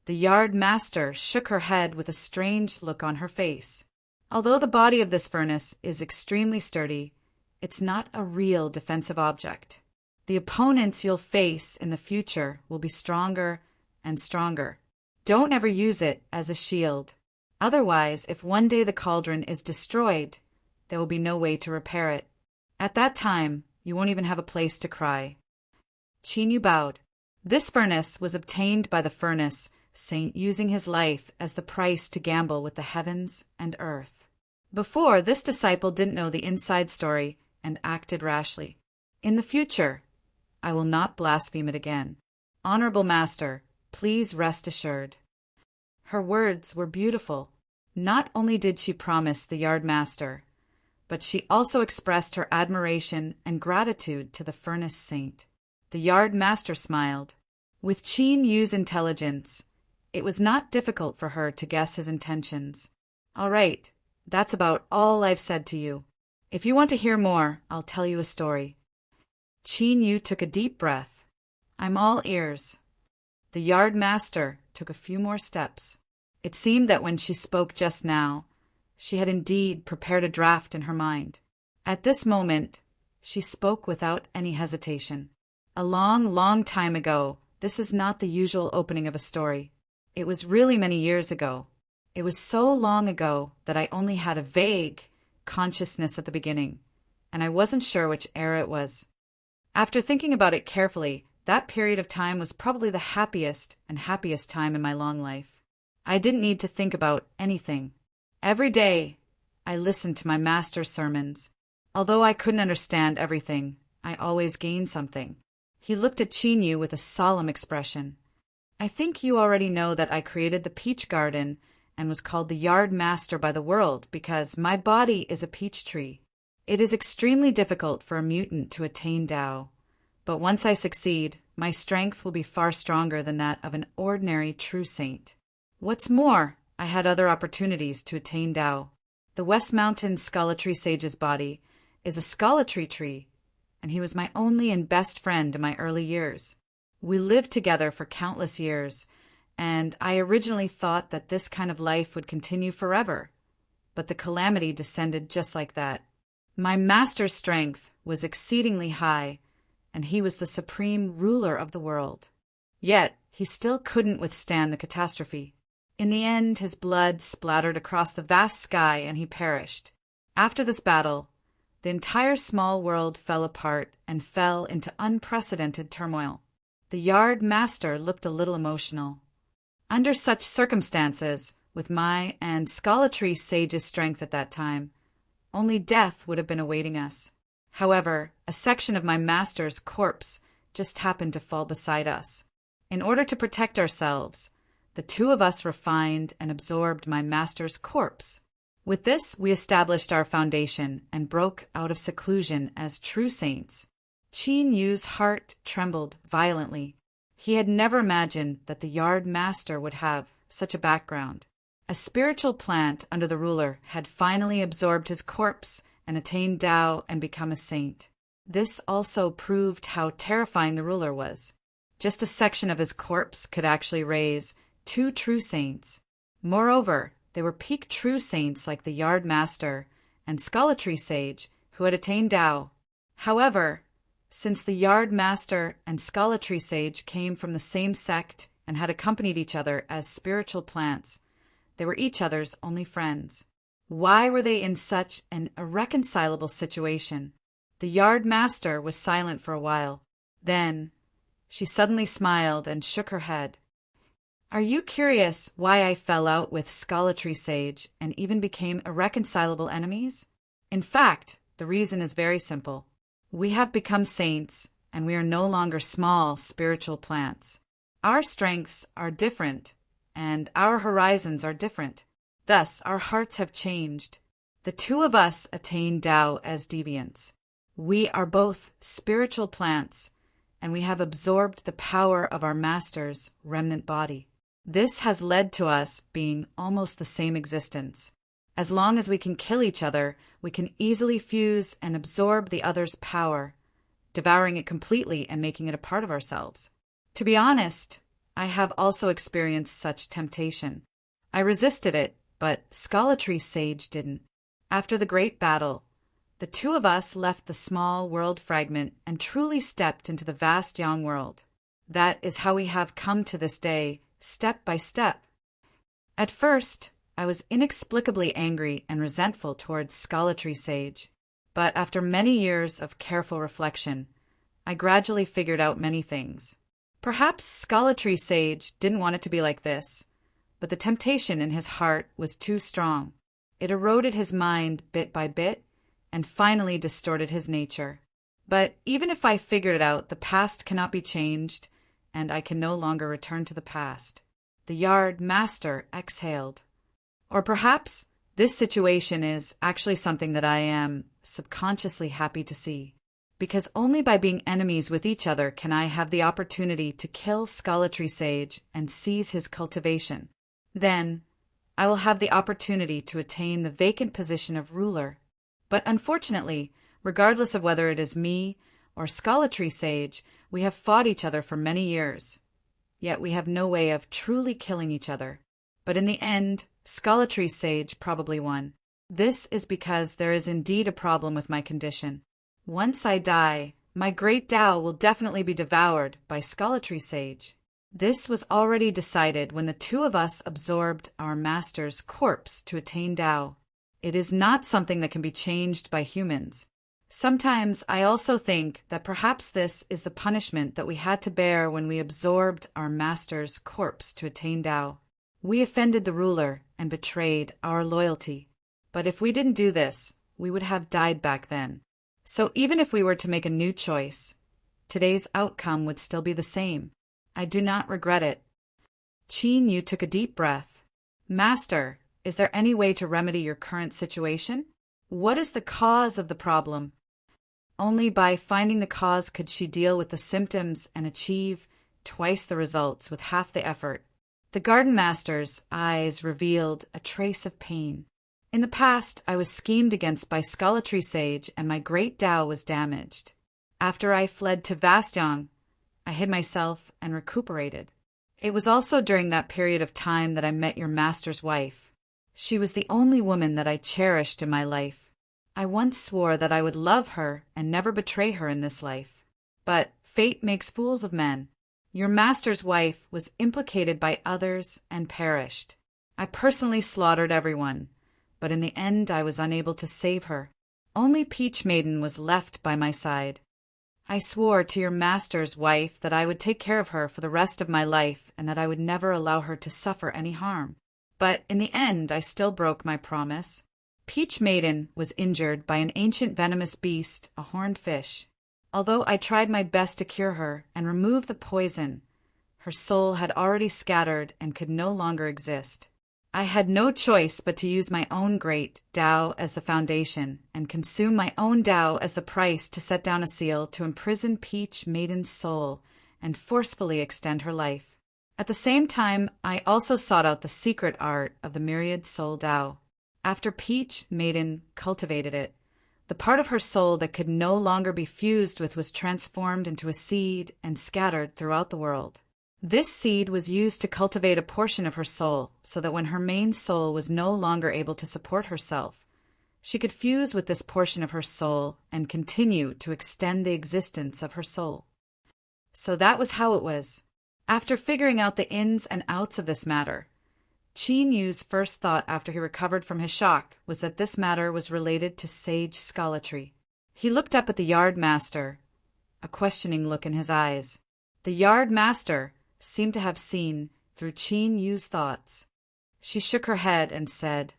The yard master shook her head with a strange look on her face. Although the body of this furnace is extremely sturdy, it's not a real defensive object. The opponents you'll face in the future will be stronger and stronger. Don't ever use it as a shield. Otherwise, if one day the cauldron is destroyed, there will be no way to repair it. At that time, You won't even have a place to cry." Chinyu bowed. This furnace was obtained by the furnace saint using his life as the price to gamble with the heavens and earth. Before, this disciple didn't know the inside story and acted rashly. "In the future, I will not blaspheme it again. Honorable Master, please rest assured." Her words were beautiful. Not only did she promise the yard master, but she also expressed her admiration and gratitude to the furnace saint. The yard master smiled. With Qin Yu's intelligence, it was not difficult for her to guess his intentions. "All right, that's about all I've said to you. If you want to hear more, I'll tell you a story." Qin Yu took a deep breath. "I'm all ears." The yard master took a few more steps. It seemed that when she spoke just now, she had indeed prepared a draft in her mind. At this moment, she spoke without any hesitation. "A long, long time ago, this is not the usual opening of a story. It was really many years ago. It was so long ago that I only had a vague consciousness at the beginning, and I wasn't sure which era it was. After thinking about it carefully, that period of time was probably the happiest time in my long life. I didn't need to think about anything. Every day, I listened to my master's sermons. Although I couldn't understand everything, I always gained something." He looked at Qin Yu with a solemn expression. "I think you already know that I created the peach garden and was called the yard master by the world because my body is a peach tree. It is extremely difficult for a mutant to attain Tao, but once I succeed, my strength will be far stronger than that of an ordinary true saint. What's more, I had other opportunities to attain Tao. The West Mountain Scholatry Sage's body is a scholatry tree, and he was my only and best friend in my early years. We lived together for countless years, and I originally thought that this kind of life would continue forever. But the calamity descended just like that. My master's strength was exceedingly high, and he was the supreme ruler of the world. Yet he still couldn't withstand the catastrophe. In the end, his blood splattered across the vast sky and he perished. After this battle, the entire small world fell apart and fell into unprecedented turmoil. The yard master looked a little emotional. Under such circumstances, with my and Scholatry Sage's strength at that time, only death would have been awaiting us. However, a section of my master's corpse just happened to fall beside us. In order to protect ourselves, the two of us refined and absorbed my master's corpse. With this, we established our foundation and broke out of seclusion as true saints. Qin Yu's heart trembled violently. He had never imagined that the yard master would have such a background. A spiritual plant under the ruler had finally absorbed his corpse and attained Tao and become a saint. This also proved how terrifying the ruler was. Just a section of his corpse could actually raise 2 true saints. Moreover, they were peak true saints like the yard master and Scholatry Sage who had attained Tao. However, since the yard master and Scholatry Sage came from the same sect and had accompanied each other as spiritual plants, they were each other's only friends. Why were they in such an irreconcilable situation? The yard master was silent for a while. Then she suddenly smiled and shook her head. "Are you curious why I fell out with Scholatry Sage and even became irreconcilable enemies? In fact, the reason is very simple. We have become saints, and we are no longer small spiritual plants. Our strengths are different, and our horizons are different. Thus, our hearts have changed. The two of us attain Tao as deviants. We are both spiritual plants, and we have absorbed the power of our master's remnant body. This has led to us being almost the same existence. As long as we can kill each other, we can easily fuse and absorb the other's power, devouring it completely and making it a part of ourselves. To be honest, I have also experienced such temptation. I resisted it, but Scholatry Sage didn't. After the great battle, the two of us left the small world fragment and truly stepped into the vast Yang world. That is how we have come to this day, step by step. At first, I was inexplicably angry and resentful towards Scholatry Sage, But after many years of careful reflection, I gradually figured out many things. Perhaps Scholartree Sage didn't want it to be like this, but the temptation in his heart was too strong. It eroded his mind bit by bit and finally distorted his nature. But even if I figured it out, the past cannot be changed, and I can no longer return to the past. The yard master exhaled. Or perhaps this situation is actually something that I am subconsciously happy to see, because only by being enemies with each other can I have the opportunity to kill Scholartree Sage and seize his cultivation. Then I will have the opportunity to attain the vacant position of ruler. But unfortunately, regardless of whether it is me or Scholartree Sage, we have fought each other for many years. Yet we have no way of truly killing each other. But in the end, Scholartree Sage probably won. This is because there is indeed a problem with my condition. Once I die, my great Tao will definitely be devoured by Scholartree Sage. This was already decided when the two of us absorbed our master's corpse to attain Tao. It is not something that can be changed by humans. Sometimes I also think that perhaps this is the punishment that we had to bear when we absorbed our master's corpse to attain Tao. We offended the ruler and betrayed our loyalty. But if we didn't do this, we would have died back then. So even if we were to make a new choice, today's outcome would still be the same. I do not regret it. Qin Yu took a deep breath. Master, is there any way to remedy your current situation? What is the cause of the problem? Only by finding the cause could she deal with the symptoms and achieve twice the results with half the effort. The garden master's eyes revealed a trace of pain. In the past, I was schemed against by Scholartree Sage and my great Tao was damaged. After I fled to Vastyong, I hid myself and recuperated. It was also during that period of time that I met your master's wife. She was the only woman that I cherished in my life. I once swore that I would love her and never betray her in this life. But fate makes fools of men. Your master's wife was implicated by others and perished. I personally slaughtered everyone, but in the end I was unable to save her. Only Peach Maiden was left by my side. I swore to your master's wife that I would take care of her for the rest of my life and that I would never allow her to suffer any harm. But in the end, I still broke my promise. Peach Maiden was injured by an ancient venomous beast, a horned fish. Although I tried my best to cure her and remove the poison, her soul had already scattered and could no longer exist. I had no choice but to use my own great Tao as the foundation and consume my own Tao as the price to set down a seal to imprison Peach Maiden's soul and forcefully extend her life. At the same time, I also sought out the secret art of the myriad soul Tao. After Peach Maiden cultivated it, the part of her soul that could no longer be fused with was transformed into a seed and scattered throughout the world. This seed was used to cultivate a portion of her soul so that when her main soul was no longer able to support herself, she could fuse with this portion of her soul and continue to extend the existence of her soul. So that was how it was. After figuring out the ins and outs of this matter, Qin Yu's first thought after he recovered from his shock was that this matter was related to sage Scholartree. He looked up at the yard master, a questioning look in his eyes. The yard master seemed to have seen through Qin Yu's thoughts. She shook her head and said,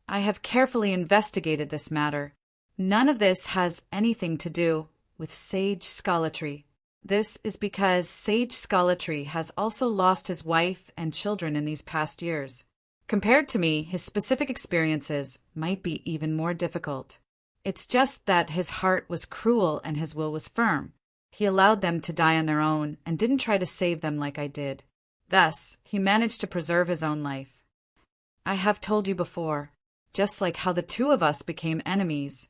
I have carefully investigated this matter. None of this has anything to do with sage Scholartree. This is because sage Scholartree has also lost his wife and children in these past years. Compared to me, his specific experiences might be even more difficult. It's just that his heart was cruel and his will was firm. He allowed them to die on their own and didn't try to save them like I did. Thus, he managed to preserve his own life. I have told you before, just like how the two of us became enemies,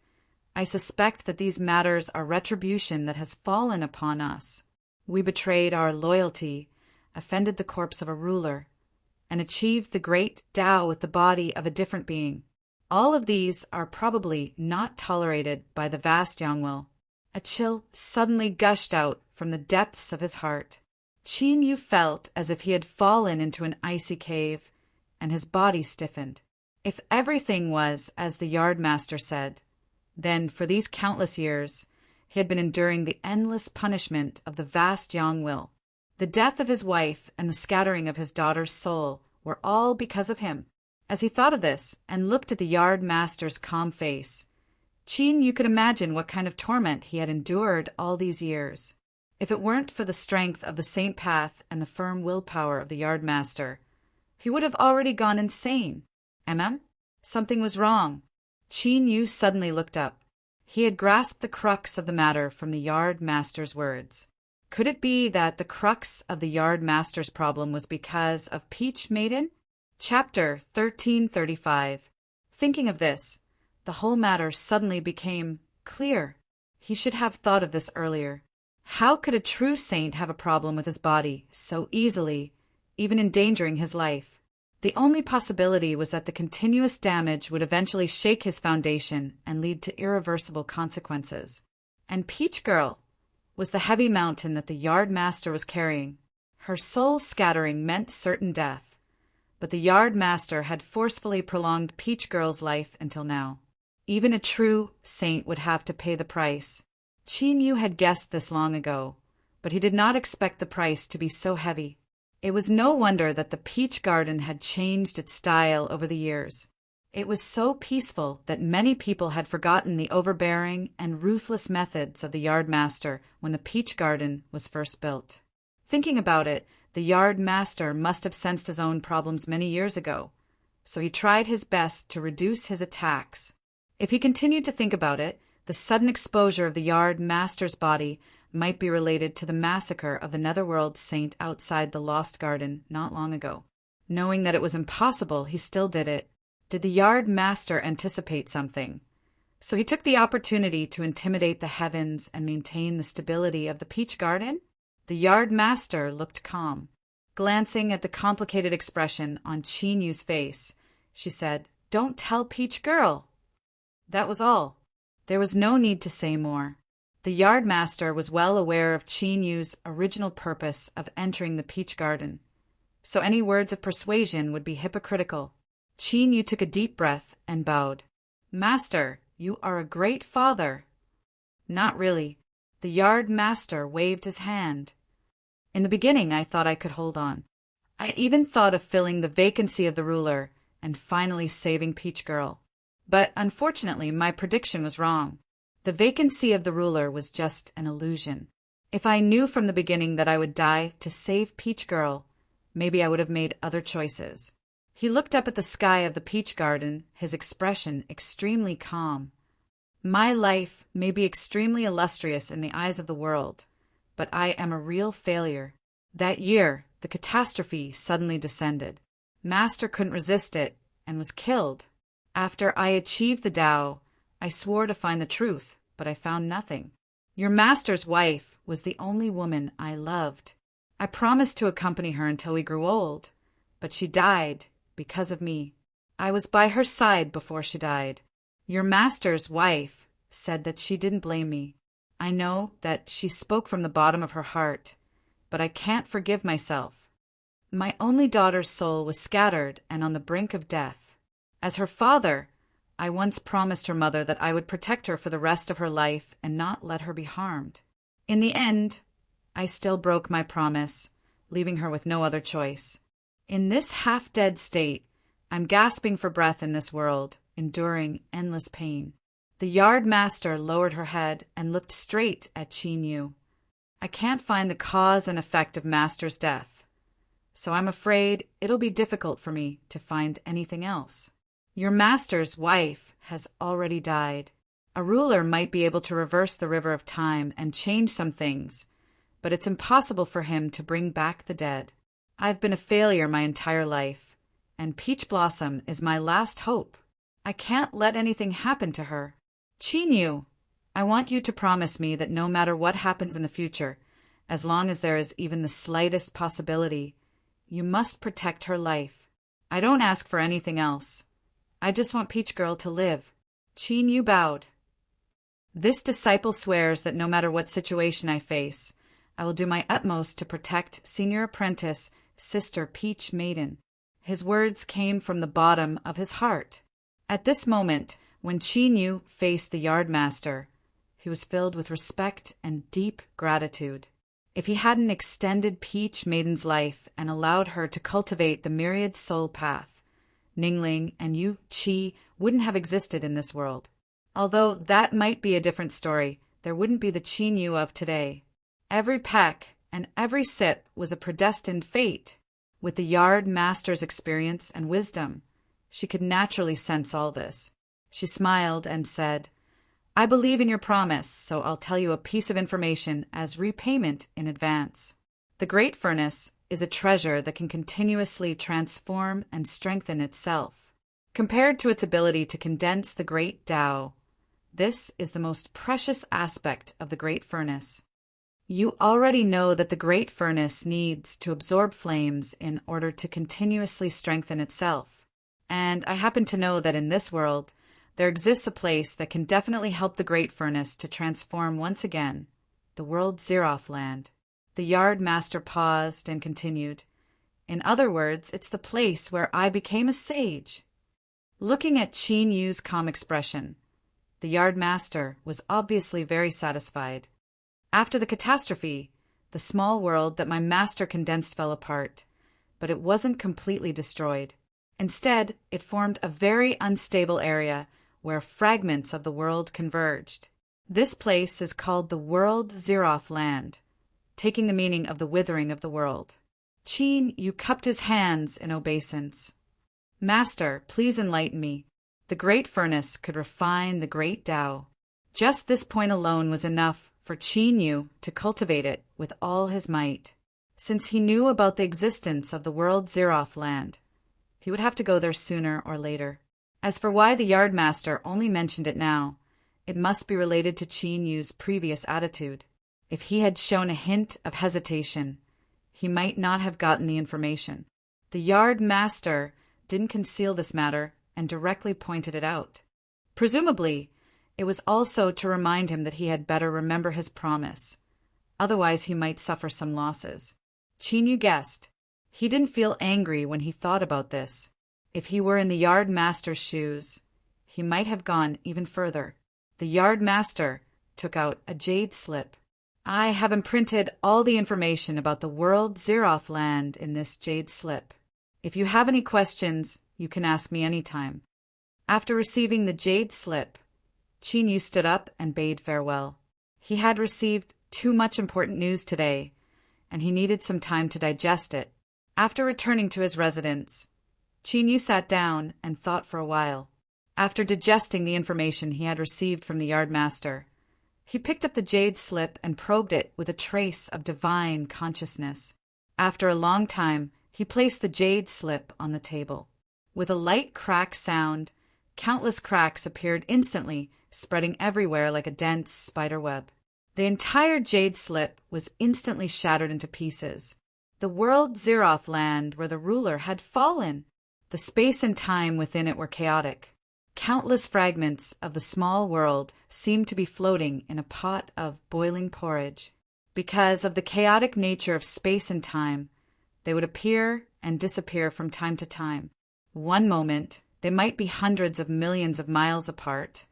I suspect that these matters are retribution that has fallen upon us. We betrayed our loyalty, offended the corpse of a ruler, and achieved the great Tao with the body of a different being. All of these are probably not tolerated by the vast Yangwell. A chill suddenly gushed out from the depths of his heart. Qin Yu felt as if he had fallen into an icy cave, and his body stiffened. If everything was as the yard master said, Then, for these countless years, he had been enduring the endless punishment of the vast Yang will. The death of his wife and the scattering of his daughter's soul were all because of him. As he thought of this and looked at the yard master's calm face, Qin Yu could imagine what kind of torment he had endured all these years. If it weren't for the strength of the saint path and the firm willpower of the yard master, he would have already gone insane. Something was wrong. Qin Yu suddenly looked up. He had grasped the crux of the matter from the yard master's words. Could it be that the crux of the yard master's problem was because of Peach Maiden? Chapter 1335. Thinking of this, the whole matter suddenly became clear. He should have thought of this earlier. How could a true saint have a problem with his body so easily, even endangering his life? The only possibility was that the continuous damage would eventually shake his foundation and lead to irreversible consequences. And Peach Girl was the heavy mountain that the yard master was carrying. Her soul scattering meant certain death, but the yard master had forcefully prolonged Peach Girl's life until now. Even a true saint would have to pay the price. Qin Yu had guessed this long ago, but he did not expect the price to be so heavy. It was no wonder that the peach garden had changed its style over the years. It was so peaceful that many people had forgotten the overbearing and ruthless methods of the yard master when the peach garden was first built. Thinking about it, the yard master must have sensed his own problems many years ago, so he tried his best to reduce his attacks. If he continued to think about it, the sudden exposure of the yard master's body might be related to the massacre of the Netherworld saint outside the Lost Garden not long ago. Knowing that it was impossible, he still did it. Did the yard master anticipate something? So he took the opportunity to intimidate the heavens and maintain the stability of the peach garden? The yard master looked calm. Glancing at the complicated expression on Qin Yu's face, she said, "Don't tell Peach Girl." That was all. There was no need to say more. The yard master was well aware of Qin Yu's original purpose of entering the peach garden, so any words of persuasion would be hypocritical. Qin Yu took a deep breath and bowed. "Master, you are a great father." "Not really." The yard master waved his hand. "In the beginning I thought I could hold on. I even thought of filling the vacancy of the ruler and finally saving Peach Girl. But unfortunately my prediction was wrong. The vacancy of the ruler was just an illusion. If I knew from the beginning that I would die to save Peach Girl, maybe I would have made other choices." He looked up at the sky of the peach garden, his expression extremely calm. "My life may be extremely illustrious in the eyes of the world, but I am a real failure. That year, the catastrophe suddenly descended. Master couldn't resist it and was killed. After I achieved the Tao, I swore to find the truth, but I found nothing. Your master's wife was the only woman I loved. I promised to accompany her until we grew old, but she died because of me. I was by her side before she died. Your master's wife said that she didn't blame me. I know that she spoke from the bottom of her heart, but I can't forgive myself. My only daughter's soul was scattered and on the brink of death. As her father, I once promised her mother that I would protect her for the rest of her life and not let her be harmed. In the end, I still broke my promise, leaving her with no other choice. In this half-dead state, I'm gasping for breath in this world, enduring endless pain." The yard master lowered her head and looked straight at Qin Yu. "I can't find the cause and effect of Master's death, so I'm afraid it'll be difficult for me to find anything else. Your master's wife has already died. A ruler might be able to reverse the river of time and change some things, but it's impossible for him to bring back the dead. I've been a failure my entire life, and Peach Blossom is my last hope. I can't let anything happen to her. Qin Yu, I want you to promise me that no matter what happens in the future, as long as there is even the slightest possibility, you must protect her life. I don't ask for anything else. I just want Peach Girl to live." Qin Yu bowed. "This disciple swears that no matter what situation I face, I will do my utmost to protect Senior Apprentice, Sister Peach Maiden." His words came from the bottom of his heart. At this moment, When Qin Yu faced the yardmaster, he was filled with respect and deep gratitude. If he hadn't extended Peach Maiden's life and allowed her to cultivate the myriad soul path, Ningling and Yu Qi wouldn't have existed in this world. Although that might be a different story, there wouldn't be the Qin Yu of today. Every peck and every sip was a predestined fate. With the yard master's experience and wisdom, she could naturally sense all this. She smiled and said, "I believe in your promise, so I'll tell you a piece of information as repayment in advance. The Great Furnace is a treasure that can continuously transform and strengthen itself. Compared to its ability to condense the Great Tao, this is the most precious aspect of the Great Furnace. You already know that the Great Furnace needs to absorb flames in order to continuously strengthen itself. And I happen to know that in this world, there exists a place that can definitely help the Great Furnace to transform once again, the world Zeroth land." The yard master paused and continued, "In other words, it's the place where I became a sage." Looking at Qin Yu's calm expression, the yard master was obviously very satisfied. After the catastrophe, the small world that my master condensed fell apart, but it wasn't completely destroyed. Instead, it formed a very unstable area where fragments of the world converged. This place is called the world Zeroth land, taking the meaning of the withering of the world. Qin Yu cupped his hands in obeisance. "Master, please enlighten me. The Great Furnace could refine the Great Tao." Just this point alone was enough for Qin Yu to cultivate it with all his might. Since he knew about the existence of the world Zeroth land, he would have to go there sooner or later. As for why the yardmaster only mentioned it now, it must be related to Qin Yu's previous attitude. If he had shown a hint of hesitation, he might not have gotten the information. The yardmaster didn't conceal this matter and directly pointed it out. Presumably, it was also to remind him that he had better remember his promise. Otherwise, he might suffer some losses. Qin Yu guessed. He didn't feel angry when he thought about this. If he were in the yard master's shoes, he might have gone even further. The yard master took out a jade slip. "I have imprinted all the information about the world Zeroth land in this jade slip. If you have any questions, you can ask me anytime." After receiving the jade slip, Qin Yu stood up and bade farewell. He had received too much important news today, and he needed some time to digest it. After returning to his residence, Qin Yu sat down and thought for a while. After digesting the information he had received from the yardmaster, he picked up the jade slip and probed it with a trace of divine consciousness. After a long time, he placed the jade slip on the table. With a light crack sound, countless cracks appeared instantly, spreading everywhere like a dense spider web. The entire jade slip was instantly shattered into pieces. The world Zeroth land where the ruler had fallen. The space and time within it were chaotic. Countless fragments of the small world seemed to be floating in a pot of boiling porridge. Because of the chaotic nature of space and time, they would appear and disappear from time to time. One moment, they might be hundreds of millions of miles apart,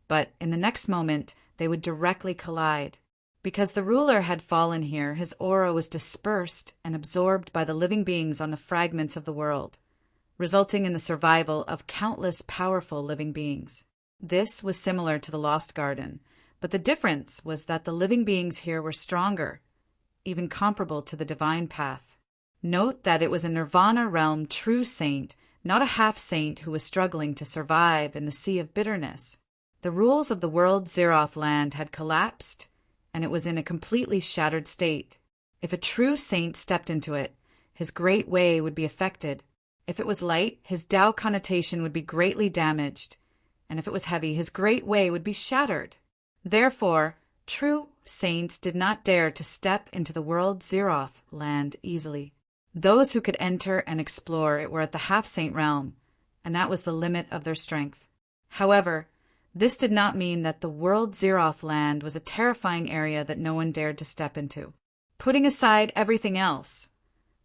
but in the next moment, they would directly collide. Because the ruler had fallen here, his aura was dispersed and absorbed by the living beings on the fragments of the world, resulting in the survival of countless powerful living beings. This was similar to the Lost Garden, but the difference was that the living beings here were stronger, even comparable to the divine path. Note that it was a Nirvana realm true saint, not a half-saint who was struggling to survive in the sea of bitterness. The rules of the world Zeroth land had collapsed, and it was in a completely shattered state. If a true saint stepped into it, his great way would be affected. If it was light, his Tao connotation would be greatly damaged, and if it was heavy, his great way would be shattered. Therefore, true saints did not dare to step into the world Zeroth land easily. Those who could enter and explore it were at the half-saint realm, and that was the limit of their strength. However, this did not mean that the world Zeroth land was a terrifying area that no one dared to step into. Putting aside everything else,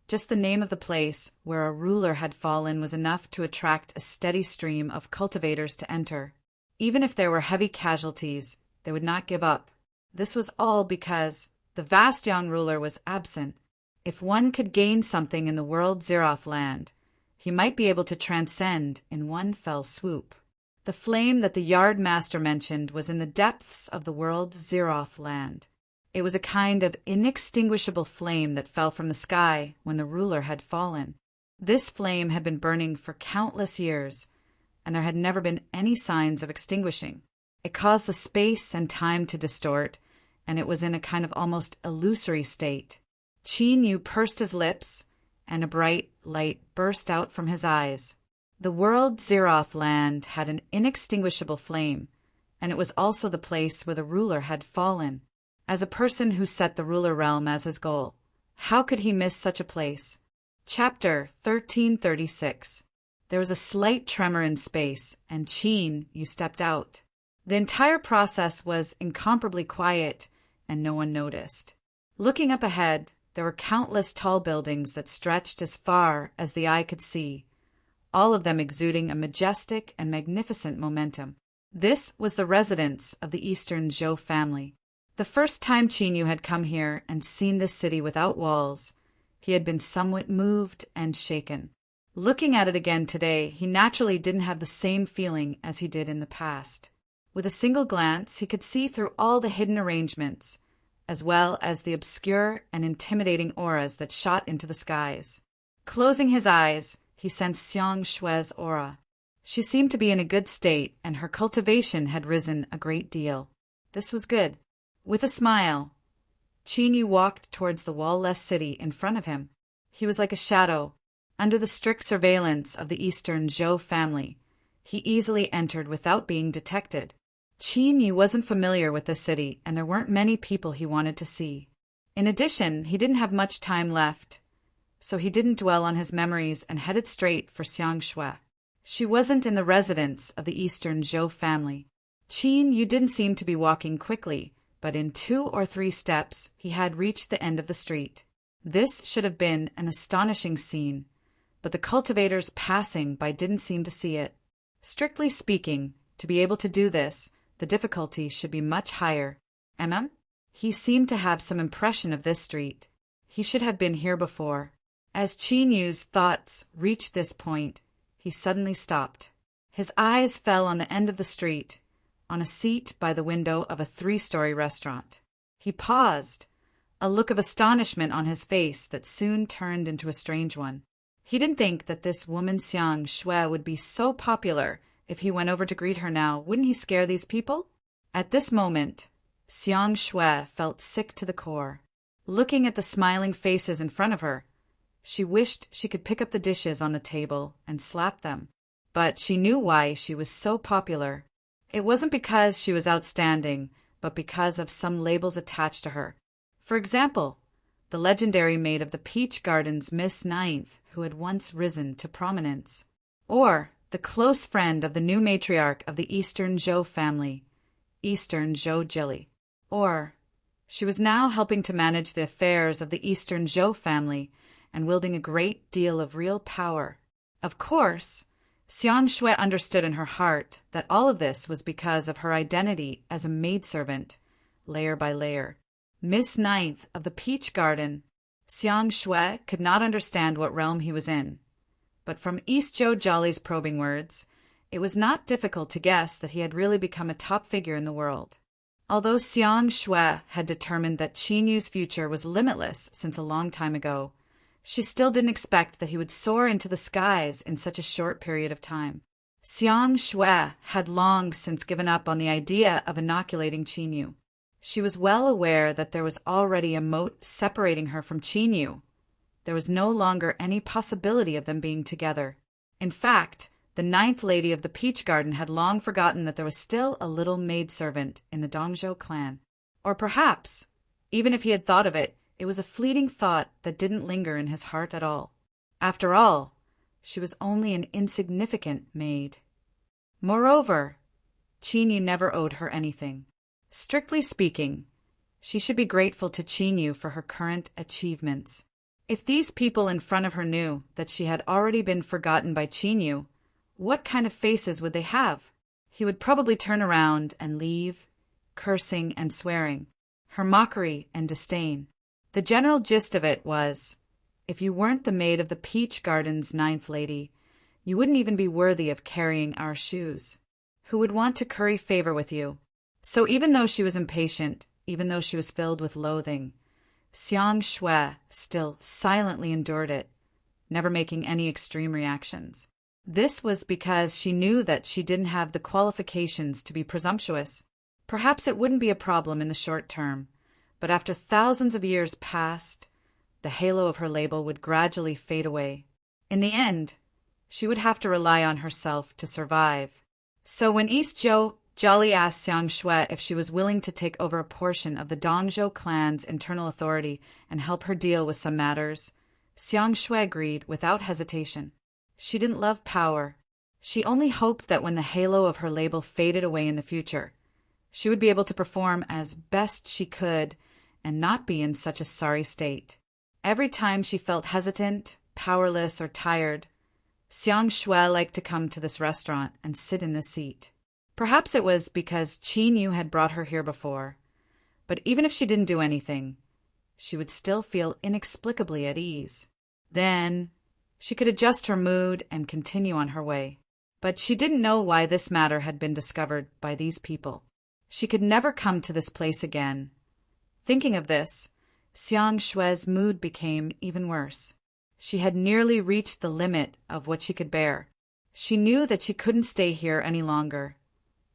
just the name of the place where a ruler had fallen was enough to attract a steady stream of cultivators to enter. Even if there were heavy casualties, they would not give up. This was all because the vast young ruler was absent. If one could gain something in the world Zeroth land, he might be able to transcend in one fell swoop. The flame that the yard master mentioned was in the depths of the world Zeroth land. It was a kind of inextinguishable flame that fell from the sky when the ruler had fallen. This flame had been burning for countless years, and there had never been any signs of extinguishing. It caused the space and time to distort, and it was in a kind of almost illusory state. Qin Yu pursed his lips, and a bright light burst out from his eyes. The world Zeroth land had an inextinguishable flame, and it was also the place where the ruler had fallen. As a person who set the ruler realm as his goal, how could he miss such a place? Chapter 1336. There was a slight tremor in space, and Qin Yu stepped out. The entire process was incomparably quiet, and no one noticed. Looking up ahead, there were countless tall buildings that stretched as far as the eye could see, all of them exuding a majestic and magnificent momentum. This was the residence of the Eastern Zhou family. The first time Qin Yu had come here and seen this city without walls, he had been somewhat moved and shaken. Looking at it again today, he naturally didn't have the same feeling as he did in the past. With a single glance, he could see through all the hidden arrangements, as well as the obscure and intimidating auras that shot into the skies. Closing his eyes, he sensed Xiang Shue's aura. She seemed to be in a good state, and her cultivation had risen a great deal. This was good. With a smile, Qin Yu walked towards the wall-less city in front of him. He was like a shadow. Under the strict surveillance of the Eastern Zhou family, he easily entered without being detected. Qin Yu wasn't familiar with the city, and there weren't many people he wanted to see. In addition, he didn't have much time left, so he didn't dwell on his memories and headed straight for Xiang Shui. She wasn't in the residence of the Eastern Zhou family. Qin Yu didn't seem to be walking quickly, but in 2 or 3 steps he had reached the end of the street. This should have been an astonishing scene, but the cultivators passing by didn't seem to see it. Strictly speaking, to be able to do this, the difficulty should be much higher. He seemed to have some impression of this street. He should have been here before. As Qin Yu's thoughts reached this point, he suddenly stopped. His eyes fell on the end of the street, on a seat by the window of a 3-story restaurant. He paused, a look of astonishment on his face that soon turned into a strange one. He didn't think that this woman Xiang Shui would be so popular. If he went over to greet her now, wouldn't he scare these people? At this moment, Xiang Shui felt sick to the core. Looking at the smiling faces in front of her, she wished she could pick up the dishes on the table and slap them. But she knew why she was so popular. It wasn't because she was outstanding, but because of some labels attached to her. For example, the legendary maid of the Peach Gardens, Miss Ninth, who had once risen to prominence. Or the close friend of the new matriarch of the Eastern Zhou family, Eastern Zhou Jilly. Or she was now helping to manage the affairs of the Eastern Zhou family and wielding a great deal of real power. Of course, Xiang Shui understood in her heart that all of this was because of her identity as a maidservant, layer by layer. Miss Ninth of the Peach Garden. Xiang Shui could not understand what realm he was in, but from East Zhou Jolly's probing words, it was not difficult to guess that he had really become a top figure in the world. Although Xiang Shui had determined that Qin Yu's future was limitless since a long time ago, she still didn't expect that he would soar into the skies in such a short period of time. Xiang Shui had long since given up on the idea of inoculating Qin Yu. She was well aware that there was already a moat separating her from Qin Yu. There was no longer any possibility of them being together. In fact, the 9th lady of the Peach Garden had long forgotten that there was still a little maidservant in the Dongzhou clan. Or perhaps, even if he had thought of it, it was a fleeting thought that didn't linger in his heart at all. After all, she was only an insignificant maid. Moreover, Qin Yu never owed her anything. Strictly speaking, she should be grateful to Qin Yu for her current achievements. If these people in front of her knew that she had already been forgotten by Qin Yu, what kind of faces would they have? He would probably turn around and leave, cursing and swearing, her mockery and disdain. The general gist of it was, if you weren't the maid of the Peach Garden's ninth lady, you wouldn't even be worthy of carrying our shoes. Who would want to curry favor with you? So even though she was impatient, even though she was filled with loathing, Xiang Shui still silently endured it, never making any extreme reactions. This was because she knew that she didn't have the qualifications to be presumptuous. Perhaps it wouldn't be a problem in the short term, but after thousands of years passed, the halo of her label would gradually fade away. In the end, she would have to rely on herself to survive. So when East Zhou Jolly asked Xiang Shui if she was willing to take over a portion of the Dongzhou clan's internal authority and help her deal with some matters, Xiang Shui agreed without hesitation. She didn't love power. She only hoped that when the halo of her label faded away in the future, she would be able to perform as best she could and not be in such a sorry state. Every time she felt hesitant, powerless, or tired, Xiang Shui liked to come to this restaurant and sit in this seat. Perhaps it was because Qin Yu had brought her here before, but even if she didn't do anything, she would still feel inexplicably at ease. Then she could adjust her mood and continue on her way. But she didn't know why this matter had been discovered by these people. She could never come to this place again. Thinking of this, Xiang Shui's mood became even worse. She had nearly reached the limit of what she could bear. She knew that she couldn't stay here any longer.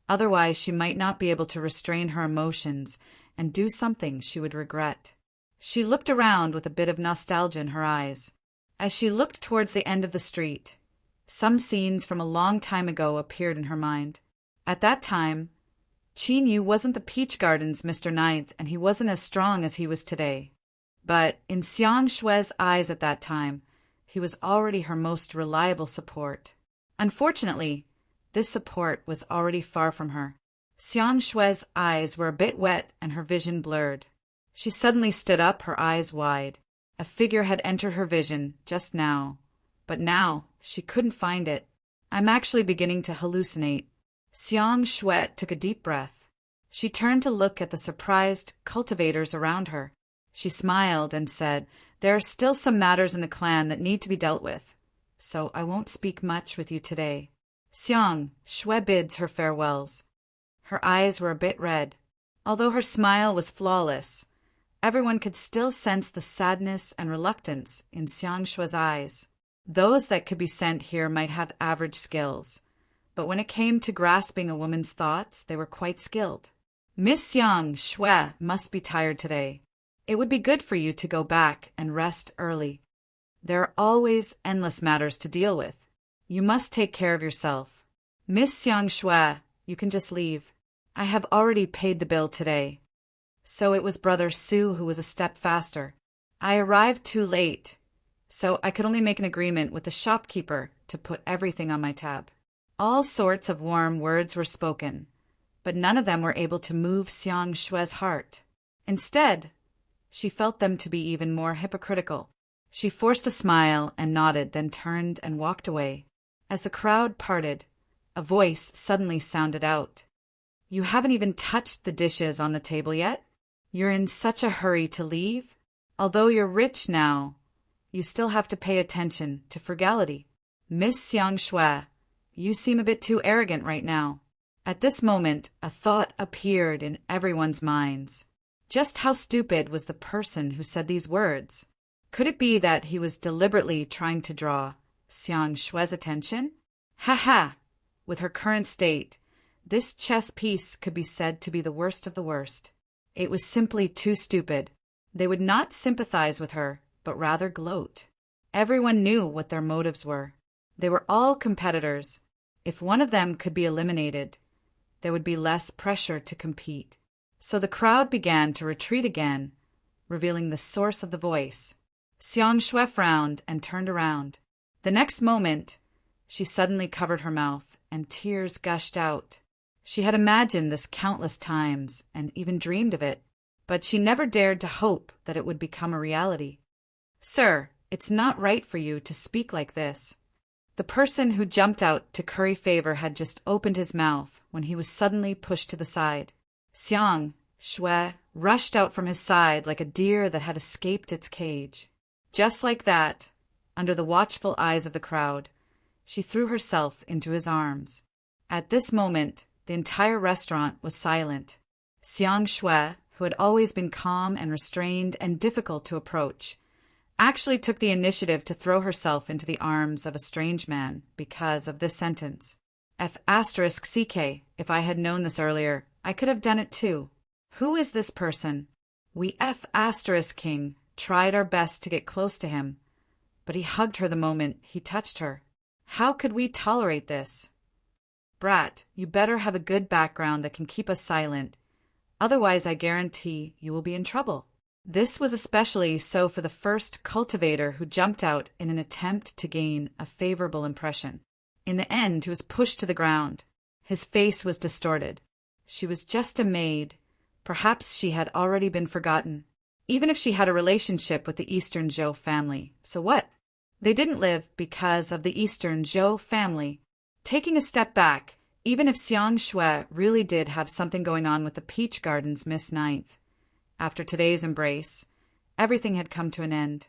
Otherwise, she might not be able to restrain her emotions and do something she would regret. She looked around with a bit of nostalgia in her eyes. As she looked towards the end of the street, some scenes from a long time ago appeared in her mind. At that time, Qin Yu wasn't the Peach Garden's Mr. Ninth, and he wasn't as strong as he was today. But in Xiang Shui's eyes at that time, he was already her most reliable support. Unfortunately, this support was already far from her. Xiang Shui's eyes were a bit wet and her vision blurred. She suddenly stood up, her eyes wide. A figure had entered her vision just now, but now she couldn't find it. I'm actually beginning to hallucinate. Xiang Shui took a deep breath. She turned to look at the surprised cultivators around her. She smiled and said, "There are still some matters in the clan that need to be dealt with, so I won't speak much with you today." Xiang Shui bids her farewells. Her eyes were a bit red. Although her smile was flawless, everyone could still sense the sadness and reluctance in Xiang Shui's eyes. Those that could be sent here might have average skills, but when it came to grasping a woman's thoughts, they were quite skilled. Miss Xiang Shui must be tired today. It would be good for you to go back and rest early. There are always endless matters to deal with. You must take care of yourself. Miss Xiang Shui, you can just leave. I have already paid the bill today. So it was Brother Su who was a step faster. I arrived too late, so I could only make an agreement with the shopkeeper to put everything on my tab. All sorts of warm words were spoken, but none of them were able to move Xiang Shui's heart. Instead, she felt them to be even more hypocritical. She forced a smile and nodded, then turned and walked away. As the crowd parted, a voice suddenly sounded out. "You haven't even touched the dishes on the table yet? You're in such a hurry to leave? Although you're rich now, you still have to pay attention to frugality. Miss Xiang Shui, you seem a bit too arrogant right now." At this moment, a thought appeared in everyone's minds. Just how stupid was the person who said these words? Could it be that he was deliberately trying to draw Xiang Shui's attention? Ha ha! With her current state, this chess piece could be said to be the worst of the worst. It was simply too stupid. They would not sympathize with her, but rather gloat. Everyone knew what their motives were. They were all competitors. If one of them could be eliminated, there would be less pressure to compete. So the crowd began to retreat again, revealing the source of the voice. Xiang Shui frowned and turned around. The next moment, she suddenly covered her mouth, and tears gushed out. She had imagined this countless times and even dreamed of it, but she never dared to hope that it would become a reality. "Sir, it's not right for you to speak like this." The person who jumped out to curry favor had just opened his mouth when he was suddenly pushed to the side. Xiang Shui rushed out from his side like a deer that had escaped its cage. Just like that, under the watchful eyes of the crowd, she threw herself into his arms. At this moment, the entire restaurant was silent. Xiang Shui, who had always been calm and restrained and difficult to approach, actually took the initiative to throw herself into the arms of a strange man because of this sentence. F***ck, if I had known this earlier, I could have done it too. Who is this person? We F***king tried our best to get close to him, but he hugged her the moment he touched her. How could we tolerate this? Brat, you better have a good background that can keep us silent. Otherwise, I guarantee you will be in trouble. This was especially so for the first cultivator who jumped out in an attempt to gain a favorable impression. In the end, he was pushed to the ground. His face was distorted. She was just a maid. Perhaps she had already been forgotten. Even if she had a relationship with the Eastern Zhou family, so what? They didn't live because of the Eastern Zhou family. Taking a step back, even if Xiang Shui really did have something going on with the Peach Garden's Miss Ninth, after today's embrace, everything had come to an end.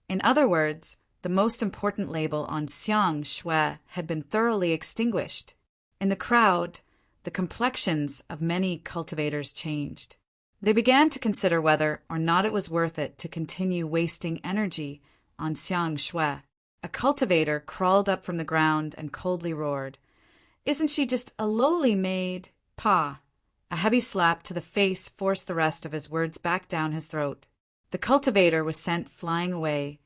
In other words, the most important label on Xiang Shui had been thoroughly extinguished. In the crowd, the complexions of many cultivators changed. They began to consider whether or not it was worth it to continue wasting energy on Xiang Shui. A cultivator crawled up from the ground and coldly roared, "Isn't she just a lowly maid? Pa!" A heavy slap to the face forced the rest of his words back down his throat. The cultivator was sent flying away,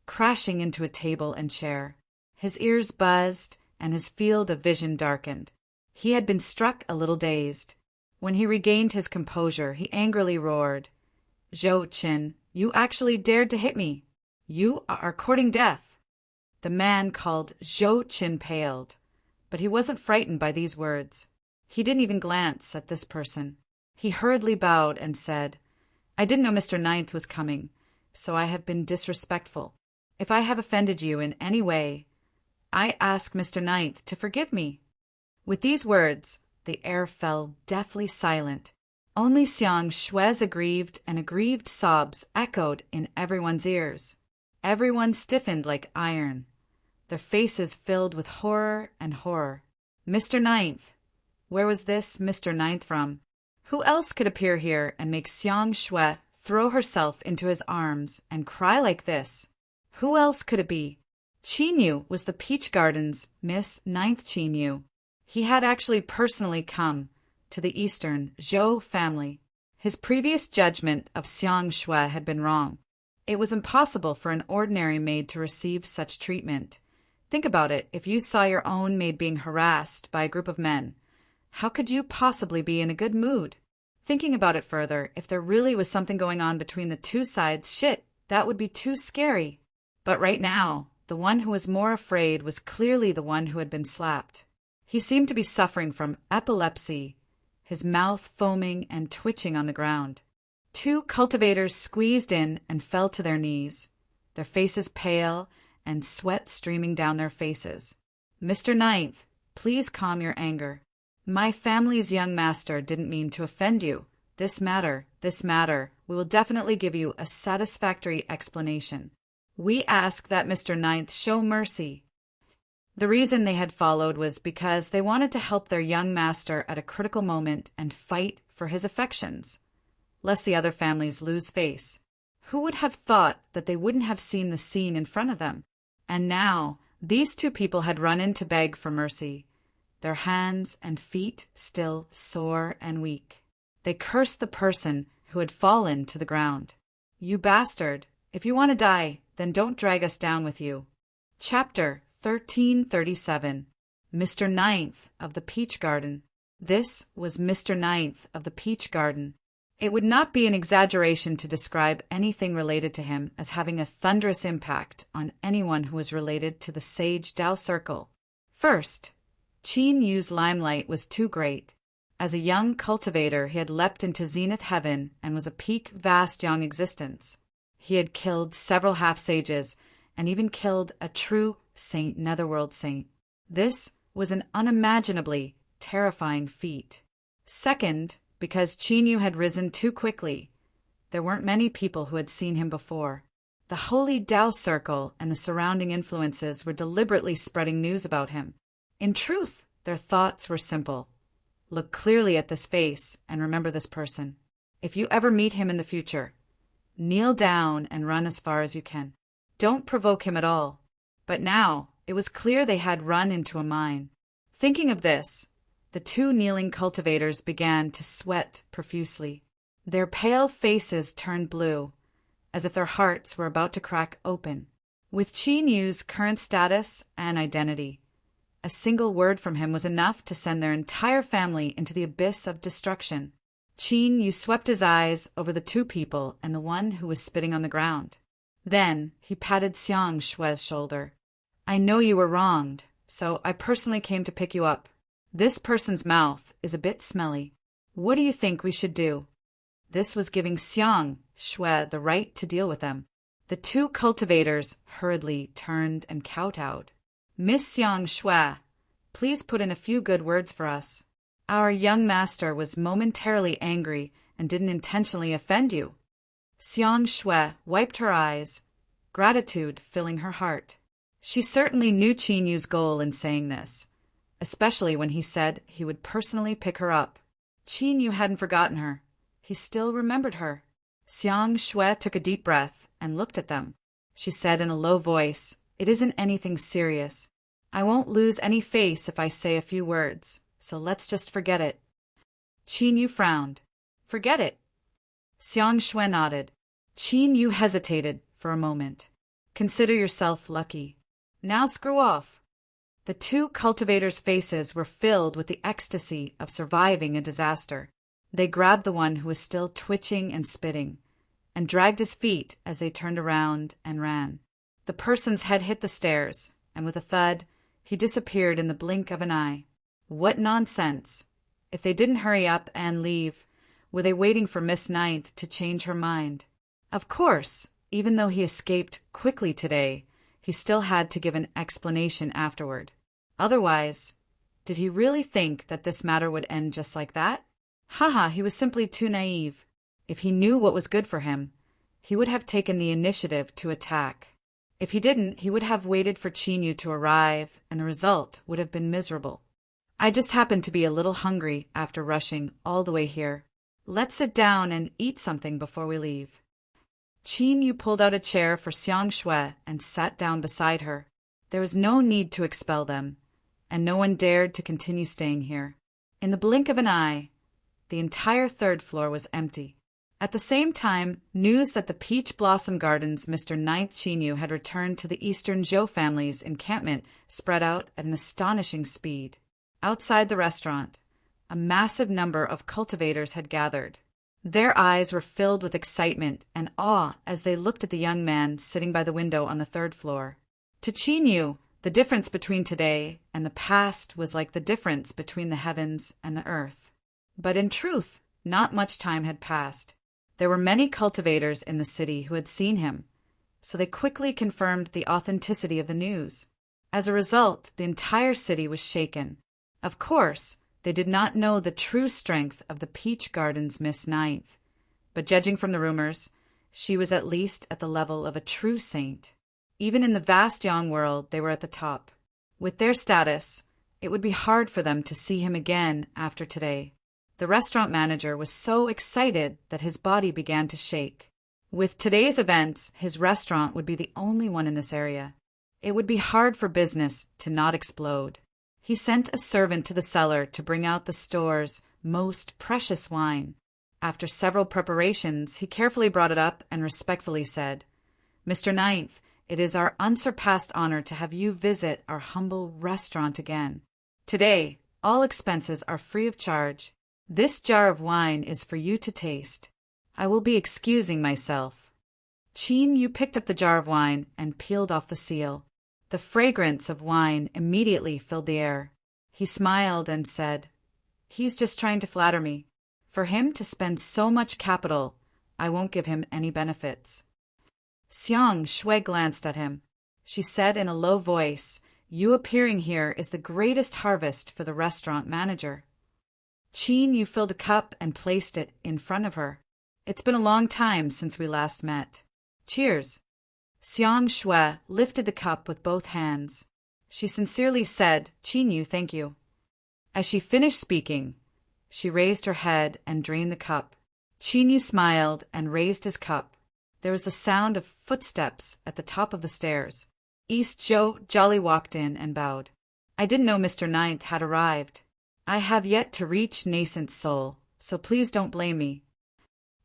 crashing into a table and chair. His ears buzzed and his field of vision darkened. He had been struck a little dazed. When he regained his composure, he angrily roared, "Zhou Qin, you actually dared to hit me. You are courting death." The man called Zhou Qin paled, but he wasn't frightened by these words. He didn't even glance at this person. He hurriedly bowed and said, "I didn't know Mr. Ninth was coming, so I have been disrespectful. If I have offended you in any way, I ask Mr. Ninth to forgive me." With these words, the air fell deathly silent. Only Xiang Shui's aggrieved sobs echoed in everyone's ears. Everyone stiffened like iron. Their faces filled with horror and horror. Mr. Ninth! Where was this Mr. Ninth from? Who else could appear here and make Xiang Shui throw herself into his arms and cry like this? Who else could it be? Qinyu was the Peach Garden's Miss Ninth Qinyu. He had actually personally come to the Eastern Zhou family. His previous judgment of Xiang Shui had been wrong. It was impossible for an ordinary maid to receive such treatment. Think about it. If you saw your own maid being harassed by a group of men, how could you possibly be in a good mood? Thinking about it further, if there really was something going on between the two sides, that would be too scary. But right now, the one who was more afraid was clearly the one who had been slapped. He seemed to be suffering from epilepsy, his mouth foaming and twitching on the ground. Two cultivators squeezed in and fell to their knees, their faces pale and sweat streaming down their faces. "Mr. Ninth, please calm your anger. My family's young master didn't mean to offend you. This matter, we will definitely give you a satisfactory explanation. We ask that Mr. Ninth show mercy." The reason they had followed was because they wanted to help their young master at a critical moment and fight for his affections, lest the other families lose face. Who would have thought that they wouldn't have seen the scene in front of them? And now, these two people had run in to beg for mercy, their hands and feet still sore and weak. They cursed the person who had fallen to the ground. "You bastard! If you want to die, then don't drag us down with you." Chapter 1337. Mr. Ninth of the Peach Garden. This was Mr. Ninth of the Peach Garden. It would not be an exaggeration to describe anything related to him as having a thunderous impact on anyone who was related to the Sage Dao Circle. First, Qin Yu's limelight was too great. As a young cultivator, he had leapt into zenith heaven and was a peak vast young existence. He had killed several half-sages and even killed a true Saint Netherworld Saint. This was an unimaginably terrifying feat. Second, because Qin had risen too quickly. There weren't many people who had seen him before. The Holy Tao Circle and the surrounding influences were deliberately spreading news about him. In truth, their thoughts were simple. Look clearly at this face and remember this person. If you ever meet him in the future, kneel down and run as far as you can. Don't provoke him at all. But now, it was clear they had run into a mine. Thinking of this, the two kneeling cultivators began to sweat profusely. Their pale faces turned blue, as if their hearts were about to crack open. With Qin Yu's current status and identity, a single word from him was enough to send their entire family into the abyss of destruction. Qin Yu swept his eyes over the two people and the one who was spitting on the ground. Then he patted Xiang Shue's shoulder. I know you were wronged, so I personally came to pick you up. This person's mouth is a bit smelly. What do you think we should do? This was giving Xiang Shue the right to deal with them. The two cultivators hurriedly turned and kowtowed. Miss Xiang Shue, please put in a few good words for us. Our young master was momentarily angry and didn't intentionally offend you. Xiang Shue wiped her eyes, gratitude filling her heart. She certainly knew Qin Yu's goal in saying this, especially when he said he would personally pick her up. Qin Yu hadn't forgotten her. He still remembered her. Xiang Shue took a deep breath and looked at them. She said in a low voice, It isn't anything serious. I won't lose any face if I say a few words, so let's just forget it. Qin Yu frowned. Forget it? Xiang Shue nodded. Qin Yu hesitated for a moment. Consider yourself lucky. Now screw off. The two cultivators' faces were filled with the ecstasy of surviving a disaster. They grabbed the one who was still twitching and spitting, and dragged his feet as they turned around and ran. The person's head hit the stairs, and with a thud, he disappeared in the blink of an eye. What nonsense! If they didn't hurry up and leave, were they waiting for Miss Ninth to change her mind? Of course, even though he escaped quickly today, he still had to give an explanation afterward. Otherwise, did he really think that this matter would end just like that? Haha, he was simply too naive. If he knew what was good for him, he would have taken the initiative to attack. If he didn't, he would have waited for Qin Yu to arrive, and the result would have been miserable. I just happened to be a little hungry after rushing all the way here. Let's sit down and eat something before we leave. Qin Yu pulled out a chair for Xiang Shue and sat down beside her. There was no need to expel them, and no one dared to continue staying here. In the blink of an eye, the entire third floor was empty. At the same time, news that the Peach Blossom Gardens Mr. Ninth Qin Yu had returned to the Eastern Zhou family's encampment spread out at an astonishing speed. Outside the restaurant, a massive number of cultivators had gathered. Their eyes were filled with excitement and awe as they looked at the young man sitting by the window on the third floor. To Qin Yu, the difference between today and the past was like the difference between the heavens and the earth. But in truth, not much time had passed. There were many cultivators in the city who had seen him, so they quickly confirmed the authenticity of the news. As a result, the entire city was shaken. Of course, they did not know the true strength of the Peach Gardens Miss Ninth, but judging from the rumors, she was at least at the level of a true saint. Even in the vast Yang world, they were at the top. With their status, it would be hard for them to see him again after today. The restaurant manager was so excited that his body began to shake. With today's events, his restaurant would be the only one in this area. It would be hard for business to not explode. He sent a servant to the cellar to bring out the store's most precious wine. After several preparations, he carefully brought it up and respectfully said, Mr. Ninth, it is our unsurpassed honor to have you visit our humble restaurant again. Today, all expenses are free of charge. This jar of wine is for you to taste. I will be excusing myself. Qin Yu picked up the jar of wine and peeled off the seal. The fragrance of wine immediately filled the air. He smiled and said, He's just trying to flatter me. For him to spend so much capital, I won't give him any benefits. Xiang Shui glanced at him. She said in a low voice, "You appearing here is the greatest harvest for the restaurant manager." Qin Yu filled a cup and placed it in front of her. "It's been a long time since we last met. Cheers." Xiang Shui lifted the cup with both hands. She sincerely said, "Qin Yu, thank you." As she finished speaking, she raised her head and drained the cup. Qin Yu smiled and raised his cup. There was the sound of footsteps at the top of the stairs. East Zhou Jolly walked in and bowed. "I didn't know Mr. Ninth had arrived. I have yet to reach nascent soul, so please don't blame me."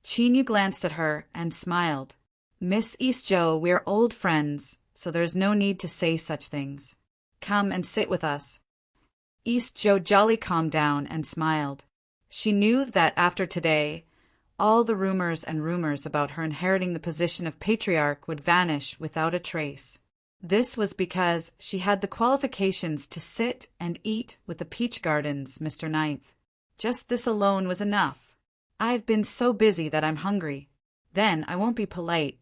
Qin Yu glanced at her and smiled. "Miss East Zhou, we're old friends, so there's no need to say such things. Come and sit with us." East Zhou Jolly calmed down and smiled. She knew that after today, all the rumors about her inheriting the position of patriarch would vanish without a trace. This was because she had the qualifications to sit and eat with the Peach Gardens, Mr. Ninth. Just this alone was enough. "I've been so busy that I'm hungry. Then I won't be polite."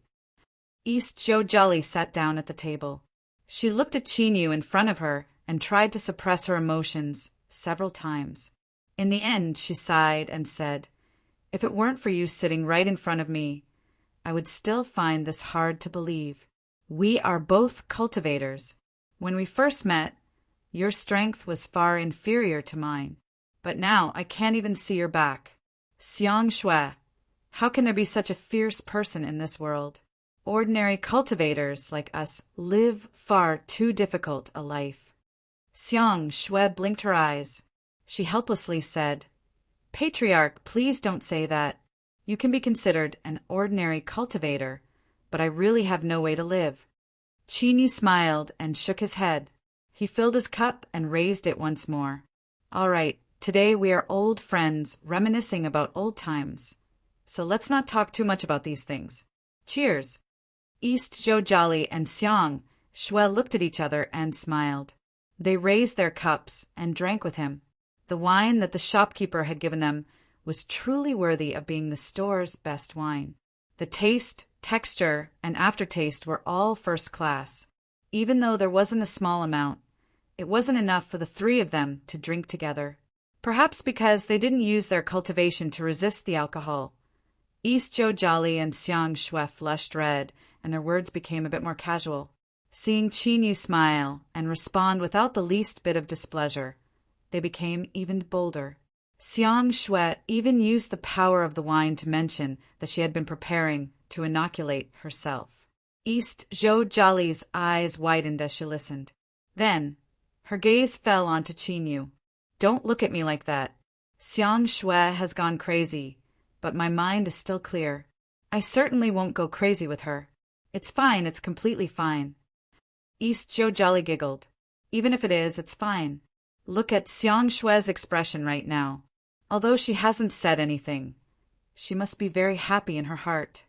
East Zhou Jolly sat down at the table. She looked at Qin Yu in front of her and tried to suppress her emotions several times. In the end, she sighed and said, "If it weren't for you sitting right in front of me, I would still find this hard to believe. We are both cultivators. When we first met, your strength was far inferior to mine. But now I can't even see your back. Xiang Shui, how can there be such a fierce person in this world? Ordinary cultivators like us live far too difficult a life." Xiang Shui blinked her eyes. She helplessly said, "Patriarch, please don't say that. You can be considered an ordinary cultivator, but I really have no way to live." Qin Yu smiled and shook his head. He filled his cup and raised it once more. "All right, today we are old friends reminiscing about old times. So let's not talk too much about these things. Cheers." East Zhou Jolly and Xiang Shui looked at each other and smiled. They raised their cups and drank with him. The wine that the shopkeeper had given them was truly worthy of being the store's best wine. The taste, texture, and aftertaste were all first class. Even though there wasn't a small amount, it wasn't enough for the three of them to drink together. Perhaps because they didn't use their cultivation to resist the alcohol. East Zhou Jolly and Xiang Shui flushed red, and their words became a bit more casual. Seeing Qin Yu smile and respond without the least bit of displeasure, they became even bolder. Xiang Shui even used the power of the wine to mention that she had been preparing to inoculate herself. East Zhou Jolly's eyes widened as she listened. Then, her gaze fell onto Qin Yu. "Don't look at me like that. Xiang Shui has gone crazy, but my mind is still clear. I certainly won't go crazy with her. It's fine, it's completely fine." East Zhou Jolly giggled. "Even if it is, it's fine. Look at Xiang Shui's expression right now. Although she hasn't said anything, she must be very happy in her heart."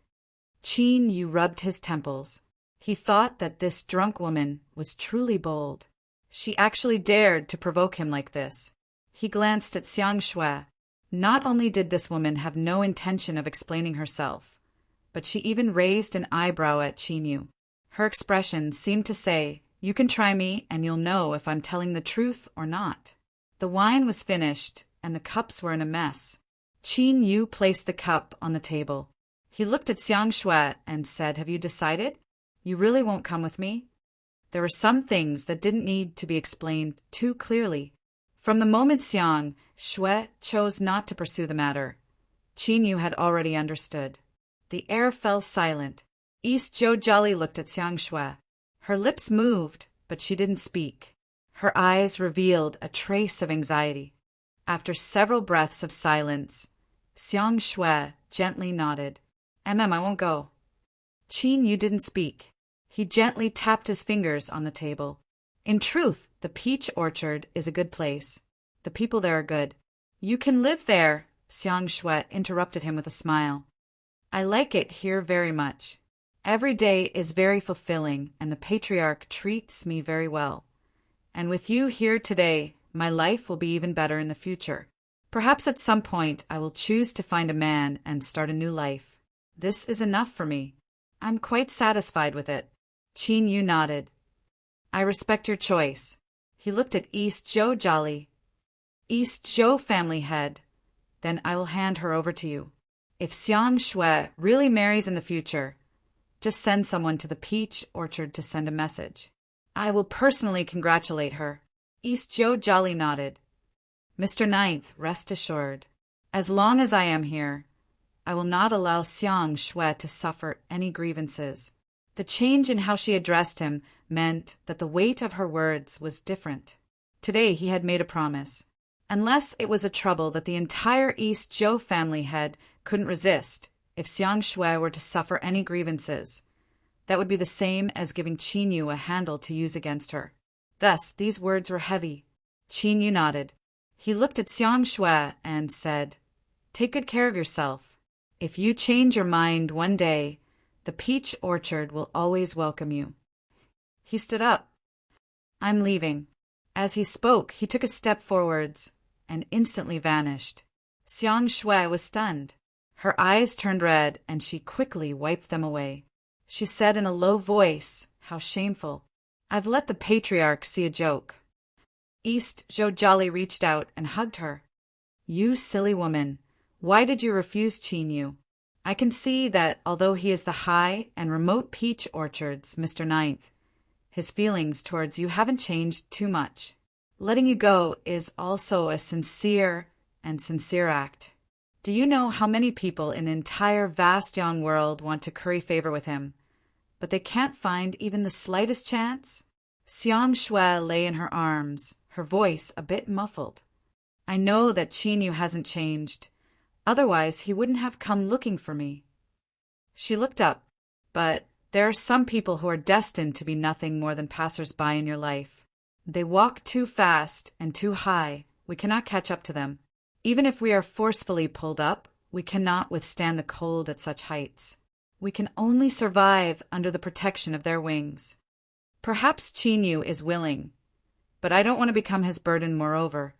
Qin Yu rubbed his temples. He thought that this drunk woman was truly bold. She actually dared to provoke him like this. He glanced at Xiang Shui. Not only did this woman have no intention of explaining herself, but she even raised an eyebrow at Qin Yu. Her expression seemed to say, "You can try me and you'll know if I'm telling the truth or not." The wine was finished and the cups were in a mess. Qin Yu placed the cup on the table. He looked at Xiang Shui and said, "Have you decided? You really won't come with me?" There were some things that didn't need to be explained too clearly. From the moment Xiang Shui chose not to pursue the matter, Qin Yu had already understood. The air fell silent. East Zhou Jolly looked at Xiang Shui. Her lips moved, but she didn't speak. Her eyes revealed a trace of anxiety. After several breaths of silence, Xiang Shui gently nodded. I won't go." Qin Yu didn't speak. He gently tapped his fingers on the table. "In truth, the peach orchard is a good place. The people there are good." "You can live there," Xiang Shui interrupted him with a smile. "I like it here very much. Every day is very fulfilling, and the patriarch treats me very well. And with you here today, my life will be even better in the future. Perhaps at some point I will choose to find a man and start a new life. This is enough for me. I'm quite satisfied with it." Qin Yu nodded. I respect your choice. He looked at East Joe Jolly. East Joe family head. Then I will hand her over to you. If Xiang Shui really marries in the future, just send someone to the peach orchard to send a message. I will personally congratulate her. East Joe Jolly nodded. Mr. Ninth, rest assured. As long as I am here, I will not allow Xiang Shui to suffer any grievances. The change in how she addressed him meant that the weight of her words was different. Today he had made a promise. Unless it was a trouble that the entire East Zhou family head couldn't resist, if Xiang Shui were to suffer any grievances, that would be the same as giving Qin Yu a handle to use against her. Thus, these words were heavy. Qin Yu nodded. He looked at Xiang Shui and said, "Take good care of yourself. If you change your mind one day, the peach orchard will always welcome you." He stood up. "I'm leaving." As he spoke, he took a step forwards and instantly vanished. Xiang Shui was stunned. Her eyes turned red, and she quickly wiped them away. She said in a low voice, "How shameful. I've let the patriarch see a joke." East Zhou Jolly reached out and hugged her. "You silly woman, why did you refuse Qin Yu? I can see that although he is the high and remote peach orchards, Mr. Ninth, his feelings towards you haven't changed too much. Letting you go is also a sincere act. Do you know how many people in the entire vast young world want to curry favor with him, but they can't find even the slightest chance?" Xiang Shui lay in her arms, her voice a bit muffled. "I know that Qin Yu hasn't changed. Otherwise, he wouldn't have come looking for me." She looked up. "But there are some people who are destined to be nothing more than passers-by in your life. They walk too fast and too high. We cannot catch up to them. Even if we are forcefully pulled up, we cannot withstand the cold at such heights. We can only survive under the protection of their wings. Perhaps Qin Yu is willing, but I don't want to become his burden. Moreover,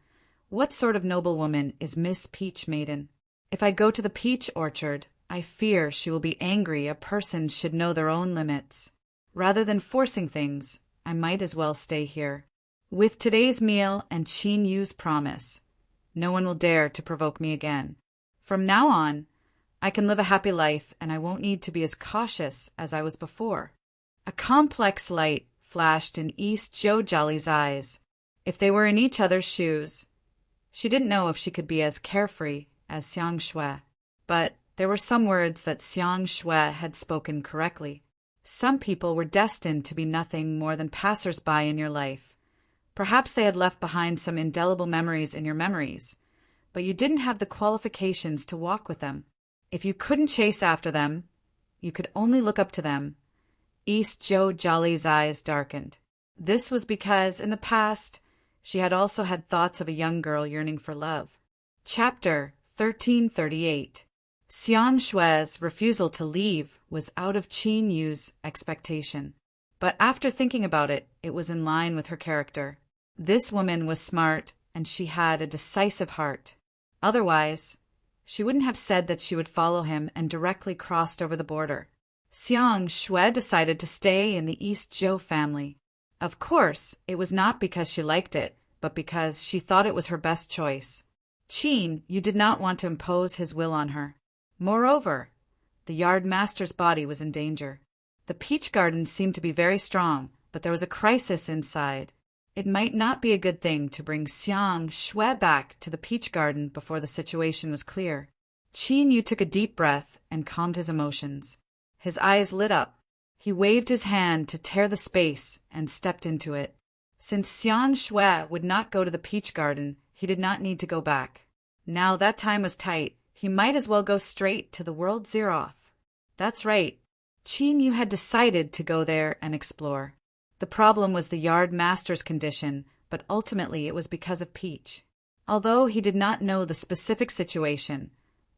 what sort of noblewoman is Miss Peach Maiden? If I go to the peach orchard, I fear she will be angry. A person should know their own limits. Rather than forcing things, I might as well stay here. With today's meal and Qin Yu's promise, no one will dare to provoke me again. From now on, I can live a happy life, and I won't need to be as cautious as I was before." A complex light flashed in East Zhou Jolly's eyes. If they were in each other's shoes, she didn't know if she could be as carefree as Xiang Shui. But there were some words that Xiang Shui had spoken correctly. Some people were destined to be nothing more than passers-by in your life. Perhaps they had left behind some indelible memories in your memories, but you didn't have the qualifications to walk with them. If you couldn't chase after them, you could only look up to them. East Zhou Jolly's eyes darkened. This was because, in the past, she had also had thoughts of a young girl yearning for love. Chapter 1338. Xiang Shui's refusal to leave was out of Qin Yu's expectation. But after thinking about it, it was in line with her character. This woman was smart, and she had a decisive heart. Otherwise, she wouldn't have said that she would follow him and directly crossed over the border. Xiang Shui decided to stay in the East Zhou family. Of course, it was not because she liked it, but because she thought it was her best choice. Qin Yu did not want to impose his will on her. Moreover, the yard master's body was in danger. The peach garden seemed to be very strong, but there was a crisis inside. It might not be a good thing to bring Xiang Shui back to the peach garden before the situation was clear. Qin Yu took a deep breath and calmed his emotions. His eyes lit up. He waved his hand to tear the space and stepped into it. Since Xiang Shui would not go to the peach garden, he did not need to go back. Now that time was tight. He might as well go straight to the World Zeroth. That's right. Qin Yu had decided to go there and explore. The problem was the yard master's condition, but ultimately it was because of Peach. Although he did not know the specific situation,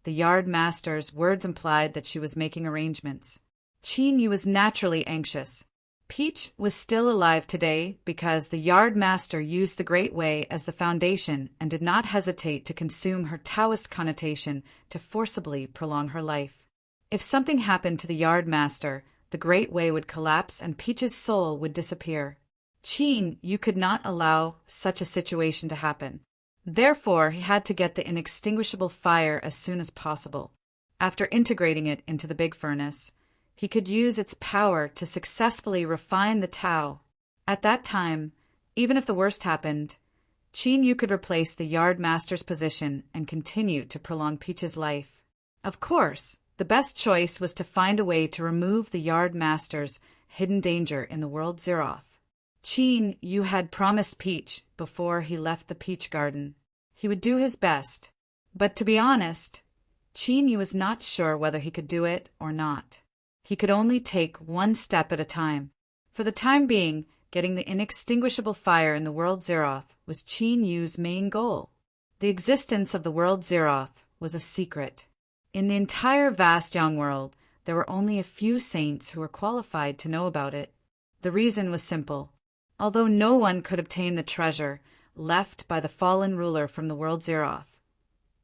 the yard master's words implied that she was making arrangements. Qin Yu was naturally anxious. Peach was still alive today because the yard master used the Great Way as the foundation and did not hesitate to consume her Taoist connotation to forcibly prolong her life. If something happened to the yard master, the Great Way would collapse and Peach's soul would disappear. Qin Yu could not allow such a situation to happen. Therefore, he had to get the inextinguishable fire as soon as possible. After integrating it into the big furnace, he could use its power to successfully refine the Tao. At that time, even if the worst happened, Qin Yu could replace the yard master's position and continue to prolong Peach's life. Of course, the best choice was to find a way to remove the yard master's hidden danger in the world Zeroth. Qin Yu had promised Peach before he left the peach garden. He would do his best, but to be honest, Qin Yu was not sure whether he could do it or not. He could only take one step at a time. For the time being, getting the inextinguishable fire in the world Zeroth was Qin Yu's main goal. The existence of the world Zeroth was a secret. In the entire vast young world, there were only a few saints who were qualified to know about it. The reason was simple. Although no one could obtain the treasure left by the fallen ruler from the world Zeroth,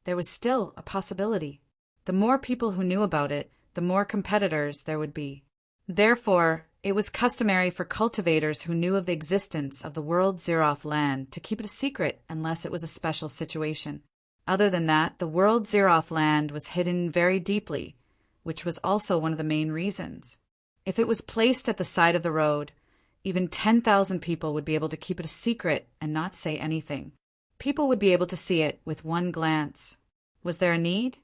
there was still a possibility. The more people who knew about it, the more competitors there would be. Therefore, it was customary for cultivators who knew of the existence of the world Zeroth land to keep it a secret unless it was a special situation. Other than that, the world Zeroth land was hidden very deeply, which was also one of the main reasons. If it was placed at the side of the road, even 10,000 people would be able to keep it a secret and not say anything. People would be able to see it with one glance. Was there a need?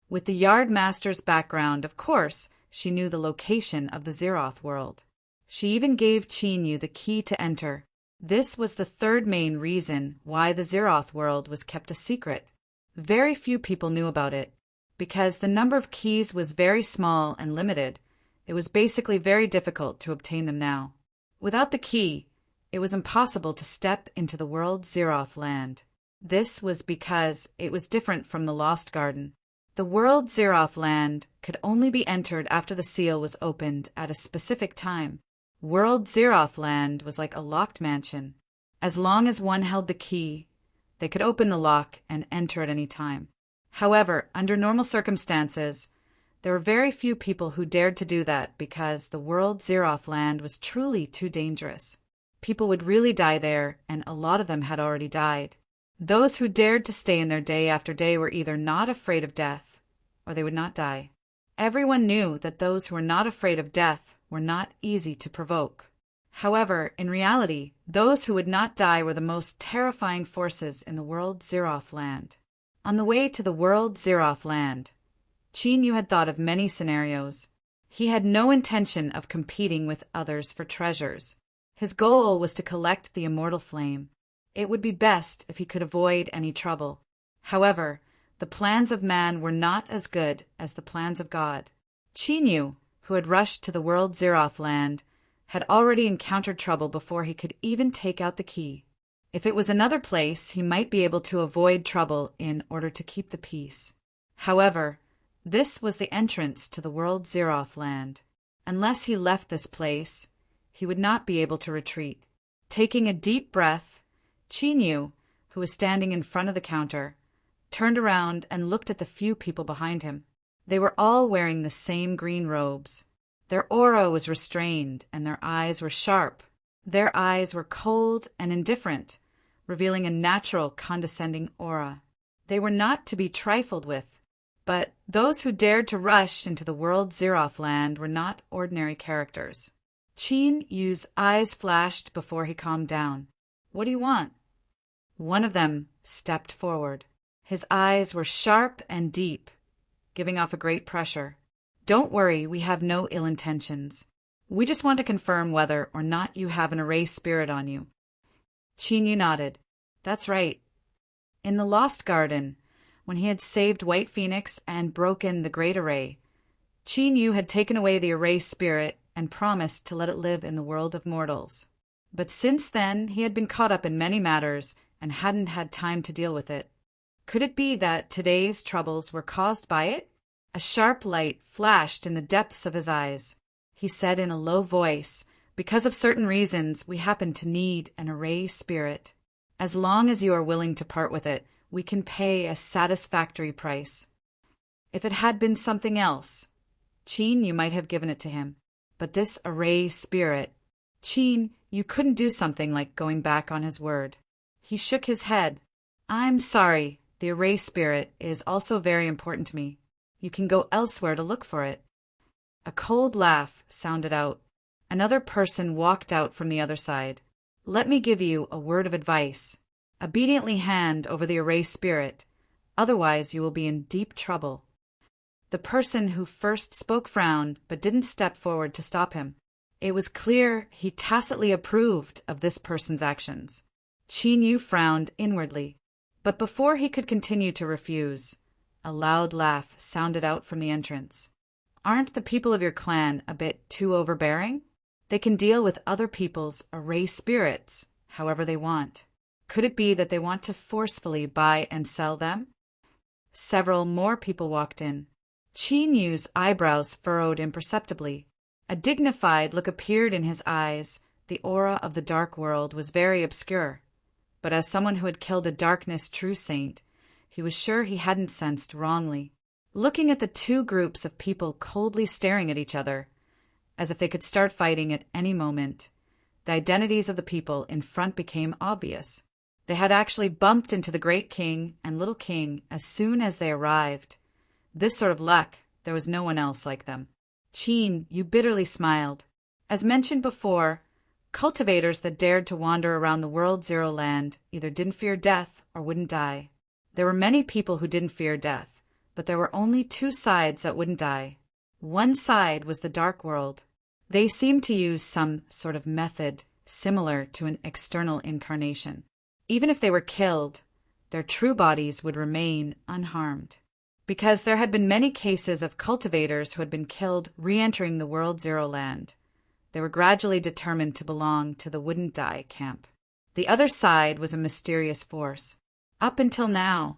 With the yard master's background, of course, she knew the location of the Zeroth world. She even gave Qin Yu the key to enter. This was the third main reason why the Zeroth world was kept a secret. Very few people knew about it. Because the number of keys was very small and limited, it was basically very difficult to obtain them now. Without the key, it was impossible to step into the world Zeroth land. This was because it was different from the Lost Garden. The world Zeroth land could only be entered after the seal was opened at a specific time. World Zeroth land was like a locked mansion. As long as one held the key, they could open the lock and enter at any time. However, under normal circumstances, there were very few people who dared to do that because the world Zeroth land was truly too dangerous. People would really die there, and a lot of them had already died. Those who dared to stay in there day after day were either not afraid of death, or they would not die. Everyone knew that those who were not afraid of death were not easy to provoke. However, in reality, those who would not die were the most terrifying forces in the world Zeroth land. On the way to the world Zeroth land, Qin Yu had thought of many scenarios. He had no intention of competing with others for treasures. His goal was to collect the immortal flame. It would be best if he could avoid any trouble. However, the plans of man were not as good as the plans of God. Qin Yu, who had rushed to the world Zeroth land, had already encountered trouble before he could even take out the key. If it was another place, he might be able to avoid trouble in order to keep the peace. However, this was the entrance to the world Zeroth land. Unless he left this place, he would not be able to retreat. Taking a deep breath, Qin Yu, who was standing in front of the counter, turned around and looked at the few people behind him. They were all wearing the same green robes. Their aura was restrained, and their eyes were sharp. Their eyes were cold and indifferent, revealing a natural, condescending aura. They were not to be trifled with. But those who dared to rush into the world Zeroth land were not ordinary characters. Qin Yu's eyes flashed before he calmed down. "What do you want?" One of them stepped forward. His eyes were sharp and deep, giving off a great pressure. "Don't worry, we have no ill intentions. We just want to confirm whether or not you have an array spirit on you." Qin Yu nodded. "That's right. In the Lost Garden, when he had saved White Phoenix and broken the Great Array, Qin Yu had taken away the array spirit and promised to let it live in the world of mortals. But since then, he had been caught up in many matters and hadn't had time to deal with it. Could it be that today's troubles were caused by it? A sharp light flashed in the depths of his eyes. He said in a low voice, "Because of certain reasons, we happen to need an array spirit. As long as you are willing to part with it, we can pay a satisfactory price." If it had been something else, Qin Yu might have given it to him. But this array spirit, Qin You couldn't do something like going back on his word. He shook his head. I'm sorry, the erase spirit is also very important to me. You can go elsewhere to look for it. A cold laugh sounded out. Another person walked out from the other side. Let me give you a word of advice. Obediently hand over the erase spirit, otherwise you will be in deep trouble. The person who first spoke frowned, but didn't step forward to stop him. It was clear he tacitly approved of this person's actions. Qin Yu frowned inwardly, but before he could continue to refuse, a loud laugh sounded out from the entrance. Aren't the people of your clan a bit too overbearing? They can deal with other people's erase spirits however they want. Could it be that they want to forcefully buy and sell them? Several more people walked in. Qin Yu's eyebrows furrowed imperceptibly. A dignified look appeared in his eyes. The aura of the dark world was very obscure, but as someone who had killed a darkness true saint, he was sure he hadn't sensed wrongly. Looking at the two groups of people coldly staring at each other, as if they could start fighting at any moment, the identities of the people in front became obvious. They had actually bumped into the Great King and Little King as soon as they arrived. This sort of luck, there was no one else like them. Qin Yu bitterly smiled. As mentioned before, cultivators that dared to wander around the World Zero land either didn't fear death or wouldn't die. There were many people who didn't fear death, but there were only two sides that wouldn't die. One side was the dark world. They seemed to use some sort of method similar to an external incarnation. Even if they were killed, their true bodies would remain unharmed. Because there had been many cases of cultivators who had been killed re-entering the World Zero land, they were gradually determined to belong to the wouldn't die camp. The other side was a mysterious force. Up until now,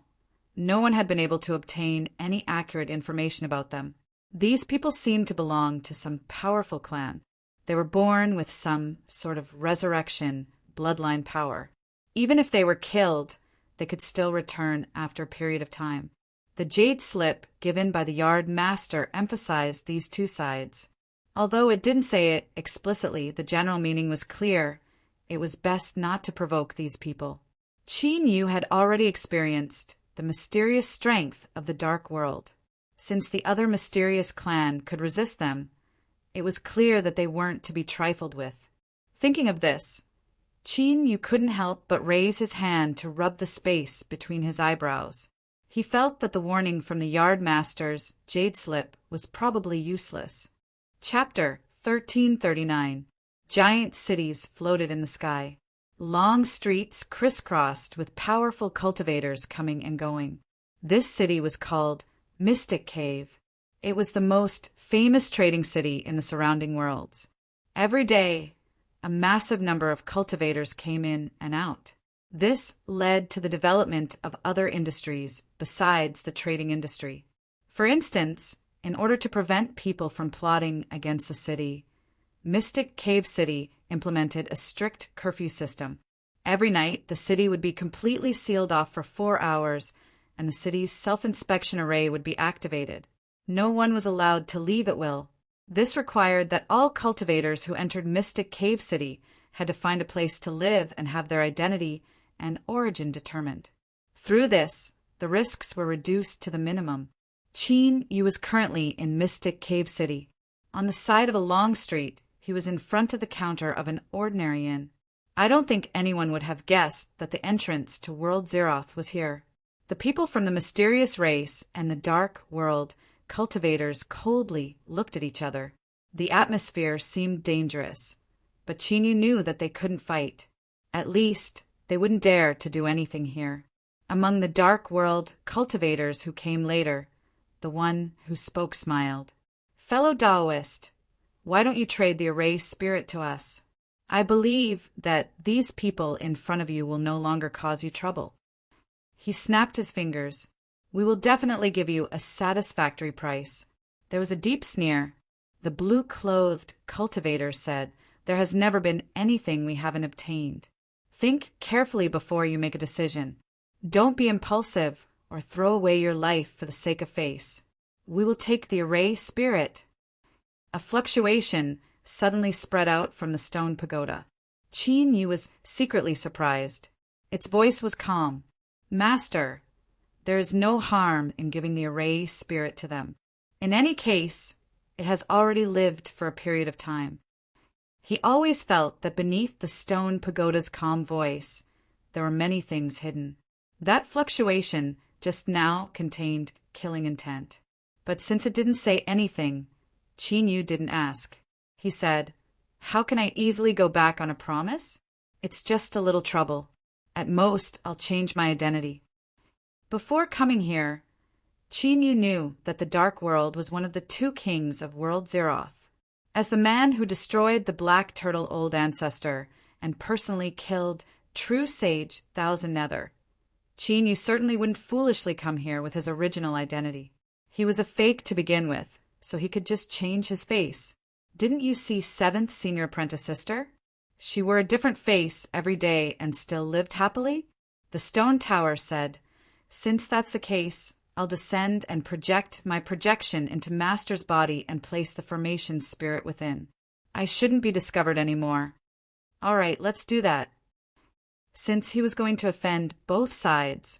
no one had been able to obtain any accurate information about them. These people seemed to belong to some powerful clan. They were born with some sort of resurrection, bloodline power. Even if they were killed, they could still return after a period of time. The jade slip given by the yard master emphasized these two sides. Although it didn't say it explicitly, the general meaning was clear. It was best not to provoke these people. Qin Yu had already experienced the mysterious strength of the dark world. Since the other mysterious clan could resist them, it was clear that they weren't to be trifled with. Thinking of this, Qin Yu couldn't help but raise his hand to rub the space between his eyebrows. He felt that the warning from the yard master's jade slip was probably useless. Chapter 1339. Giant cities floated in the sky. Long streets crisscrossed with powerful cultivators coming and going. This city was called Mystic Cave. It was the most famous trading city in the surrounding worlds. Every day, a massive number of cultivators came in and out. This led to the development of other industries besides the trading industry. For instance, in order to prevent people from plotting against the city, Mystic Cave City implemented a strict curfew system. Every night, the city would be completely sealed off for 4 hours, and the city's self-inspection array would be activated. No one was allowed to leave at will. This required that all cultivators who entered Mystic Cave City had to find a place to live and have their identity and origin determined. Through this, the risks were reduced to the minimum. Qin Yu was currently in Mystic Cave City. On the side of a long street, he was in front of the counter of an ordinary inn. I don't think anyone would have guessed that the entrance to World Zeroth was here. The people from the mysterious race and the dark world cultivators coldly looked at each other. The atmosphere seemed dangerous, but Qin Yu knew that they couldn't fight. At least, they wouldn't dare to do anything here. Among the dark world cultivators who came later, the one who spoke smiled. Fellow Taoist, why don't you trade the erased spirit to us? I believe that these people in front of you will no longer cause you trouble. He snapped his fingers. We will definitely give you a satisfactory price. There was a deep sneer. The blue-clothed cultivator said, There has never been anything we haven't obtained. Think carefully before you make a decision. Don't be impulsive or throw away your life for the sake of face. We will take the array spirit. A fluctuation suddenly spread out from the stone pagoda. Qin Yu was secretly surprised. Its voice was calm. Master, there is no harm in giving the array spirit to them. In any case, it has already lived for a period of time. He always felt that beneath the stone pagoda's calm voice, there were many things hidden. That fluctuation just now contained killing intent. But since it didn't say anything, Qin Yu didn't ask. He said, "How can I easily go back on a promise? It's just a little trouble. At most, I'll change my identity." Before coming here, Qin Yu knew that the Dark World was one of the 2 kings of World Zeroth. As the man who destroyed the Black Turtle Old Ancestor and personally killed true sage Thousand Nether, Qin Yu certainly wouldn't foolishly come here with his original identity. He was a fake to begin with, so he could just change his face. Didn't you see 7th Senior Apprentice Sister? She wore a different face every day and still lived happily? The Stone Tower said, "Since that's the case, I'll descend and project my projection into Master's body and place the formation spirit within. I shouldn't be discovered anymore." "All right, let's do that." Since he was going to offend both sides,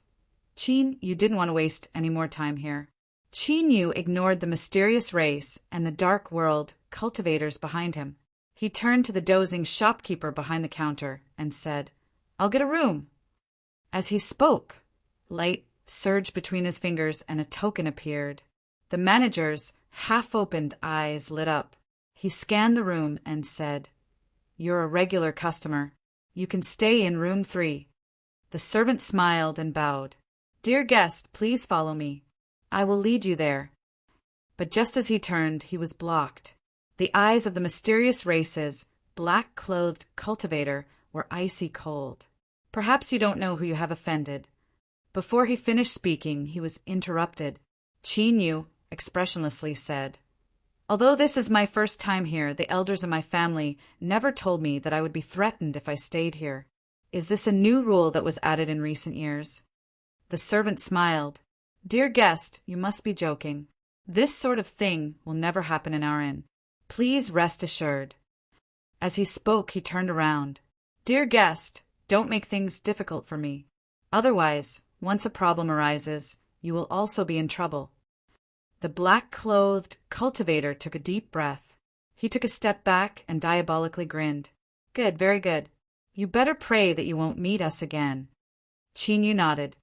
Qin Yu didn't want to waste any more time here. Qin Yu ignored the mysterious race and the Dark World cultivators behind him. He turned to the dozing shopkeeper behind the counter and said, "I'll get a room." As he spoke, light surged between his fingers and a token appeared. The manager's half-opened eyes lit up. He scanned the room and said, "You're a regular customer. You can stay in room 3. The servant smiled and bowed. "Dear guest, please follow me. I will lead you there." But just as he turned, he was blocked. The eyes of the mysterious race's black-clothed cultivator were icy cold. "Perhaps you don't know who you have offended." Before he finished speaking, he was interrupted. Qin Yu expressionlessly said, "Although this is my first time here, the elders of my family never told me that I would be threatened if I stayed here. Is this a new rule that was added in recent years?" The servant smiled. "Dear guest, you must be joking. This sort of thing will never happen in our inn. Please rest assured." As he spoke, he turned around. "Dear guest, don't make things difficult for me. Otherwise, once a problem arises, you will also be in trouble." The black-clothed cultivator took a deep breath. He took a step back and diabolically grinned. "Good, very good. You better pray that you won't meet us again." Qin Yu nodded.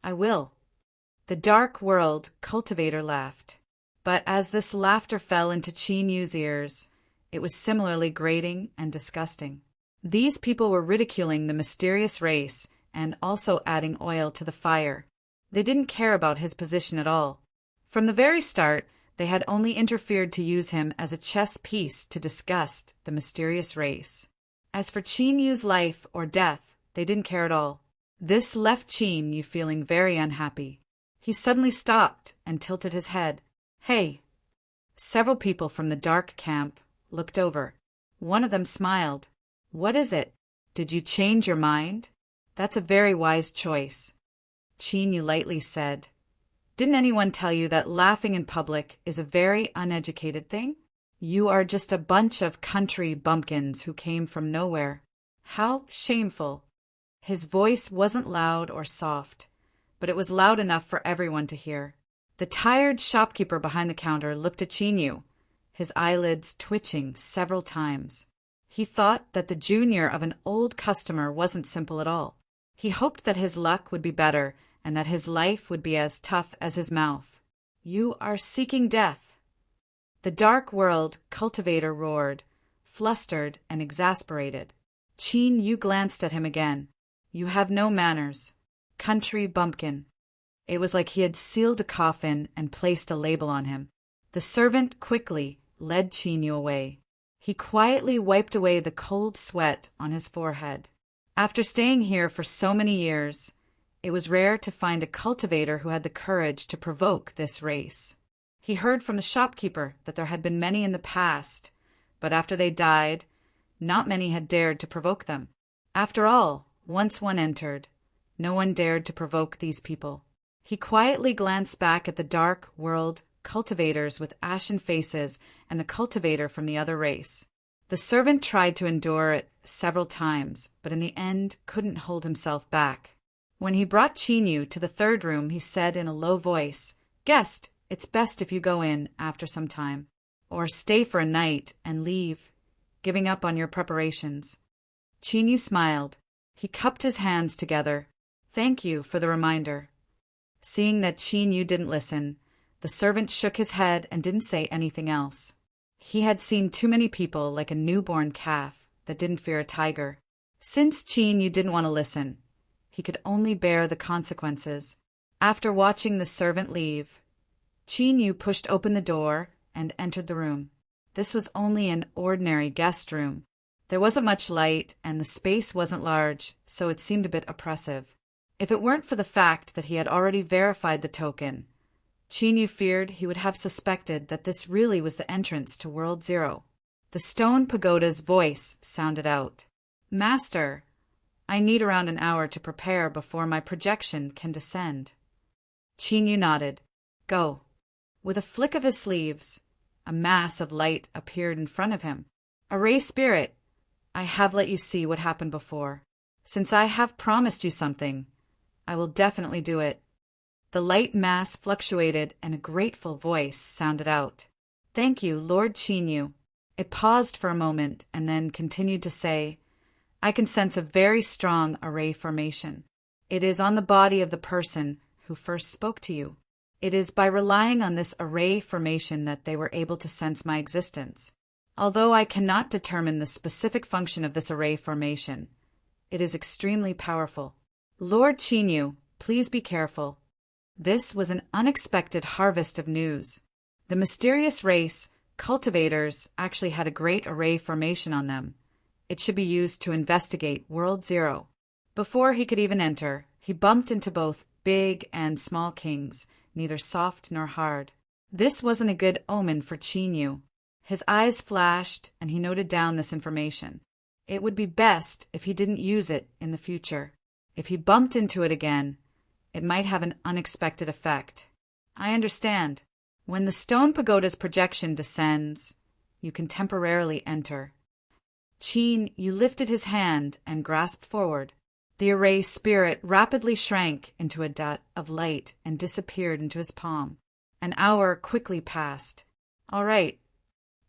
"I will." The Dark World cultivator laughed. But as this laughter fell into Qin Yu's ears, it was similarly grating and disgusting. These people were ridiculing the mysterious race and also adding oil to the fire. They didn't care about his position at all. From the very start, they had only interfered to use him as a chess piece to disgust the mysterious race. As for Qin Yu's life or death, they didn't care at all. This left Qin Yu feeling very unhappy. He suddenly stopped and tilted his head. "Hey!" Several people from the dark camp looked over. One of them smiled. "What is it? Did you change your mind?" "That's a very wise choice," Qin Yu lightly said. "Didn't anyone tell you that laughing in public is a very uneducated thing? You are just a bunch of country bumpkins who came from nowhere. How shameful." His voice wasn't loud or soft, but it was loud enough for everyone to hear. The tired shopkeeper behind the counter looked at Qin Yu, his eyelids twitching several times. He thought that the junior of an old customer wasn't simple at all. He hoped that his luck would be better and that his life would be as tough as his mouth. "You are seeking death." The Dark World cultivator roared, flustered and exasperated. Qin Yu glanced at him again. "You have no manners. Country bumpkin." It was like he had sealed a coffin and placed a label on him. The servant quickly led Qin Yu away. He quietly wiped away the cold sweat on his forehead. After staying here for so many years, it was rare to find a cultivator who had the courage to provoke this race. He heard from the shopkeeper that there had been many in the past, but after they died, not many had dared to provoke them. After all, once one entered, no one dared to provoke these people. He quietly glanced back at the Dark World cultivators with ashen faces and the cultivator from the other race. The servant tried to endure it several times, but in the end couldn't hold himself back. When he brought Chinyu to the third room, he said in a low voice, "Guest, it's best if you go in after some time, or stay for a night and leave, giving up on your preparations." Chinyu smiled. He cupped his hands together. "Thank you for the reminder." Seeing that Chinyu didn't listen, the servant shook his head and didn't say anything else. He had seen too many people like a newborn calf that didn't fear a tiger. Since Chinyu didn't want to listen, he could only bear the consequences. After watching the servant leave, Chinyu pushed open the door and entered the room. This was only an ordinary guest room. There wasn't much light, and the space wasn't large, so it seemed a bit oppressive. If it weren't for the fact that he had already verified the token, Chinyu feared he would have suspected that this really was the entrance to World Zero. The stone pagoda's voice sounded out. "Master, I need around an hour to prepare before my projection can descend." Chinyu nodded. "Go." With a flick of his sleeves, a mass of light appeared in front of him. "Array spirit, I have let you see what happened before. Since I have promised you something, I will definitely do it." The light mass fluctuated and a grateful voice sounded out. "Thank you, Lord Chinyu." It paused for a moment and then continued to say, "I can sense a very strong array formation. It is on the body of the person who first spoke to you. It is by relying on this array formation that they were able to sense my existence. Although I cannot determine the specific function of this array formation, it is extremely powerful. Lord Chinyu, please be careful." This was an unexpected harvest of news. The mysterious race, cultivators, actually had a great array formation on them. It should be used to investigate World Zero. Before he could even enter, he bumped into both big and small kings, neither soft nor hard. This wasn't a good omen for Chinyu. His eyes flashed, and he noted down this information. It would be best if he didn't use it in the future. If he bumped into it again, it might have an unexpected effect. "I understand. When the stone pagoda's projection descends, you can temporarily enter." Chinyu lifted his hand and grasped forward. The array spirit rapidly shrank into a dot of light and disappeared into his palm. An hour quickly passed. "All right."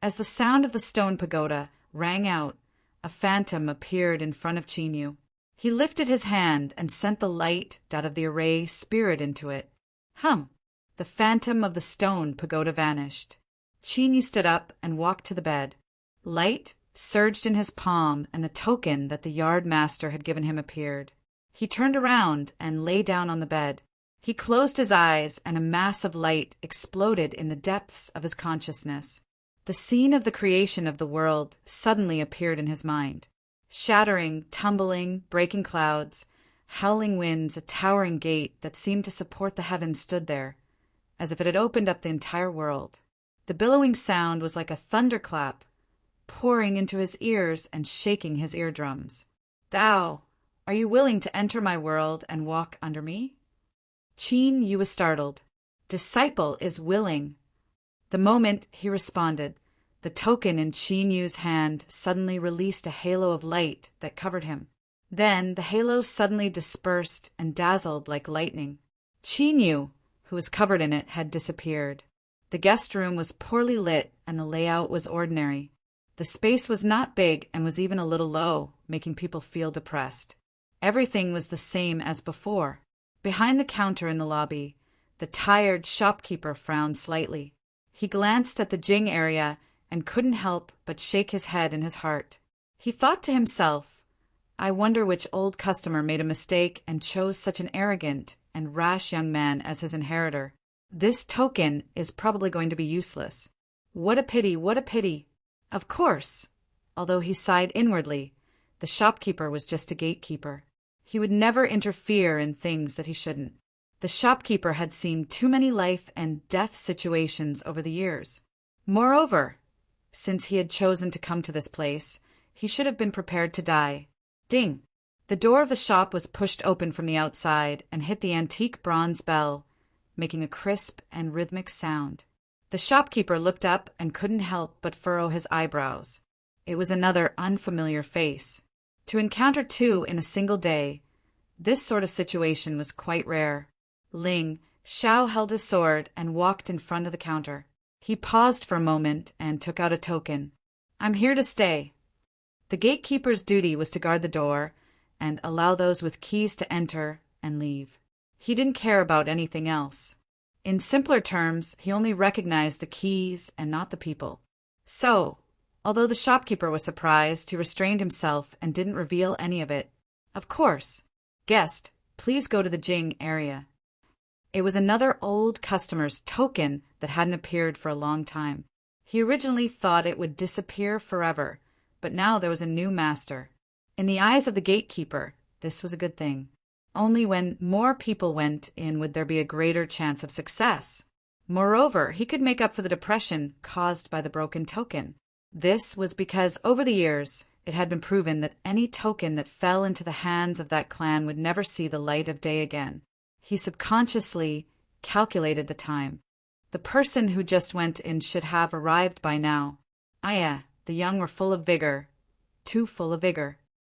As the sound of the stone pagoda rang out, a phantom appeared in front of Chinyu. He lifted his hand and sent the light dot of the array spirit into it. The phantom of the stone pagoda vanished. Chinyu stood up and walked to the bed. Light surged in his palm, and the token that the yard master had given him appeared. He turned around and lay down on the bed. He closed his eyes, and a mass of light exploded in the depths of his consciousness. The scene of the creation of the world suddenly appeared in his mind. Shattering, tumbling, breaking clouds, howling winds, a towering gate that seemed to support the heavens stood there, as if it had opened up the entire world. The billowing sound was like a thunderclap, pouring into his ears and shaking his eardrums. "Thou, are you willing to enter my world and walk under me?" Chinyu was startled. "Disciple is willing." The moment he responded, the token in Chinyu's hand suddenly released a halo of light that covered him. Then the halo suddenly dispersed and dazzled like lightning. Chinyu, who was covered in it, had disappeared. The guest room was poorly lit and the layout was ordinary. The space was not big and was even a little low, making people feel depressed. Everything was the same as before. Behind the counter in the lobby, the tired shopkeeper frowned slightly. He glanced at the Jing area and couldn't help but shake his head in his heart. He thought to himself, "I wonder which old customer made a mistake and chose such an arrogant and rash young man as his inheritor. This token is probably going to be useless. What a pity, what a pity." Of course, although he sighed inwardly, the shopkeeper was just a gatekeeper. He would never interfere in things that he shouldn't. The shopkeeper had seen too many life and death situations over the years. Moreover, since he had chosen to come to this place, he should have been prepared to die. Ding! The door of the shop was pushed open from the outside and hit the antique bronze bell, making a crisp and rhythmic sound. The shopkeeper looked up and couldn't help but furrow his eyebrows. It was another unfamiliar face. To encounter two in a single day, this sort of situation was quite rare. Ling Xiao held his sword and walked in front of the counter. He paused for a moment and took out a token. "I'm here to stay." The gatekeeper's duty was to guard the door and allow those with keys to enter and leave. He didn't care about anything else. In simpler terms, he only recognized the keys and not the people. So, although the shopkeeper was surprised, he restrained himself and didn't reveal any of it. "Of course. Guest, please go to the Jing area." It was another old customer's token that hadn't appeared for a long time. He originally thought it would disappear forever, but now there was a new master. In the eyes of the gatekeeper, this was a good thing. Only when more people went in would there be a greater chance of success. Moreover, he could make up for the depression caused by the broken token. This was because over the years, it had been proven that any token that fell into the hands of that clan would never see the light of day again. He subconsciously calculated the time. The person who just went in should have arrived by now. The young were full of vigor, too full of vigor.